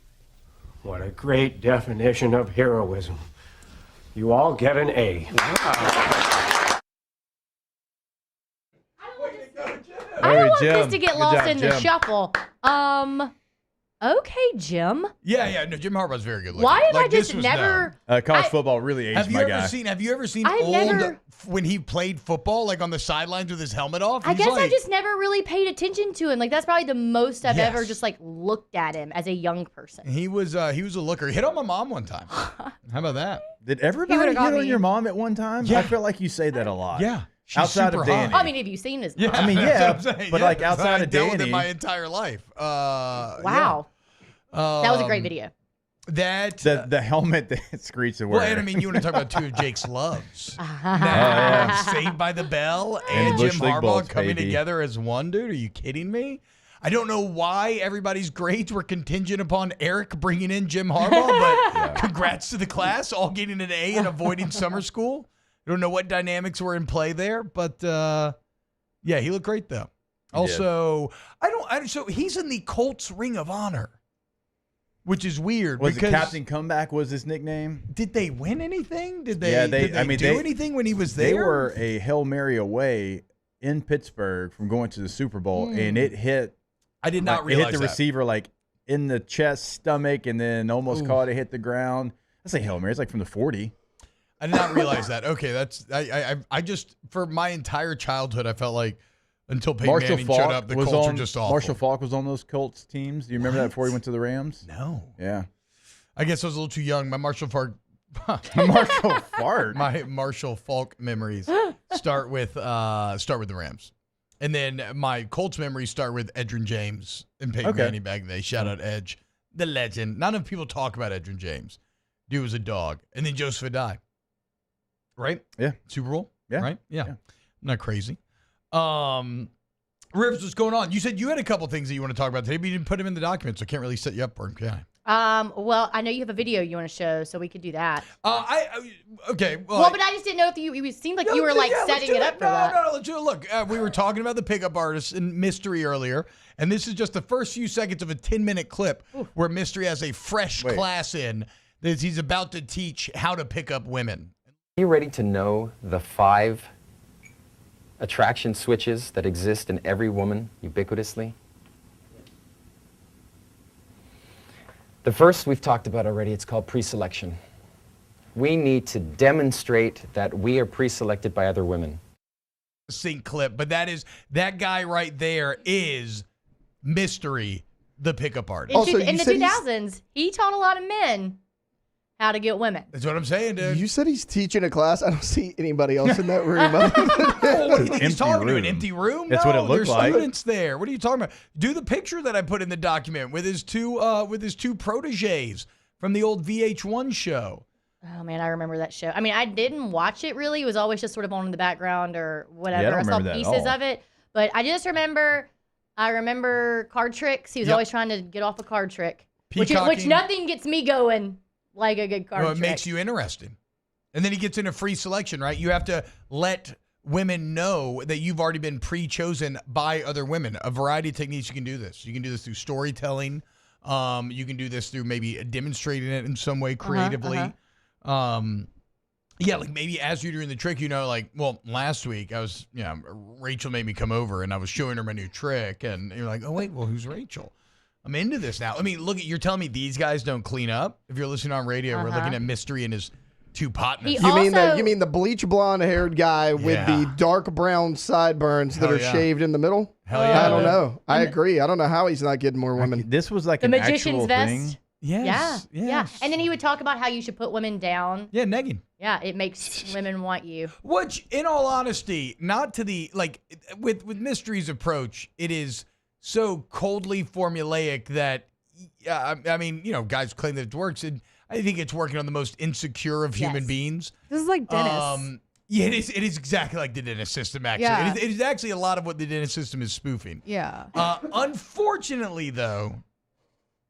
What a great definition of heroism. You all get an A. I don't want this to get lost in the shuffle. Okay, Jim. Yeah. No, Jim Harbaugh's very good looking. Why have I just never? College football really aged my guy. Have you ever seen I've old never- when he played football, like on the sidelines with his helmet off? I He's guess I like- just never really paid attention to him. Like that's probably the most I've Yes. ever just like looked at him as a young person. He was a looker. He hit on my mom one time. How about that? Did He everybody would've hit got on me. your mom at one time? Yeah. I feel like you say that a lot. Yeah. She's Outside super of Danny. I mean, have you seen his? Yeah, I mean, that's yeah, what I'm saying. but Yeah, like 'cause outside I of dealt with it Danny. my entire life. Wow. Yeah. That was a great video. That the helmet that Screech well, wearing. and I mean, you want to talk about two of Jake's loves. yeah. Saved by the Bell And and Bush Jim League Harbaugh Bulls, coming baby. together as one dude. Are you kidding me? I don't know why everybody's grades were contingent upon Eric bringing in Jim Harbaugh, but congrats to the class, all getting an A and avoiding summer school. I don't know what dynamics were in play there, but yeah, he looked great though. Also, so he's in the Colts Ring of Honor, which is weird. Was it because Captain Comeback was his nickname? Did they win anything? Did they? Yeah, did they do anything when he was there? They were a Hail Mary away in Pittsburgh from going to the Super Bowl, and it hit. I did not It realize hit the that. receiver like in the chest, stomach, and then almost caught it, hit the ground. That's a Hail Mary. It's like from the 40. I did not realize that. Okay, that's I just for my entire childhood I felt like until Peyton Manning showed up, the Colts were just awful. Marshall Faulk was on those Colts teams. Do you remember that before he went to the Rams? No. Yeah. I guess I was a little too young. My Marshall Faulk My Marshall Faulk memories start with the Rams. And then my Colts memories start with Edgerrin James and Peyton Manning back in the day. Shout out Edge, the legend. Not enough people talk about Edgerrin James. Dude was a dog. And then Joseph Adai. Right? Yeah. Super Bowl? Yeah. Right? Yeah. Not crazy. Rivers, what's going on? You said you had a couple things that you want to talk about today, but you didn't put them in the documents. So I can't really set you up for them, can I? Well, I know you have a video you want to show, so we could do that. Okay. Well, but I just didn't know if it seemed like you were like setting it up for that. No, let's do it. Look, we were talking about the pickup artist and Mystery earlier, and this is just the first few seconds of a 10-minute clip where Mystery has a fresh class in that he's about to teach how to pick up women. Are you ready to know the 5 attraction switches that exist in every woman ubiquitously? The first we've talked about already. It's called pre-selection. We need to demonstrate that we are pre-selected by other women. Sync clip, but that guy right there is Mystery, the pickup artist. In the 2000s, he taught a lot of men how to get women. That's what I'm saying, dude. You said he's teaching a class. I don't see anybody else in that room. What do you think he's talking to? An empty room? That's what it looked there's like. Students there. What are you talking about? Do the picture that I put in the document with his two proteges from the old VH1 show. Oh man, I remember that show. I mean, I didn't watch it really. It was always just sort of on in the background or whatever. Yeah, I don't saw remember that at pieces all. of it, but I just remember. I remember card tricks. He was always trying to get off a card trick, which Peacocking. nothing gets me going like a good card Well, it trick. makes you interesting. And then he gets in a free selection, right? You have to let women know that you've already been pre-chosen by other women. A variety of techniques you can do this. You can do this through storytelling. You can do this through maybe demonstrating it in some way creatively. Yeah, like maybe as you're doing the trick, like, well, last week I was, Rachel made me come over and I was showing her my new trick, and you're like, oh wait, well, who's Rachel? I'm into this now. I mean, look, you're telling me these guys don't clean up? If you're listening on radio, we're looking at Mystery and his two partners. You mean the bleach blonde haired guy with the dark brown sideburns that are shaved in the middle? Hell yeah. I don't know. I agree. I don't know how he's not getting more women. This was like The an magician's actual vest. thing. Yes. Yeah. And then he would talk about how you should put women down. Yeah, negging. Yeah, it makes women want you. Which, in all honesty, not to the, like, with Mystery's approach, it is so coldly formulaic that, I mean, guys claim that it works, and I think it's working on the most insecure of human beings. This is like Dennis. Yeah, it is exactly like the Dennis system, actually. Yeah. It is actually a lot of what the Dennis system is spoofing. Yeah. Unfortunately, though,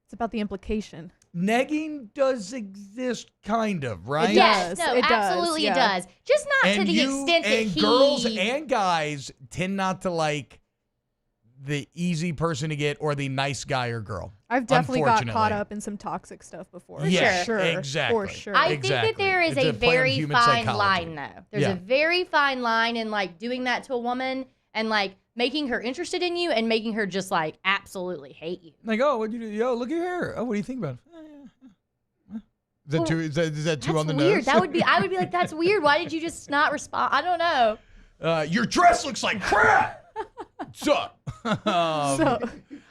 It's about the implication. negging does exist, kind of, right? Yes, does. no, It does, absolutely yeah. it does. Just not to the extent that and he... girls and guys tend not to like the easy person to get or the nice guy or girl. I've definitely got caught unfortunately. up in some toxic stuff before. Yeah, For sure. exactly. For sure. I think that there is It's a a play on very human fine psychology. line, though. There's Yeah. a very fine line in, like, doing that to a woman and, like, making her interested in you and making her just, like, absolutely hate you. Like, oh, what'd you do? Yo, look at your hair. Oh, what do you think about it? Is that too? Is that too That's on the weird. nose? That would be. I would be like, that's weird. Why did you just not respond? I don't know. Your dress looks like crap. What's up?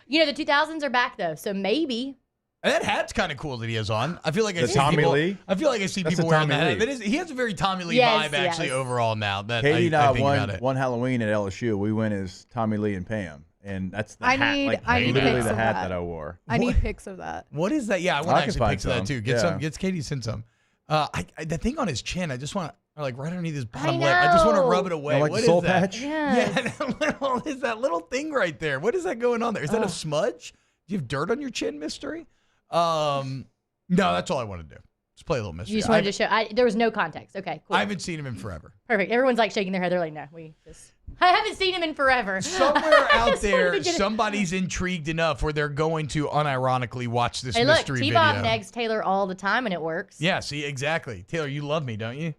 You know, the 2000s are back though, so maybe. And that hat's kind of cool that he has on. I feel like I The see Tommy people, Lee? I feel like I see That's people the wearing Tommy that. Lee. That is, he has a very Tommy Lee Yes, vibe actually yes. overall now. That Katie and I I think about it. one Halloween at LSU. We went as Tommy Lee and Pam, and that's the I hat. need- Like, I need literally pics the of hat that. that I wore. I need pics of that. What is that? Yeah, I want I to can actually find pics of that some. too. Get Yeah. some. Get Katie send some. The thing on his chin, I just want to, like right underneath his bottom I lip. I just want to know. rub it away. You like What the is soul that? patch? Yes. Yeah, is that little thing right there? What is that going on there? Is that a smudge? Do you have dirt on your chin, Mystery? No, that's all I want to do. Just play a little mystery. You just wanted to show. There was no context. Okay, cool. I haven't seen him in forever. Perfect. Everyone's like shaking their head. They're like, no, I haven't seen him in forever. Somewhere out just wanted there, to get it. somebody's intrigued enough where they're going to unironically watch this Hey, look, mystery T-Bob video. negs Taylor all the time, and it works. Yeah, see, exactly. Taylor, you love me, don't you?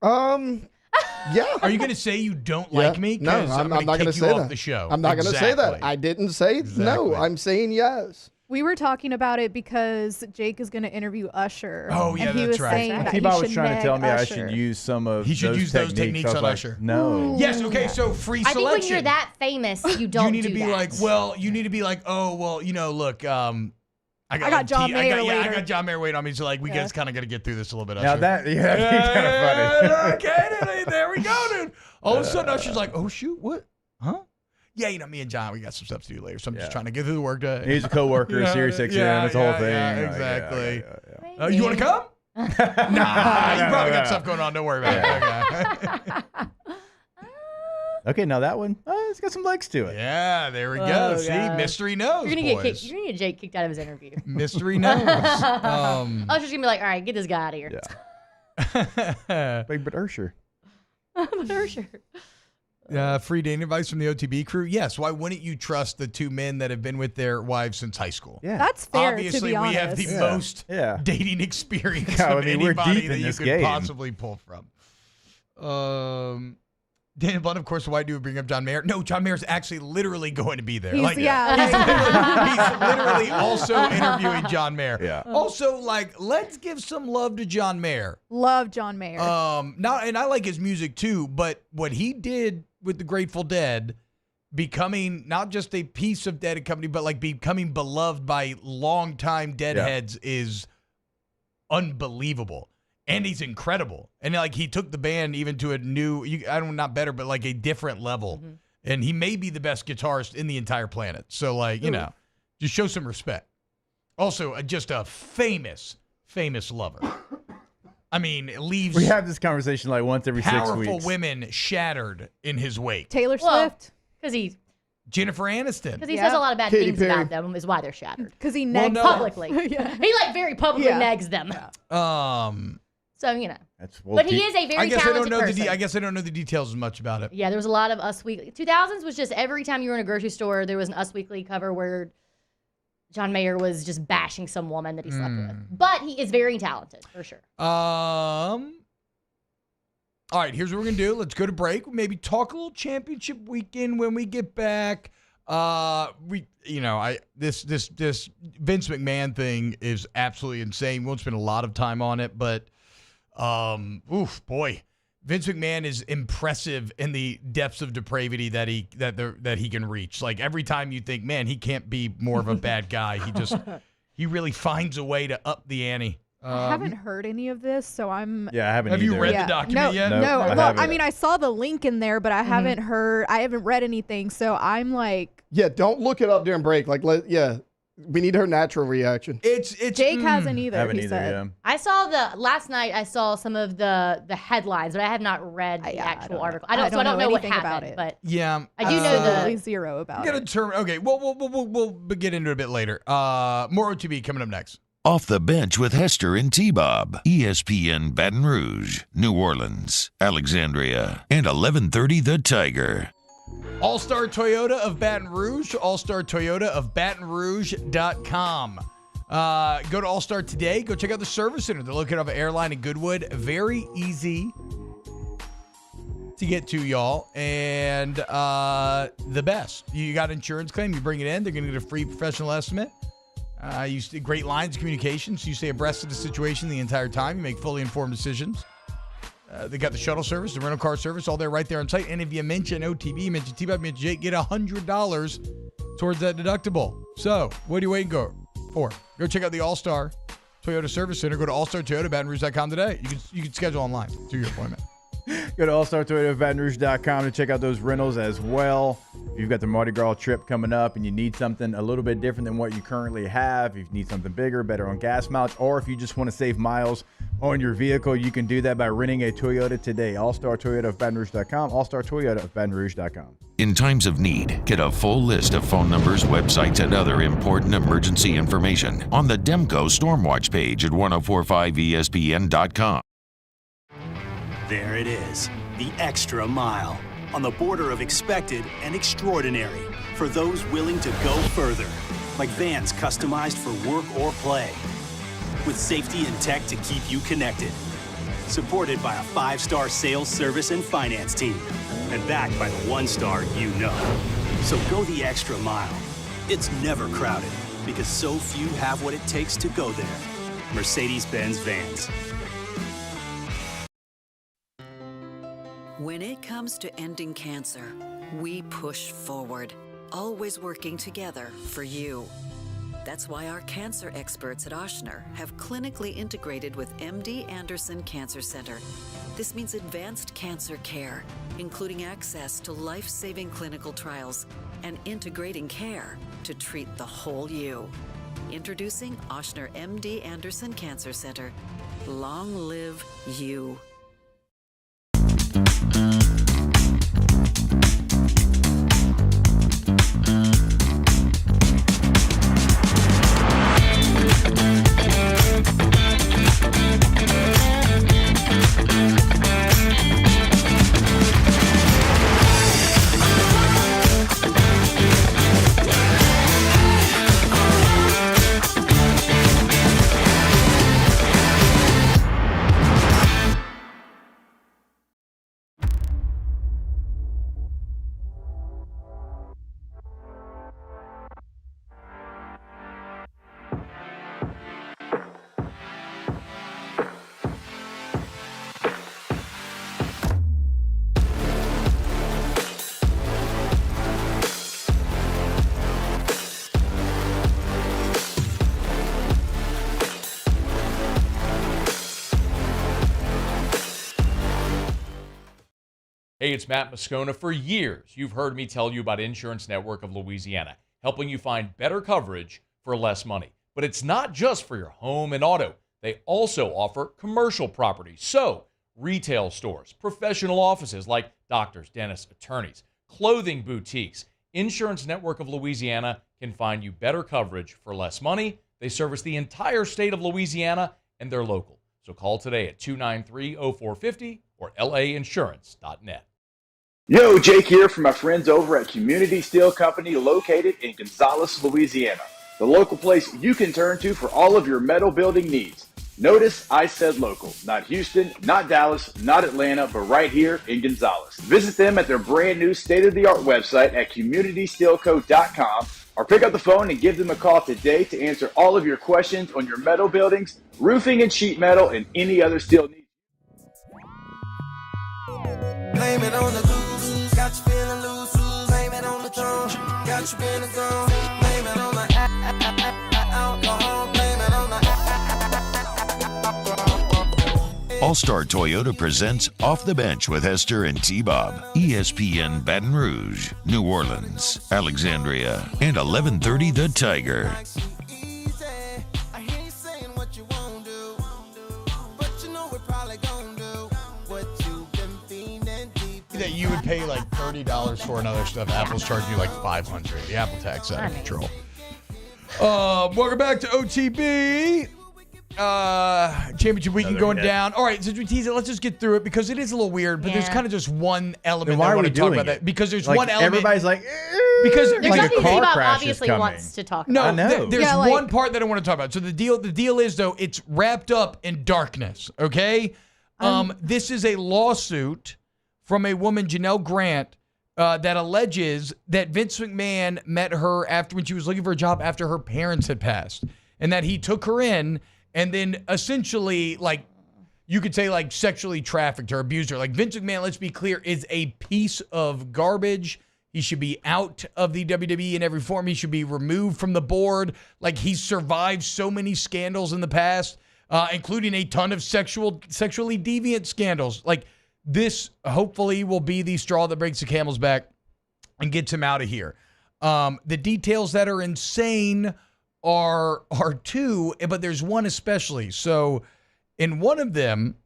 Yeah. Are you going to say you don't like me? No, 'Cause I'm gonna not going to kick say you that. off the show. I'm not going to say that. Exactly. I didn't say no. Exactly. I'm saying yes. We were talking about it because Jake is going to interview Usher. Oh, yeah, and he that's was right. saying that he T-Bob was should trying to nag tell me I Usher. should use some of He should use those techniques I was on like, Usher. No. Yes, okay, so free I selection. think when you're that famous, you don't you need do to be that. like, well, you need to be like, oh, well, look, I got got John Mayer I later. got John Mayer waiting on me, so like we Yeah. just kind of got to get through this a little bit. Now Usher. that'd be kind of funny. Okay, there we go, dude. All of a sudden, Usher's like, oh shoot, what? Huh? Yeah, me and John, we got some stuff to do later, so I'm just trying to get through the work day. He's a coworker, Yeah, Sirius XM, yeah, it's the whole yeah, thing. yeah, Like, exactly. yeah. You want to come? Nah, you probably got stuff going on. Don't worry about it. Okay. Okay, now that one, it's got some legs to it. Yeah, there we go. Oh, See, God. mystery knows, You're gonna boys. get Jake kicked out of his interview. Mystery knows. Usher's gonna be like, all right, get this guy out of here. But Ursher. But Usher. Free dating advice from the OTB crew. Yes. Why wouldn't you trust the two men that have been with their wives since high school? Yeah. That's fair, Obviously, to be honest. we have the most dating experience Yeah, I of mean, we're anybody deep that in you this could game. possibly pull from. Daniel Blunt, of course, why do we bring up John Mayer? No, John Mayer's actually literally going to be there. He's- yeah. He's literally also interviewing John Mayer. Yeah. Also, let's give some love to John Mayer. Love John Mayer. And I like his music too, but what he did with the Grateful Dead, becoming not just a piece of Dead Company, but like becoming beloved by longtime Deadheads is unbelievable. And he's incredible. And like he took the band even to a new, not better, but like a different level. Mm-hmm. And he may be the best guitarist in the entire planet. So like, just show some respect. Also, just a famous lover. I mean, it leaves We have this conversation like once every 6 powerful weeks. women shattered in his wake. Taylor Well, Swift. because he Jennifer Aniston. says a lot of bad Katy things Perry. about them is why they're shattered. Because he Well, negs no. Publicly. Yeah. He very publicly Yeah. negs them. So, That's but he is a very I guess I talented don't know person. I guess I don't know the details as much about it. Yeah, there was a lot of Us Weekly. 2000s was just every time you were in a grocery store, there was an Us Weekly cover where John Mayer was just bashing some woman that he slept with. But he is very talented, for sure. All right, here's what we're going to do. Let's go to break. Maybe talk a little championship weekend when we get back. This Vince McMahon thing is absolutely insane. We won't spend a lot of time on it, but boy. Vince McMahon is impressive in the depths of depravity that he can reach. Like every time you think, man, he can't be more of a bad guy, he really finds a way to up the ante. I haven't heard any of this, so I'm. Yeah, I haven't. Have you read the document yet? No. I mean, I saw the link in there, but I haven't heard. I haven't read anything, so I'm like. Yeah, don't look it up during break. We need her natural reaction. It's Jake hasn't either. Haven't he either. said. Yeah. I saw last night I saw some of the headlines, but I have not read the actual article. I don't know what happened about it. But yeah, I do know Absolutely zero about it. Okay, we'll get into it a bit later. More OTB coming up next. Off the Bench with Hester and T-Bob. ESPN Baton Rouge, New Orleans, Alexandria, and 1130 The Tiger. All-Star Toyota of Baton Rouge, All-Star Toyota of BatonRouge.com. Go to All-Star today. Go check out the service center. They're located off of Airline in Goodwood. Very easy to get to, y'all. And the best. You got an insurance claim, you bring it in. They're going to get a free professional estimate. You stay great lines of communication, so you stay abreast of the situation the entire time. You make fully informed decisions. They got the shuttle service, the rental car service, all there right there on site. And if you mention OTB, mention T-Bob, mention Jake, get $100 towards that deductible. So, what are you waiting for? Go check out the All-Star Toyota Service Center. Go to allstartoyotabatonrouge.com today. You can schedule online through your appointment. Go to allstartoyotabatonrouge.com to check out those rentals as well. If you've got the Mardi Gras trip coming up and you need something a little bit different than what you currently have, if you need something bigger, better on gas mileage, or if you just want to save miles on your vehicle, you can do that by renting a Toyota today. All-Star Toyota of BatonRouge.com, All-Star Toyota of BatonRouge.com. In times of need, get a full list of phone numbers, websites, and other important emergency information on the Demco Stormwatch page at 1045ESPN.com. There it is, the extra mile, on the border of expected and extraordinary, for those willing to go further, like vans customized for work or play, with safety and tech to keep you connected, supported by a 5-star sales, service, and finance team, and backed by the 1-star you know. So go the extra mile. It's never crowded, because so few have what it takes to go there. Mercedes-Benz Vans. When it comes to ending cancer, we push forward, always working together for you. That's why our cancer experts at Ochsner have clinically integrated with MD Anderson Cancer Center. This means advanced cancer care, including access to life-saving clinical trials and integrating care to treat the whole you. Introducing Ochsner MD Anderson Cancer Center. Long live you. Hey, it's Matt Moscona. For years, you've heard me tell you about Insurance Network of Louisiana, helping you find better coverage for less money. But it's not just for your home and auto. They also offer commercial property. So, retail stores, professional offices like doctors, dentists, attorneys, clothing boutiques. Insurance Network of Louisiana can find you better coverage for less money. They service the entire state of Louisiana, and they're local. So call today at 293-0450 or lainsurance.net. Yo, Jake here from my friends over at Community Steel Company located in Gonzales, Louisiana. The local place you can turn to for all of your metal building needs. Notice I said local, not Houston, not Dallas, not Atlanta, but right here in Gonzales. Visit them at their brand new state-of-the-art website at communitysteelco.com or pick up the phone and give them a call today to answer all of your questions on your metal buildings, roofing and sheet metal, and any other steel needs. Blame it on the goose, got you feeling loose. Blame it on the throne, got you feeling gone. Blame it on the alcohol. Blame it on the All-Star Toyota presents Off the Bench with Hester and T-Bob. ESPN Baton Rouge, New Orleans, Alexandria, and 1130 The Tiger. That you would pay like $30 for and other stuff. Apple's charging you like $500. The Apple tax out of control. Welcome back to OTB. Championship weekend going down. All right, since we tease it, let's just get through it because it is a little weird, but there's kind of just one element that I want to talk about. That because there's one element. Everybody's like, because there's like something a car Bob crash obviously is coming. wants to talk No, about. there's one part that I want to talk about. So the deal is though it's wrapped up in darkness. Okay, this is a lawsuit from a woman, Janelle Grant, that alleges that Vince McMahon met her after when she was looking for a job after her parents had passed, and that he took her in and then essentially, like, you could say, like, sexually trafficked her, abused her. Like, Vince McMahon, let's be clear, is a piece of garbage. He should be out of the WWE in every form. He should be removed from the board. Like, he's survived so many scandals in the past, including a ton of sexually deviant scandals. Like, this hopefully will be the straw that breaks the camel's back and gets him out of here. The details that are insane are two, but there's one especially. So in one of them,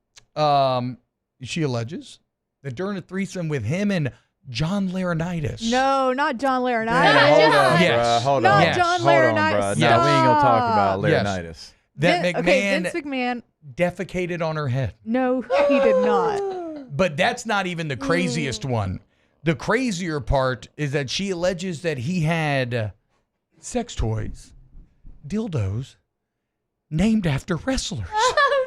she alleges that during a threesome with him and John Laurinaitis. No, not John Laurinaitis. Yes. Hold on. Not John Laurinaitis. Now we ain't gonna talk about Laurinaitis. Yes. That Vince McMahon defecated on her head. No, he did not. But that's not even the craziest one. The crazier part is that she alleges that he had sex toys, dildos, named after wrestlers. Oh,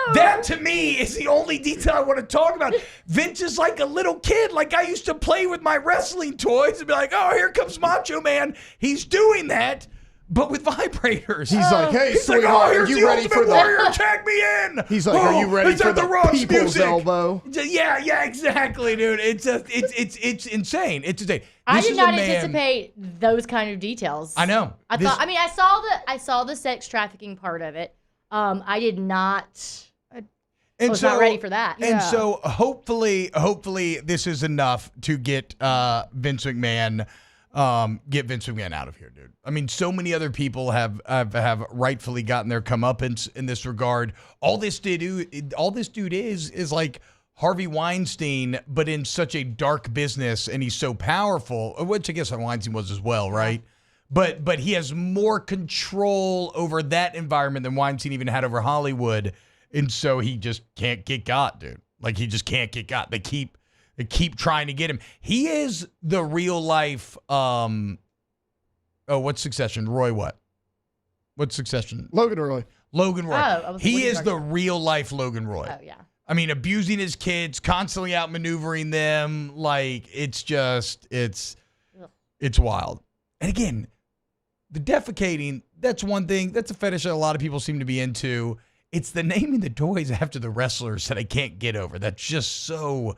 no. That, to me, is the only detail I want to talk about. Vince is like a little kid. Like, I used to play with my wrestling toys and be like, oh, here comes Macho Man. He's doing that, but with vibrators. He's like, hey, he's like, sweetheart, oh, here's are you the ready Ultimate for the Warrior? Tag me in. He's like, are you ready for the people's music? elbow? Yeah, exactly, dude. It's insane. It's insane. I This did is not a man- anticipate those kind of details. I know. I saw the sex trafficking part of it. I did not. I was not ready for that. And so hopefully this is enough to get Vince McMahon out of here, dude. I mean, so many other people have rightfully gotten their comeuppance in this regard. All this dude is like Harvey Weinstein, but in such a dark business, and he's so powerful, which I guess Weinstein was as well, right? But he has more control over that environment than Weinstein even had over Hollywood, and so he just can't get got, dude. Like, he just can't get got. They keep trying to get him. He is the real life. What's Succession? Roy, what? What's Succession? Logan Roy. Logan Roy. Oh, he is the real life Logan Roy. Oh, yeah. I mean, abusing his kids, constantly outmaneuvering them. Like, it's wild. And again, the defecating, that's one thing. That's a fetish that a lot of people seem to be into. It's the naming the toys after the wrestlers that I can't get over. That's just so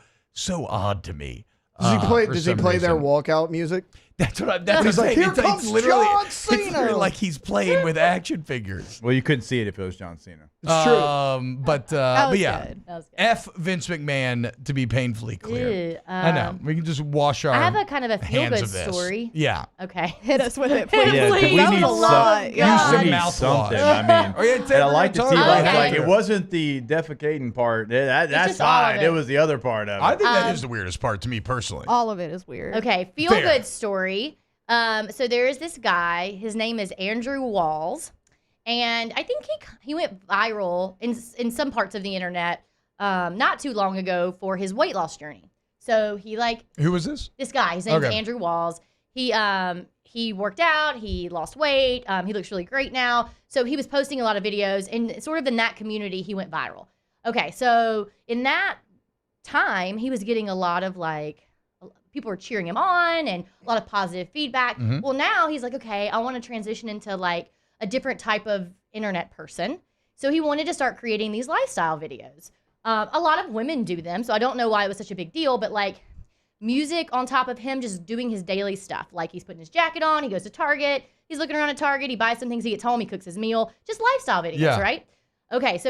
odd to me. Does he play their walkout music? That's what I'm He's like, saying. here comes John Cena. It's literally like he's playing with action figures. Well, you couldn't see it if it was John Cena. It's true. But yeah, Good. That was good. F Vince McMahon, to be painfully clear. Ew, I know. We can just wash our I have a kind of a hands feel-good of this. story. Yeah. Okay. Hit us with it, please. Yeah, 'cause Please. we That need was a lot. God. We need mouthwash. something. I mean, Oh, yeah, and I like the T-Bob. Okay. Like, it wasn't the defecating part. That's just all of fine. it. It was the other part of it. I think that is the weirdest part to me personally. All of it is weird. Okay. Feel-good story. So there is this guy. His name is Andrew Walls, and I think he went viral in some parts of the internet not too long ago for his weight loss journey. So he Who was this? this guy. His name's Okay. Andrew Walls. he worked out, he lost weight, he looks really great now. So he was posting a lot of videos, and sort of in that community, he went viral. Okay, so in that time, he was getting a lot of people were cheering him on and a lot of positive feedback. Mhm. Well, now he's like, okay, I want to transition into a different type of internet person. So he wanted to start creating these lifestyle videos. A lot of women do them, so I don't know why it was such a big deal, but music on top of him just doing his daily stuff. He's putting his jacket on, he goes to Target, he's looking around at Target, he buys some things, he gets home, he cooks his meal. Just lifestyle videos, right? Okay, so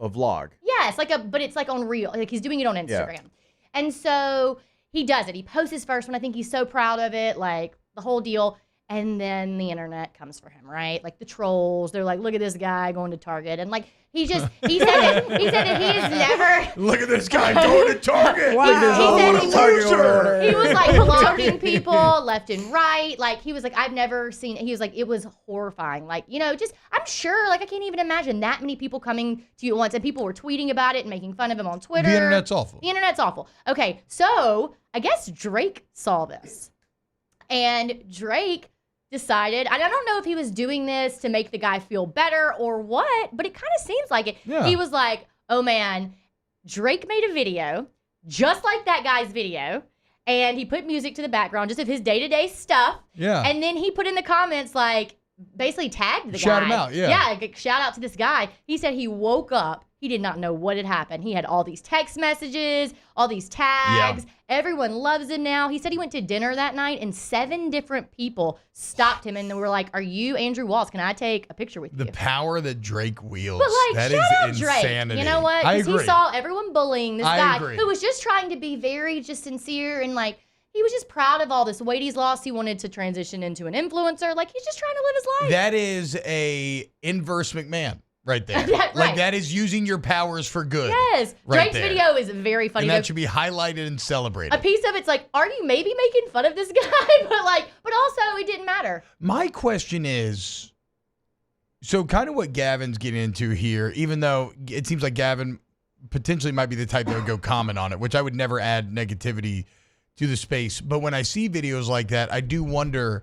a vlog. Yeah, but it's on Reel. He's doing it on Instagram. Yeah. And so he does it. He posts his first one. I think he's so proud of it, the whole deal. And then the internet comes for him, right? The trolls, they're like, look at this guy going to Target. And he said that he has never. Look at this guy going to Target. Wow. He said he was blocking people left and right. He was like, I've never seen, he was like, it was horrifying. I'm sure, I can't even imagine that many people coming to you at once. And people were tweeting about it and making fun of him on Twitter. The internet's awful. The internet's awful. Okay, so I guess Drake saw this. And Drake decided, I don't know if he was doing this to make the guy feel better or what, but it kind of seems like it. Yeah. He was like, oh man, Drake made a video just like that guy's video, and he put music to the background just of his day-to-day stuff. Yeah. And then he put in the comments basically tagged the guy. Shout him out, yeah. Yeah, shout out to this guy. He said he woke up, he did not know what had happened. He had all these text messages, all these tags. Yeah. Everyone loves him now. He said he went to dinner that night and 7 different people stopped him and they were like, are you Andrew Walls? Can I take a picture with you? The power that Drake wields. But that shout out is Drake. insanity. You know what? I Because agree. he saw everyone bullying this guy agree. who was just trying to be very just sincere and he was just proud of all this weight he's lost. He wanted to transition into an influencer. He's just trying to live his life. That is a inverse McMahon right there. Right. That is using your powers for good. Yes. Right Drake's there. video is very funny. And that should be highlighted and celebrated. A piece of it's are you maybe making fun of this guy? but also it didn't matter. My question is, so kind of what Gavin's getting into here, even though it seems like Gavin potentially might be the type that would go comment on it, which I would never add negativity to the space. But when I see videos like that, I do wonder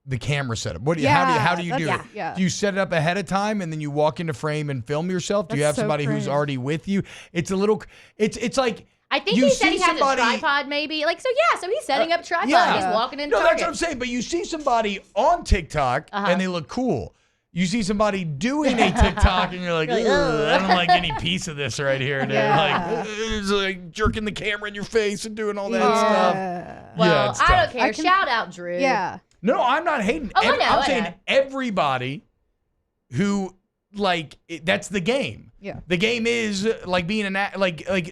the camera setup. How do you do it? Yeah. Do you set it up ahead of time and then you walk into frame and film yourself? Do you have That's so somebody who's cringe. already with you? It's a little, it's like, I think you he said see he has somebody- a tripod maybe. So he's setting up tripod. Yeah. He's walking in No, Target. that's what I'm saying. But you see somebody on TikTok and they look cool. You see somebody doing a TikTok and you're like, You're like, "Ugh, I don't "Ugh." like any piece of this right here. And it's like jerking the camera in your face and doing all that stuff. Well, it's I tough. don't care. Shout out Drew. Yeah. No, I'm not hating. Oh, I know, I'm I saying know. everybody who that's the game. Yeah. The game is being an act,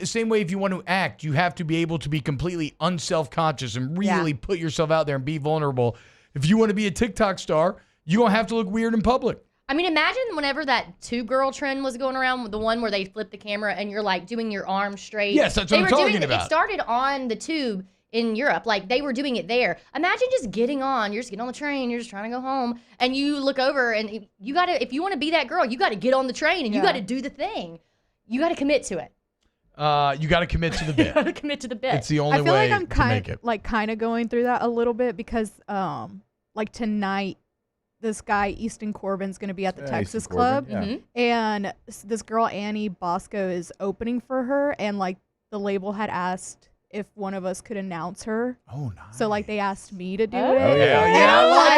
same way if you want to act, you have to be able to be completely unself-conscious and really put yourself out there and be vulnerable. If you want to be a TikTok star, you're going to have to look weird in public. I mean, imagine whenever that tube girl trend was going around, the one where they flip the camera and you're doing your arms straight. Yes, that's what I'm talking about. It started on the tube in Europe. They were doing it there. Imagine just getting on. You're just getting on the train. You're just trying to go home. And you look over and you got to, if you want to be that girl, you got to get on the train and you got to do the thing. You got to commit to it. You got to commit to the bit. You got to commit to the bit. It's the only I feel way like I'm to make it. kind of going through that a little bit because tonight this guy Easton Corbin's going to be at the Texas Easton Corbin, Club, yeah. and this girl Annie Bosco is opening for her, and the label had asked if one of us could announce her. Oh, nice. So they asked me to do it. Let's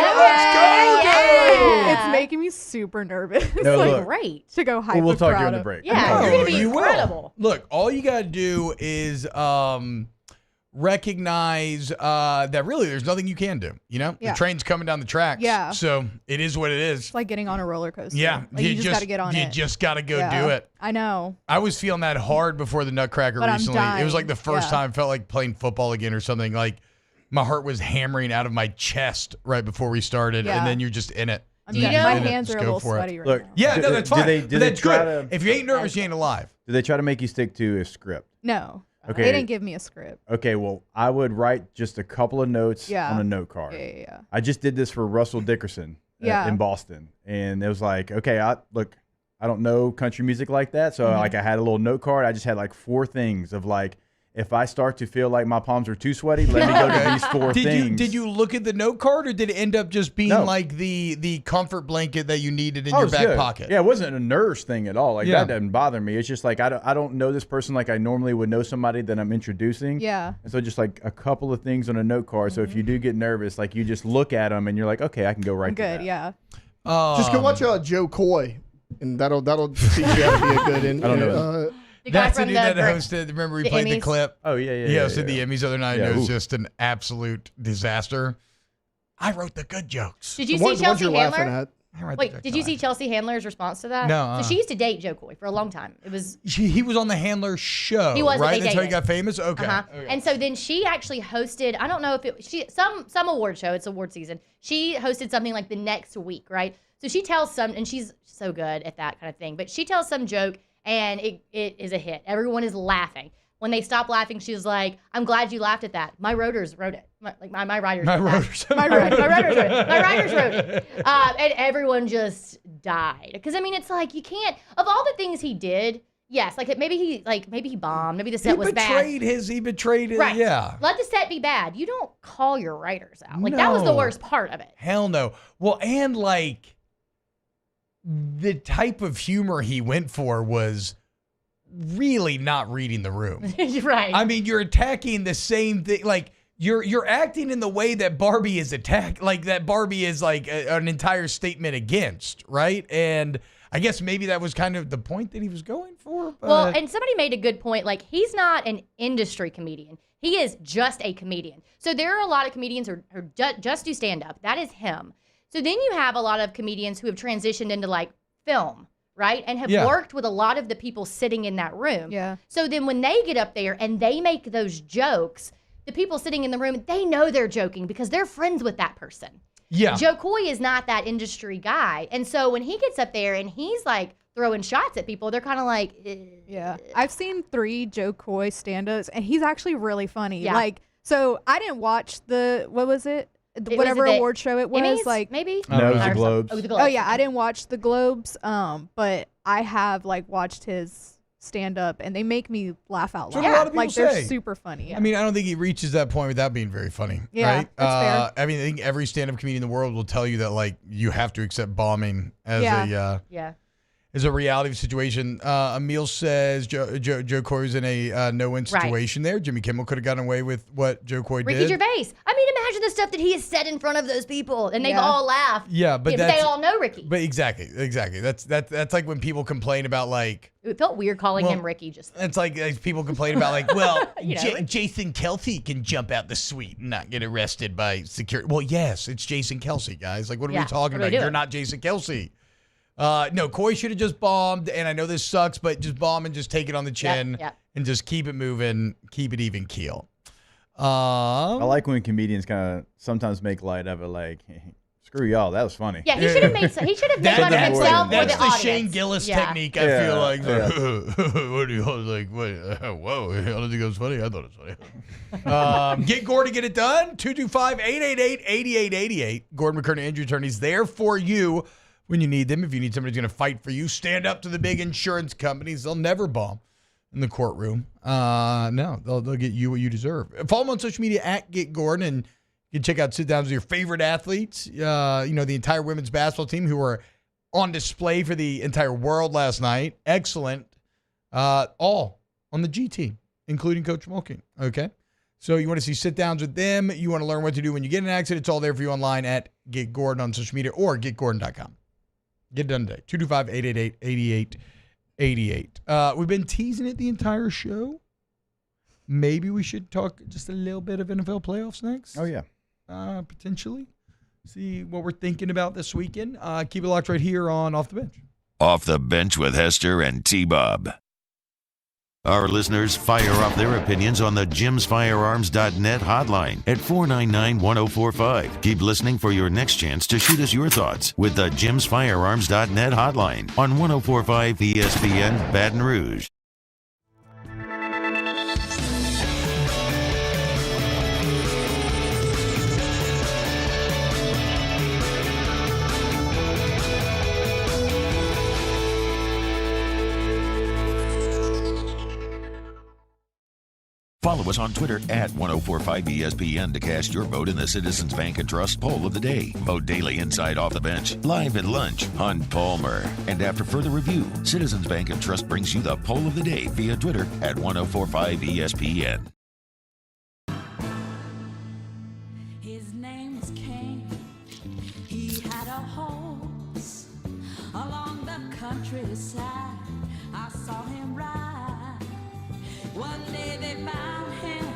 It's making me super nervous. No, look. Great. To go hyper We'll talk proud during the of. break. Yeah, you're going to be You will. incredible. Look, all you got to do is recognize that really there's nothing you can do. Yeah. The train's coming down the tracks. Yeah. So it is what it is. It's like getting on a roller coaster. Yeah. You just got to get on it. You just got to go Yeah. do it. I know. I was feeling that hard before the Nutcracker But I'm recently. It was dying. like the first Yeah. time I felt like playing football again or something. My heart was hammering out of my chest right before we started, Yeah. and then you're just in it. Do you know- My In it. hands are Just a go little for it. sweaty right Look, now. Yeah, no, that's fine. Do But they that's try good. to- If you ain't nervous, you ain't alive. Do they try to make you stick to a script? No. Okay. They didn't give me a script. Okay, well, I would write just a couple of notes Yeah. on a note card. Yeah. I just did this for Russell Dickerson Yeah. in Boston, and it was like, okay, I don't know country music like that, so Mhm. I had a little note card. I just had 4 things of if I start to feel like my palms are too sweaty, let me go to these 4 things. Did you look at the note card, or did it end up just being like the comfort blanket that you needed in your back pocket? Yeah, it wasn't a nerves thing at all. Like that doesn't bother me. It's just like I don't know this person like I normally would know somebody that I'm introducing. Yeah. And so just like a couple of things on a note card. So if you do get nervous, like you just look at them and you're like, okay, I can go right to that. Good, yeah. Just go watch Joe Coy, and that'll teach you how to be a good. I don't know. That's the dude that hosted. Remember we played the clip? Oh, yeah. He hosted the Emmys the other night. Yeah, and it was just an absolute disaster. I wrote the good jokes. Did you see Chelsea Handler? Wait, did you see Chelsea Handler's response to that? No. So she used to date Joe Coy for a long time. It was he was on the Handler show. He was, right? They That's how he dated. got famous. Okay. Okay. And so then she actually hosted. I don't know if it some award show. It's award season. She hosted something like the next week, right? So she tells some, and she's so good at that kind of thing. But she tells some joke, and it is a hit. Everyone is laughing. When they stop laughing, she's like, "I'm glad you laughed at that. My writers wrote it. My writers. My wrote writers. that. My writers wrote it. My writers wrote it." And everyone just died because I mean, it's like you can't. Of all the things he did, yes, maybe he bombed. Maybe the set was bad. He betrayed his. Right. Yeah. Let the set be bad. You don't call your writers out. Like that was the worst part of it. Hell no. Well, and like the type of humor he went for was really not reading the room. Right. I mean, you're attacking the same thing. Like you're acting in the way that Barbie is attacked. Like that Barbie is like an entire statement against, right? And I guess maybe that was kind of the point that he was going for. But... Well, and somebody made a good point. Like he's not an industry comedian. He is just a comedian. So there are a lot of comedians who just do stand up. That is him. So then you have a lot of comedians who have transitioned into like film, right? And have worked with a lot of the people sitting in that room. Yeah. So then when they get up there and they make those jokes, the people sitting in the room, they know they're joking because they're friends with that person. Yeah. Joe Coy is not that industry guy. And so when he gets up there and he's like throwing shots at people, they're kind of like, Yeah. I've seen 3 Joe Coy stand-ups, and he's actually really funny. Yeah. Like, so I didn't watch what was it? was Whatever the award show it was. Emmys, like maybe? No, it was the Globes. Oh, the Globes. Oh yeah, I didn't watch the Globes, but I have like watched his stand-up, and they make me laugh out loud. That's what a lot of people like they're say. super funny. I mean, I don't think he reaches that point without being very funny. Yeah, right? that's fair. I mean, I think every stand-up comedian in the world will tell you that like you have to accept bombing as as a reality situation. Emil says Joe Coy's in a no-win situation there. Jimmy Kimmel could have gotten away with what Joe Coy Ricky did. Gervais. I mean, imagine the stuff that he has said in front of those people, and they've all laughed. Yeah, but they all know Ricky. But exactly. That's like when people complain about like. It felt weird calling him Ricky. Just it's like people complain about like, well, Ricky. Jason Kelsey can jump out the suite and not get arrested by security. Well, yes, it's Jason Kelsey, guys. Like, what are we talking about? You're not Jason Kelsey. No, Coy should have just bombed, and I know this sucks, but just bomb and just take it on the chin and just keep it moving, keep it even keel. I like when comedians kind of sometimes make light of it, like, screw y'all, that was funny. Yeah, he should have made fun of himself or That's the the audience. Shane Gillis technique, I feel like. What do you like? Whoa, I don't think that was funny. I thought it was funny. Get Gordon to get it done. 225-888-8888. Gordon McKernan, injury attorneys, there for you when you need them. If you need somebody who's going to fight for you, stand up to the big insurance companies. They'll never bomb in the courtroom. No, they'll get you what you deserve. Follow them on social media at Get Gordon, and you can check out sit-downs with your favorite athletes. The entire women's basketball team who were on display for the entire world last night. Excellent. All on the G team, including Coach Mulking. Okay? So you want to see sit-downs with them. You want to learn what to do when you get in an accident. It's all there for you online at Get Gordon on social media or getgordon.com. Get it done today. 225-888-8888. We've been teasing it the entire show. Maybe we should talk just a little bit of NFL playoffs next. Oh, yeah. Potentially. See what we're thinking about this weekend. Keep it locked right here on Off the Bench. Off the Bench with Hester and T-Bob. Our listeners fire off their opinions on the jimsfirearms.net hotline at 499-1045. Keep listening for your next chance to shoot us your thoughts with the jimsfirearms.net hotline on 1045 ESPN Baton Rouge. Follow us on Twitter at 1045ESPN to cast your vote in the Citizens Bank and Trust Poll of the Day. Vote daily inside Off the Bench, live at lunch on Palmer. And after further review, Citizens Bank and Trust brings you the Poll of the Day via Twitter at 1045ESPN. His name was King. He had a horse along the countryside. I saw him ride. One day they found him.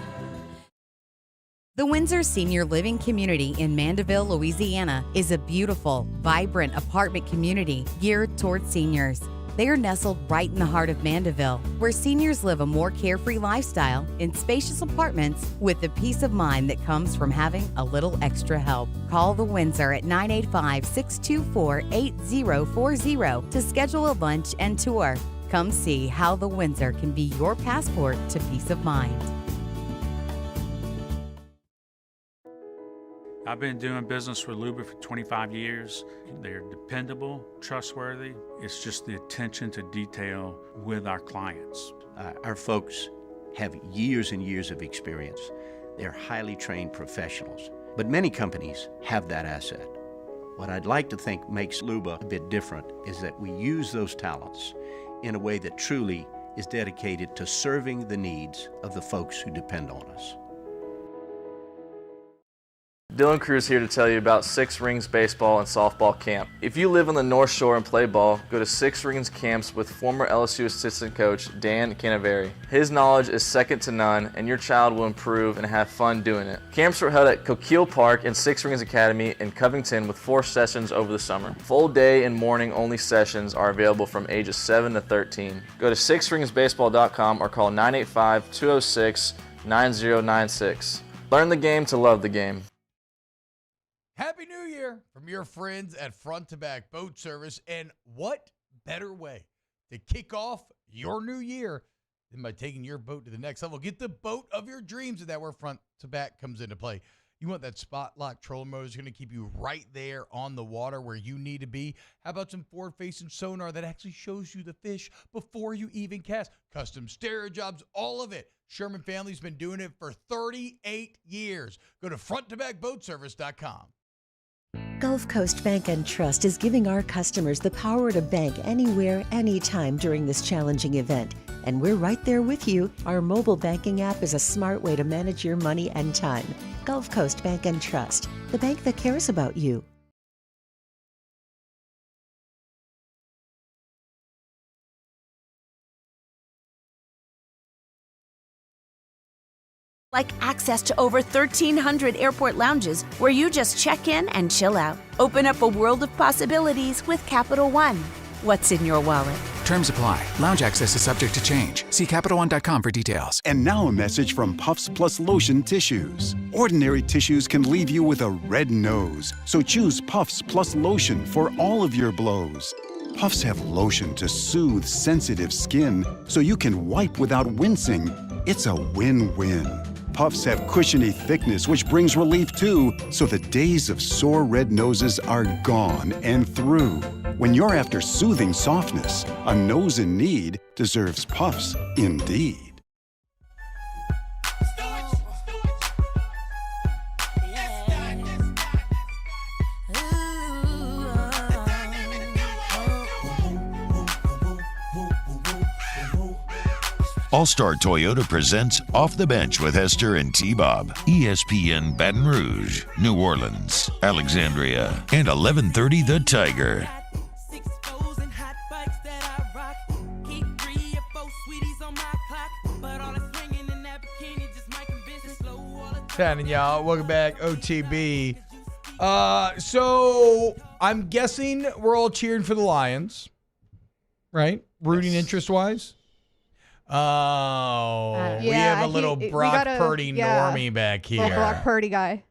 The Windsor Senior Living Community in Mandeville, Louisiana is a beautiful, vibrant apartment community geared toward seniors. They are nestled right in the heart of Mandeville, where seniors live a more carefree lifestyle in spacious apartments with the peace of mind that comes from having a little extra help. Call the Windsor at 985-624-8040 to schedule a lunch and tour. Come see how the Windsor can be your passport to peace of mind. I've been doing business with Luba for 25 years. They're dependable, trustworthy. It's just the attention to detail with our clients. Our folks have years and years of experience. They're highly trained professionals, but many companies have that asset. What I'd like to think makes Luba a bit different is that we use those talents in a way that truly is dedicated to serving the needs of the folks who depend on us. Dylan Cruz here to tell you about Six Rings Baseball and Softball Camp. If you live on the North Shore and play ball, go to Six Rings Camps with former LSU assistant coach Dan Canaveri. His knowledge is second to none, and your child will improve and have fun doing it. Camps were held at Coquille Park and Six Rings Academy in Covington with 4 sessions over the summer. Full day and morning only sessions are available from ages 7 to 13. Go to sixringsbaseball.com or call 985-206-9096. Learn the game to love the game. Happy New Year from your friends at Front to Back Boat Service. And what better way to kick off your new year than by taking your boat to the next level? Get the boat of your dreams, and that's where Front to Back comes into play. You want that spot lock trolling motor that's going to keep you right there on the water where you need to be. How about some forward-facing sonar that actually shows you the fish before you even cast? Custom stereo jobs, all of it. Sherman family's been doing it for 38 years. Go to fronttobackboatservice.com. Gulf Coast Bank and Trust is giving our customers the power to bank anywhere, anytime during this challenging event. And we're right there with you. Our mobile banking app is a smart way to manage your money and time. Gulf Coast Bank and Trust, the bank that cares about you. Like access to over 1,300 airport lounges where you just check in and chill out. Open up a world of possibilities with Capital One. What's in your wallet? Terms apply. Lounge access is subject to change. See CapitalOne.com for details. And now a message from Puffs Plus Lotion Tissues. Ordinary tissues can leave you with a red nose, so choose Puffs Plus Lotion for all of your blows. Puffs have lotion to soothe sensitive skin, so you can wipe without wincing. It's a win-win. Puffs have cushiony thickness, which brings relief too, so the days of sore red noses are gone and through. When you're after soothing softness, a nose in need deserves Puffs indeed. All-Star Toyota presents Off the Bench with Hester and T-Bob. ESPN Baton Rouge, New Orleans, Alexandria, and 1130 The Tiger. And y'all, welcome back, OTB. So I'm guessing we're all cheering for the Lions, right? Rooting interest-wise. Oh, we have a little Brock Purdy normie back here. Little Brock Purdy guy.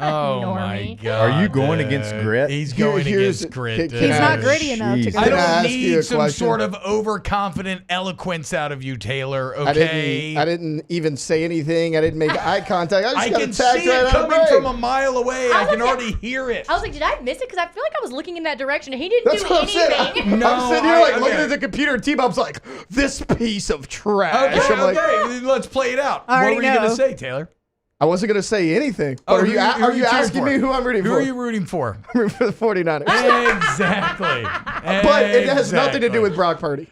Oh, my God. Are you going against grit? He's going against grit. He's not gritty enough to go. I don't ask you a need some question? sort of overconfident eloquence out of you, Taylor, okay? I didn't even say anything. I didn't make eye contact. I I just got can attacked see right it out of coming break. from a mile away. I can already hear it. I was like, did I miss it? Because I feel like I was looking in that direction and he didn't That's do what I'm saying. anything. I'm sitting here like looking at the computer and T-Bob's like, this piece of trash. Okay, I'm like, let's play it out. I What already were you going know. to say, Taylor? I wasn't going to say anything. But Oh, are who you cheering asking for? me who I'm rooting Who for? are you rooting for? I'm rooting for the 49ers. Exactly. But it has nothing to do with Brock Purdy.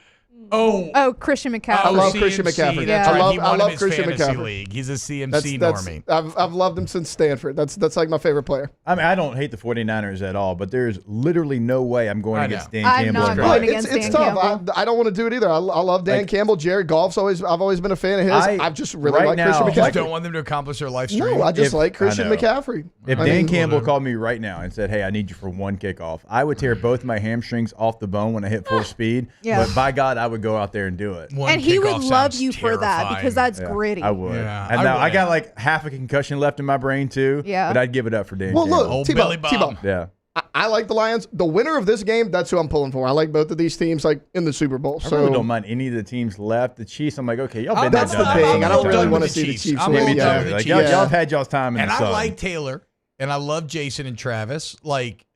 Oh, Christian McCaffrey. I love Christian McCaffrey. That's I right. love, He I won love his Christian fantasy McCaffrey. league. He's a CMC normie. I've loved him since Stanford. That's like my favorite player. I mean, I don't hate the 49ers at all, but there's literally no way I'm going against Dan I'm Campbell. not and going Brock. against It's Dan tough. Campbell. I don't want to do it either. I love Dan Campbell. Jared Goff's I've always been a fan of his. I've just really right liked now- Christian You just McCaffrey. don't want them to accomplish their life stream? No, I just If- like Christian I know. McCaffrey. If I Dan mean, Campbell called me right now and said, "Hey, I need you for one kickoff," I would tear both my hamstrings off the bone when I hit full speed. Yeah. But by God, I would go out there and do it. And he would love you for that because that's Yeah, gritty. I would. Yeah, and I now I would. got like half a concussion left in my brain too. Yeah. But I'd give it up for Dan Well, Campbell. look, Old T-Bone, Billy Bob. T-Bone. Yeah. I like the Lions. The winner of this game, that's who I'm pulling for. I like both of these teams like in the Super Bowl. I So really don't mind any of the teams left. The Chiefs, I'm like, okay, y'all been that's there, the done thing. that. I don't really done want to with the see the Chiefs. Chiefs I'm win. all Me Yeah. done with too. the Like, Chiefs. y'all have had y'all's time in And the I sun. like Taylor, and I love Jason and Travis. Like,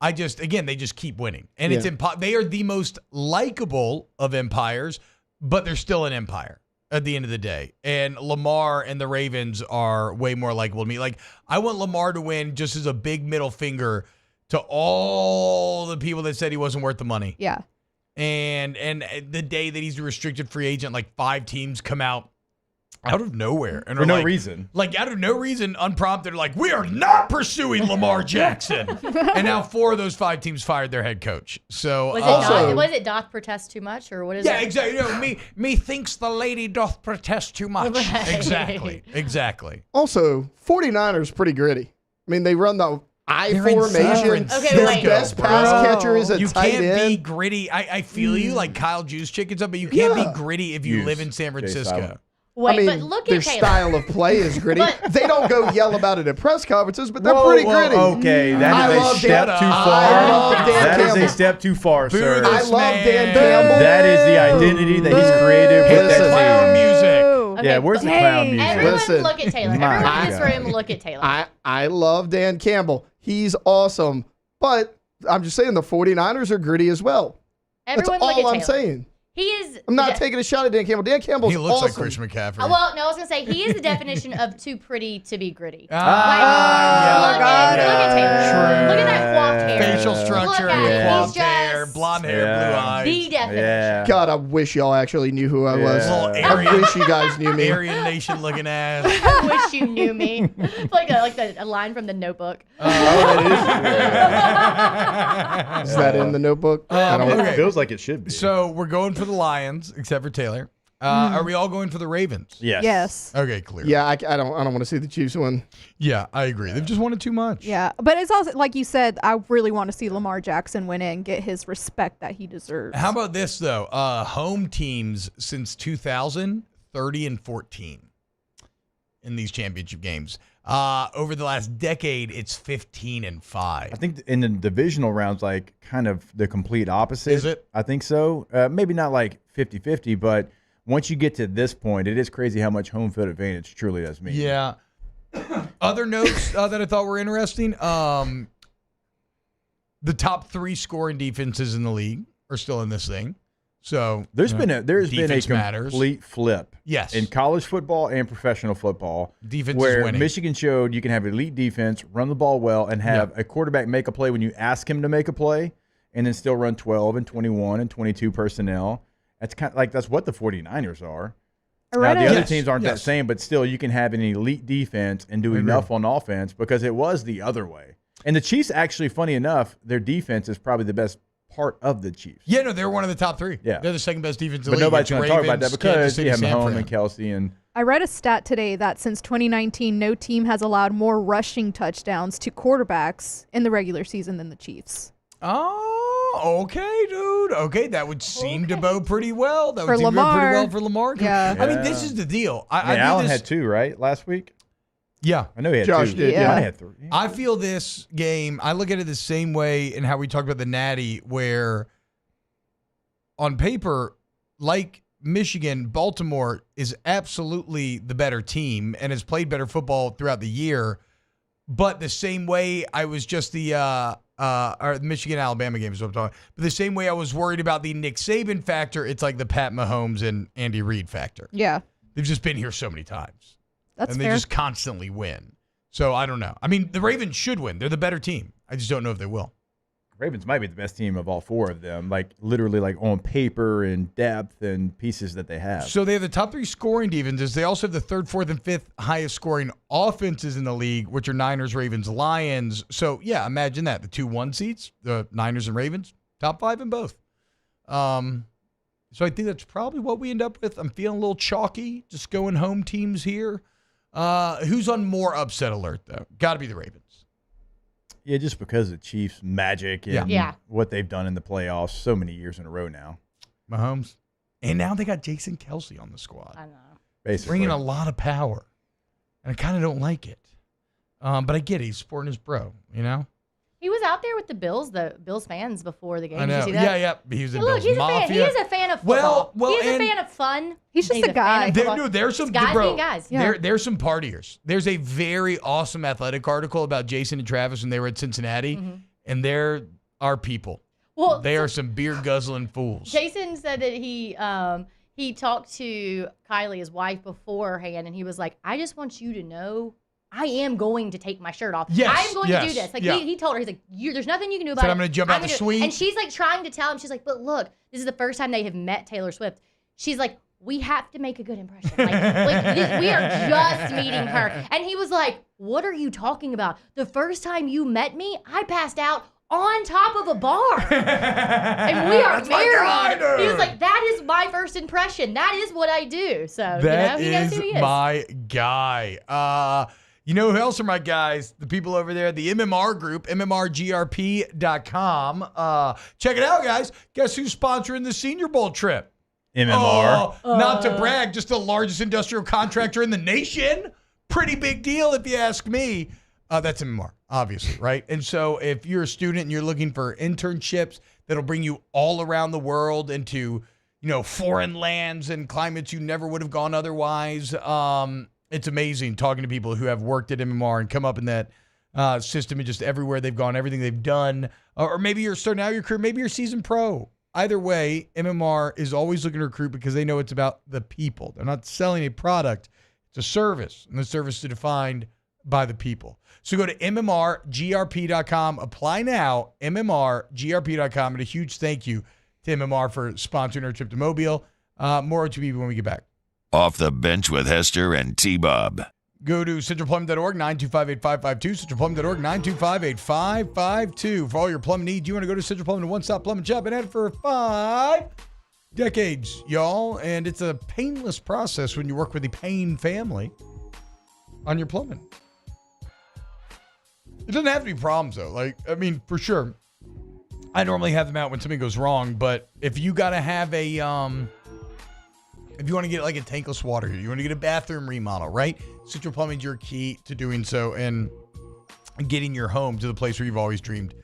they just keep winning. And it's they are the most likable of empires, but they're still an empire at the end of the day. And Lamar and the Ravens are way more likable to me. Like, I want Lamar to win just as a big middle finger to all the people that said he wasn't worth the money. Yeah. And the day that he's a restricted free agent, like 5 teams come out of nowhere and For are no like, reason. like out of no reason, unprompted, like, we are not pursuing Lamar Jackson. And now 4 of those 5 teams fired their head coach. So Was it doth protest too much or what is yeah, it? exactly. You know, me thinks the lady doth protest too much. Right. Exactly. Also, 49ers pretty gritty. I mean, they run the I They're in San formation. Okay, Their wait. best Bro. pass catcher is a You tight can't end. be gritty. I feel you, like Kyle Juszczyk and stuff, but you can't be gritty if you live in San Francisco. Wait, I mean, but look their at Taylor. style of play is gritty. They don't go yell about it at press conferences, but they're Whoa, pretty whoa, gritty. okay, I that is a love step Dan- too I far. love Dan That is Campbell. a step too far, sir. I love Dan Campbell. That is the identity that he's created with Listen. that Clown team. music. Okay, Yeah, where's the but- clown music? Everyone Listen. look at Taylor. My Everyone in this God. room look at Taylor. I love Dan Campbell. He's awesome. But I'm just saying the 49ers are gritty as well. Everyone That's all look at I'm Taylor. saying. He is. I'm not taking a shot at Dan Campbell. Dan Campbell's He looks awesome. like Christian McCaffrey. Well, no, I was gonna say he is the definition of too pretty to be gritty. Yeah. Look at Taylor. Look at that coiffed hair. Facial structure, Look at it. coiffed He's hair, just blonde hair, Yeah. blue eyes. the definition. Yeah. God, I wish y'all actually knew who I was. Little I Aryan- wish you guys knew me. Aryan Nation looking ass. I wish you knew me. like a line from the Notebook. Is that in the notebook? I don't It feels like it should be. So we're going for the Lions, except for Taylor. Are we all going for the Ravens? Yes. Yes. Okay, clear. Yeah, I don't want to see the Chiefs win. Yeah, I agree. They've just wanted too much. Yeah. But it's also, like you said, I really want to see Lamar Jackson win it and get his respect that he deserves. How about this, though? Home teams since 2000, 30-14 in these championship games. Over the last decade, it's 15-5. I think in the divisional rounds, like kind of the complete opposite. Is it? I think so. Maybe not like 50-50, but once you get to this point, it is crazy how much home field advantage truly does mean. Yeah. Other notes that I thought were interesting. The top 3 scoring defenses in the league are still in this thing. So There's been a defense matters. complete flip. Yes. In college football and professional football. Defense is where winning. Michigan showed you can have elite defense, run the ball well, and have a quarterback make a play when you ask him to make a play, and then still run 12 and 21 and 22 personnel. That's kind of like that's what the 49ers are. Now, the other teams aren't that same, but still you can have an elite defense and do enough on offense because it was the other way. And the Chiefs actually, funny enough, their defense is probably the best part of the Chiefs. Yeah, no, they're one of the top 3. Yeah. They're the second best defense in But the league. nobody's It's going to talk about Ravens, that Kansas because City, you have San Mahomes Fran. and Kelsey and I read a stat today that since 2019, no team has allowed more rushing touchdowns to quarterbacks in the regular season than the Chiefs. Oh, okay, dude. Okay, that would seem to bode pretty well. That For would seem to go Lamar. pretty well for Lamar. Yeah. I mean, this is the deal. I mean, Allen had 2, right, last week? Yeah. I know he had Josh 2. did, Yeah. I had 3. I feel this game, I look at it the same way in how we talked about the Natty, where on paper, like Michigan, Baltimore is absolutely the better team and has played better football throughout the year. But the same way I was just the Michigan-Alabama game is what I'm talking about. But the same way I was worried about the Nick Saban factor, it's like the Pat Mahomes and Andy Reid factor. Yeah. They've just been here so many times. That's and fair. they just constantly win. So I don't know. I mean, the Ravens should win. They're the better team. I just don't know if they will. Ravens might be the best team of all 4 of them, like literally like on paper and depth and pieces that they have. So they have the top 3 scoring defenses. They also have the 3rd, 4th, and 5th highest scoring offenses in the league, which are Niners, Ravens, Lions. So, yeah, imagine that. The 2-1 seeds, the Niners and Ravens, top 5 in both. So I think that's probably what we end up with. I'm feeling a little chalky, just going home teams here. Who's on more upset alert, though? Got to be the Ravens. Yeah, just because of Chiefs' magic and what they've done in the playoffs so many years in a row now. Mahomes. And now they got Jason Kelsey on the squad. I know. Basically. Bringing a lot of power. And I kind of don't like it. But I get it. He's supporting his bro, you know? He was out there with the Bills fans before the game. I know. Did you see that? Yeah. He was in Look, Bills Mafia. He is a fan of football. Well, he is and a fan of fun. He's just a guy. There's some guys bro, being guys. Yeah. There's some partiers. There's a very awesome athletic article about Jason and Travis when they were at Cincinnati, and they're our people. Well, they are some beer guzzling fools. Jason said that he talked to Kylie, his wife, beforehand, and he was like, "I just want you to know, I am going to take my shirt off. Yes, I'm going to do this." Like yeah. he told her, he's like, "There's nothing you can do about Said, it. "I'm gonna jump out the suite." And she's like trying to tell him, she's like, "But look, this is the first time they have met Taylor Swift." She's like, "We have to make a good impression. We are just meeting her." And he was like, "What are you talking about? The first time you met me, I passed out on top of a bar. And we are married." He was like, "That is my first impression. That is what I do." So, That he knows who he is. my guy. You know who else are my guys? The people over there, the MMR group, mmrgrp.com. Check it out, guys. Guess who's sponsoring the Senior Bowl trip? MMR. Not to brag, just the largest industrial contractor in the nation. Pretty big deal if you ask me. That's MMR, obviously, right? And so if you're a student and you're looking for internships that'll bring you all around the world into, foreign lands and climates you never would have gone otherwise, it's amazing talking to people who have worked at MMR and come up in that system and just everywhere they've gone, everything they've done. Or maybe you're starting out your career, maybe you're seasoned pro. Either way, MMR is always looking to recruit because they know it's about the people. They're not selling a product. It's a service, and the service is defined by the people. So go to mmrgrp.com. Apply now, mmrgrp.com. And a huge thank you to MMR for sponsoring our trip to Mobile. More OTB when we get back. Off the Bench with Hester and T-Bob. Go to centralplumbing.org, 925-8552, centralplumbing.org, 925-8552. For all your plumbing needs, you want to go to Central Plumbing, one-stop plumbing shop. Been at it for 5 decades, y'all. And it's a painless process when you work with the Payne family on your plumbing. It doesn't have to be problems, though. For sure. I normally have them out when something goes wrong, but if you got to have a... if you want to get like a tankless water heater, you want to get a bathroom remodel, right? Central Plumbing's your key to doing so and getting your home to the place where you've always dreamed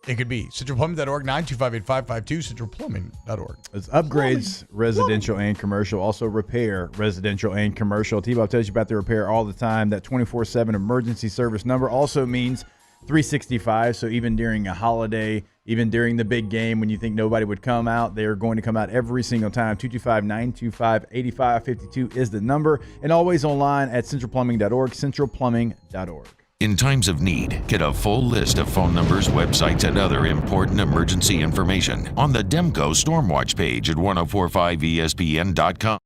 it could be. CentralPlumbing.org, 925-8552, CentralPlumbing.org. It's upgrades, residential and commercial. Also repair, residential and commercial. T-Bob tells you about the repair all the time. That 24/7 emergency service number also means 365. So even during a holiday, even during the big game when you think nobody would come out, they're going to come out every single time. 225-925-8552 is the number. And always online at centralplumbing.org, centralplumbing.org. In times of need, get a full list of phone numbers, websites, and other important emergency information on the Demco Stormwatch page at 1045ESPN.com.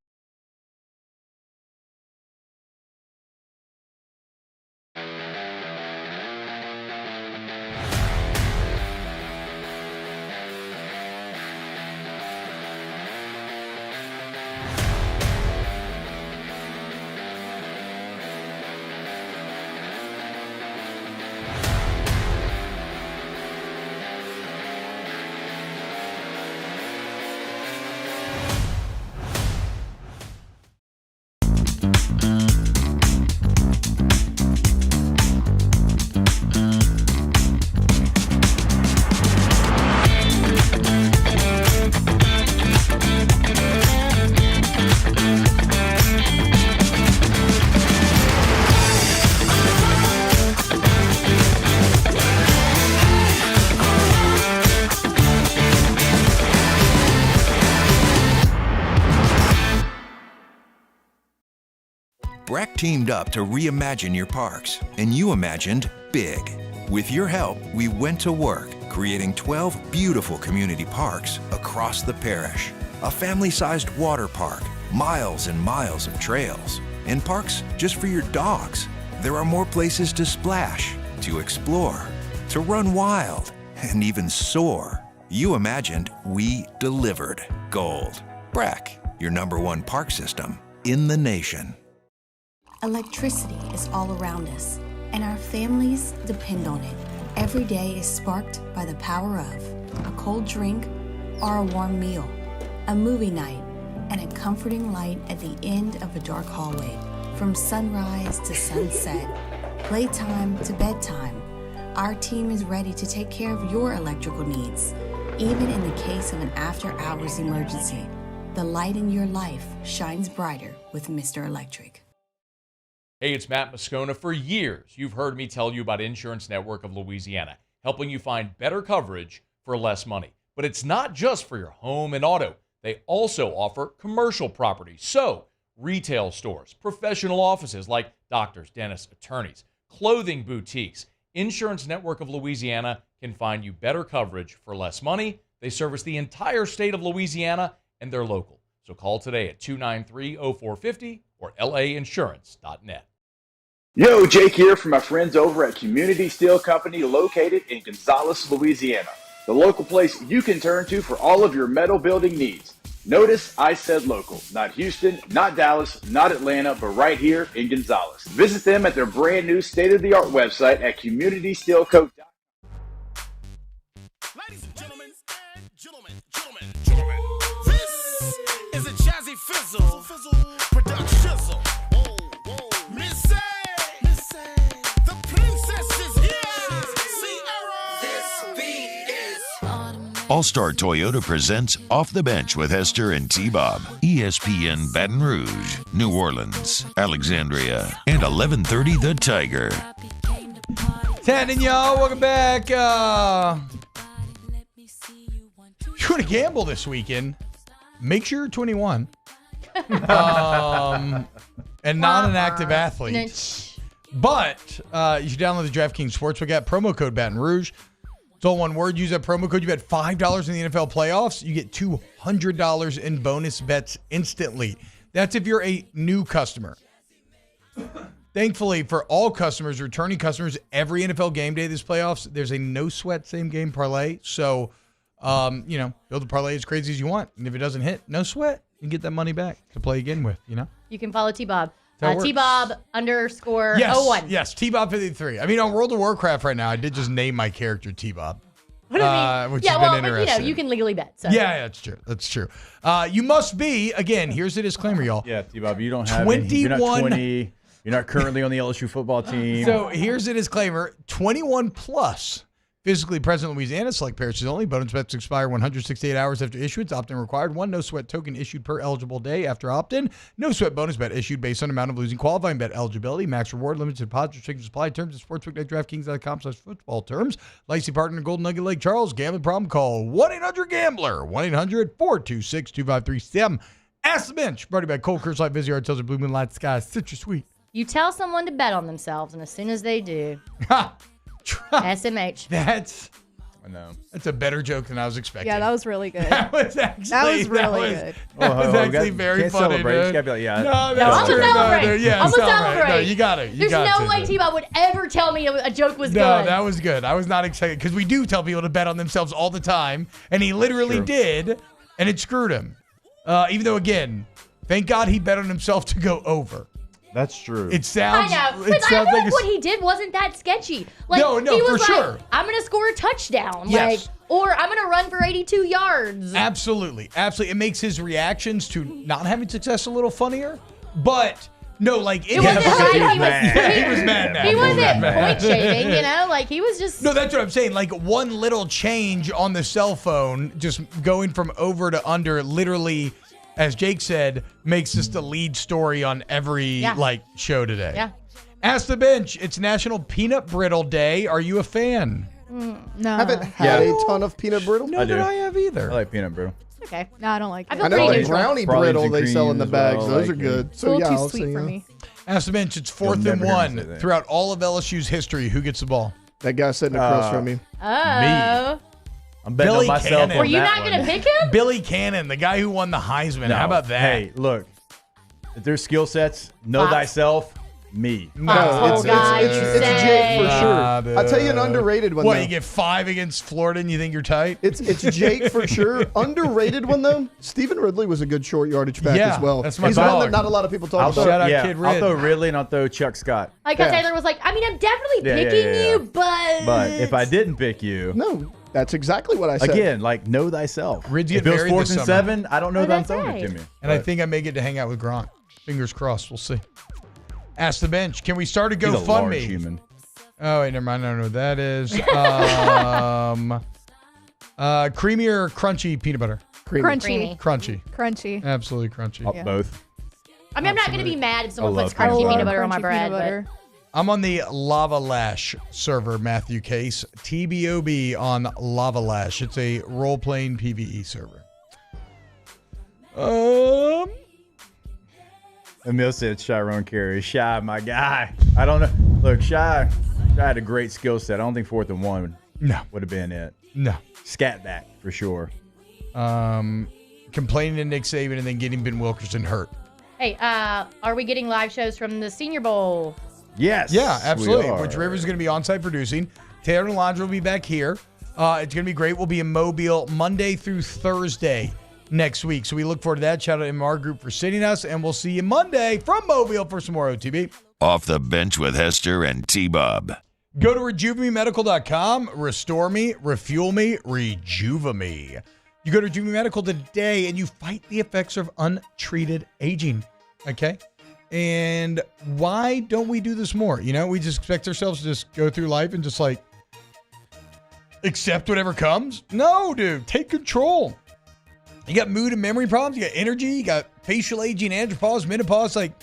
Breck teamed up to reimagine your parks, and you imagined big. With your help, we went to work, creating 12 beautiful community parks across the parish. A family-sized water park, miles and miles of trails, and parks just for your dogs. There are more places to splash, to explore, to run wild, and even soar. You imagined, we delivered gold. Breck, your #1 park system in the nation. Electricity is all around us, and our families depend on it. Every day is sparked by the power of a cold drink or a warm meal, a movie night, and a comforting light at the end of a dark hallway. From sunrise to sunset, playtime to bedtime, our team is ready to take care of your electrical needs, even in the case of an after-hours emergency. The light in your life shines brighter with Mr. Electric. Hey, it's Matt Moscona. For years, you've heard me tell you about Insurance Network of Louisiana, helping you find better coverage for less money. But it's not just for your home and auto. They also offer commercial property. So, retail stores, professional offices like doctors, dentists, attorneys, clothing boutiques. Insurance Network of Louisiana can find you better coverage for less money. They service the entire state of Louisiana, and they're local. So call today at 293-0450 or lainsurance.net. Yo, Jake here from my friends over at Community Steel Company located in Gonzales, Louisiana. The local place you can turn to for all of your metal building needs. Notice I said local, not Houston, not Dallas, not Atlanta, but right here in Gonzales. Visit them at their brand new state-of-the-art website at communitysteelco.com. Ladies and gentlemen, this is a Jazzy Fizzle production. Missy, the princess is here. Sierra, this beat is All-Star Toyota presents Off the Bench with Hester and T-Bob. ESPN Baton Rouge, New Orleans, Alexandria, and 1130 The Tiger. Tanning, y'all. Welcome back. If you want to gamble this weekend, make sure you're 21 and not an active athlete. But you should download the DraftKings Sportsbook app. Promo code Baton Rouge. It's all one word. Use that promo code. You bet $5 in the NFL playoffs. You get $200 in bonus bets instantly. That's if you're a new customer. Thankfully, for all customers, returning customers, every NFL game day this playoffs, there's a no-sweat same-game parlay. So, build a parlay as crazy as you want. And if it doesn't hit, no sweat. You can get that money back to play again with, You can follow T-Bob. That T-Bob _ Yes, 01. yes, T-Bob53. I mean, on World of Warcraft right now, I did just name my character T-Bob. What do you mean? Which Yeah, has well, been but interesting. you can legally bet. So. Yeah, that's true. That's true. You must be, again, here's the disclaimer, y'all. Yeah, T-Bob, you don't have 21. You're not 20. You're not currently on the LSU football team. So here's the disclaimer. 21 plus. Physically present in Louisiana, select parishes only. Bonus bets expire 168 hours after issuance. Opt-in required. One no-sweat token issued per eligible day after opt-in. No-sweat bonus bet issued based on amount of losing qualifying bet eligibility. Max reward, limited deposit, restrictions apply. Terms at sportsbook.draftkings.com/football terms. Licensee partner, Golden Nugget Lake Charles. Gambling problem? Call 1-800-GAMBLER. 1-800-426-2537. Ask the Bench. Brought to you by Cold Curse Light, Vizzy Hotels, Blue Moonlight Skies. Citrus Sweet. You tell someone to bet on themselves, and as soon as they do, SMH. I know. That's a better joke than I was expecting. Yeah, that was really good. That was really good. That was actually very funny, celebrate. dude. You gotta be like, yeah. No, I'm that's gonna true. celebrate. Yeah, I'm gonna celebrate. No, you got it. There's no way T-Bob would ever tell me a joke was good. No, that was good. I was not excited because we do tell people to bet on themselves all the time, and he literally did, and it screwed him. Even though, again, thank God he bet on himself to go over. That's true. It sounds. I know, It but I sounds feel like like what he did wasn't that sketchy. Like, No, he was for like, sure. I'm gonna score a touchdown, Yes. or I'm gonna run for 82 yards. Absolutely. Absolutely. It makes his reactions to not having success a little funnier. But no, like It wasn't like he was he was mad. He wasn't mad. point shaving, like he was just. No, that's what I'm saying. Like one little change on the cell phone, just going from over to under, literally, as Jake said, makes this the lead story on every show today. Yeah. Ask the Bench. It's National Peanut Brittle Day. Are you a fan? No. Haven't had a ton of peanut brittle. No, that I have either. I like peanut brittle. Okay. No, I don't like it. I know the brownie Pralines brittle and they sell cream in the as bags. well, Those are like good. It's a So little yeah, too I'll sweet say, for me. Ask the bench. It's 4th and never hear me 1 say that. throughout all of LSU's history. Who gets the ball? That guy sitting across from me. Oh. I'm betting Billy on myself. Cannon. Were on you that not going to one. pick him? Billy Cannon, the guy who won the Heisman. No. How about that? Hey, look. If there's skill sets, know Fox. thyself, me. Foxhole guy, you it's say. Jake for Nah, sure. I'll tell you an dude. underrated one. What, though. you get 5 against Florida and you think you're tight? It's Jake for sure. Underrated one though. Stephen Ridley was a good short yardage back Yeah, as well. that's my He's one dog. that not a lot of people talk I'll about. throw, Shout out Kid I'll Rid. throw Ridley and I'll throw Chuck Scott. Like how Yeah. Taylor was like, I mean, I'm definitely Yeah, picking yeah. you, but. But if I didn't pick you, No, that's exactly what I said. again, like, know thyself. Rid's If getting it was married 4th this and summer. 7, I don't know that I'm that's throwing right. it to me. And I think I may get to hang out with Gronk. Fingers crossed. We'll see. Ask the bench. Can we start a He's a large GoFundMe? human. Oh, wait, never mind. I don't know what that is. Creamy or crunchy peanut butter? Crunchy. Crunchy. Crunchy. Absolutely crunchy. Both. I mean, I'm not going to be mad if someone I puts love crunchy peanut peanut butter. butter on my Crunchy bread. peanut butter. I'm on the Lava Lash server, Matthew Case. TBOB on Lava Lash. It's a role-playing PvE server. Emil said Chiron Carey. Shy, my guy. I don't know. Look, Shy had a great skill set. I don't think 4th and 1 would have been it. No. Scat back for sure. Complaining to Nick Saban and then getting Ben Wilkerson hurt. Hey, are we getting live shows from the Senior Bowl? Yes. Yeah, absolutely. we are. Which Rivers is going to be on-site producing. Taylor and Alondra will be back here. It's going to be great. We'll be in Mobile Monday through Thursday next week. So we look forward to that. Shout out to MR Group for sitting us. And we'll see you Monday from Mobile for some more OTB. Off the bench with Hester and T-Bob. Go to RejuveMeMedical.com. Restore me, refuel me, rejuve me. You go to Rejuve Me Medical today and you fight the effects of untreated aging. Okay? And why don't we do this more? You know, we just expect ourselves to just go through life and just like accept whatever comes. No, dude, take control. You got mood and memory problems. You got energy. You got facial aging, andropause, menopause. Like,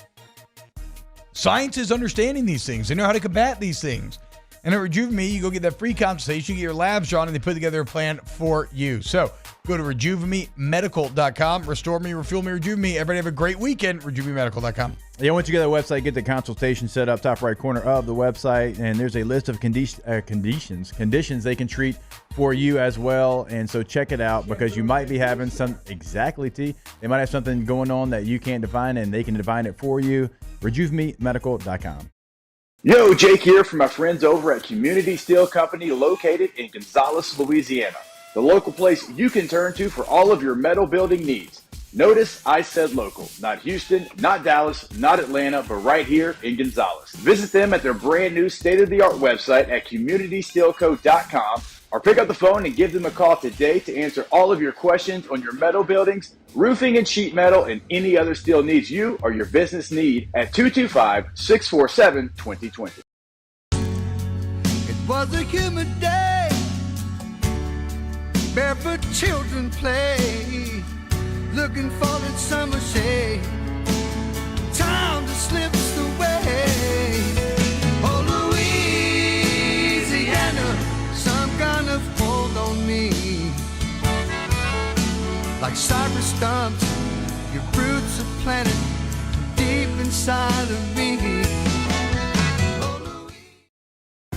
science is understanding these things. They know how to combat these things. And at Rejuve Me, you go get that free consultation, you get your labs drawn, and they put together a plan for you. So go to RejuveMeMedical.com. Restore me, refuel me, rejuve me. Everybody have a great weekend. RejuveMeMedical.com. Yeah, once you get to the website, get the consultation set up, top right corner of the website, and there's a list of conditions they can treat for you as well. And so check it out because you might be having They might have something going on that you can't define, and they can define it for you. RejuveMeMedical.com. Yo, Jake here from my friends over at Community Steel Company located in Gonzales, Louisiana. The local place you can turn to for all of your metal building needs. Notice I said local, not Houston, not Dallas, not Atlanta, but right here in Gonzales. Visit them at their brand new state-of-the-art website at communitysteelco.com or pick up the phone and give them a call today to answer all of your questions on your metal buildings, roofing and sheet metal, and any other steel needs you or your business need at 225-647-2020. It was a humid day, barefoot children play, looking for that summer shade. Time just slips away. Oh, Louisiana, some kind of hold on me. Like cypress stumps, your roots are planted deep inside of me.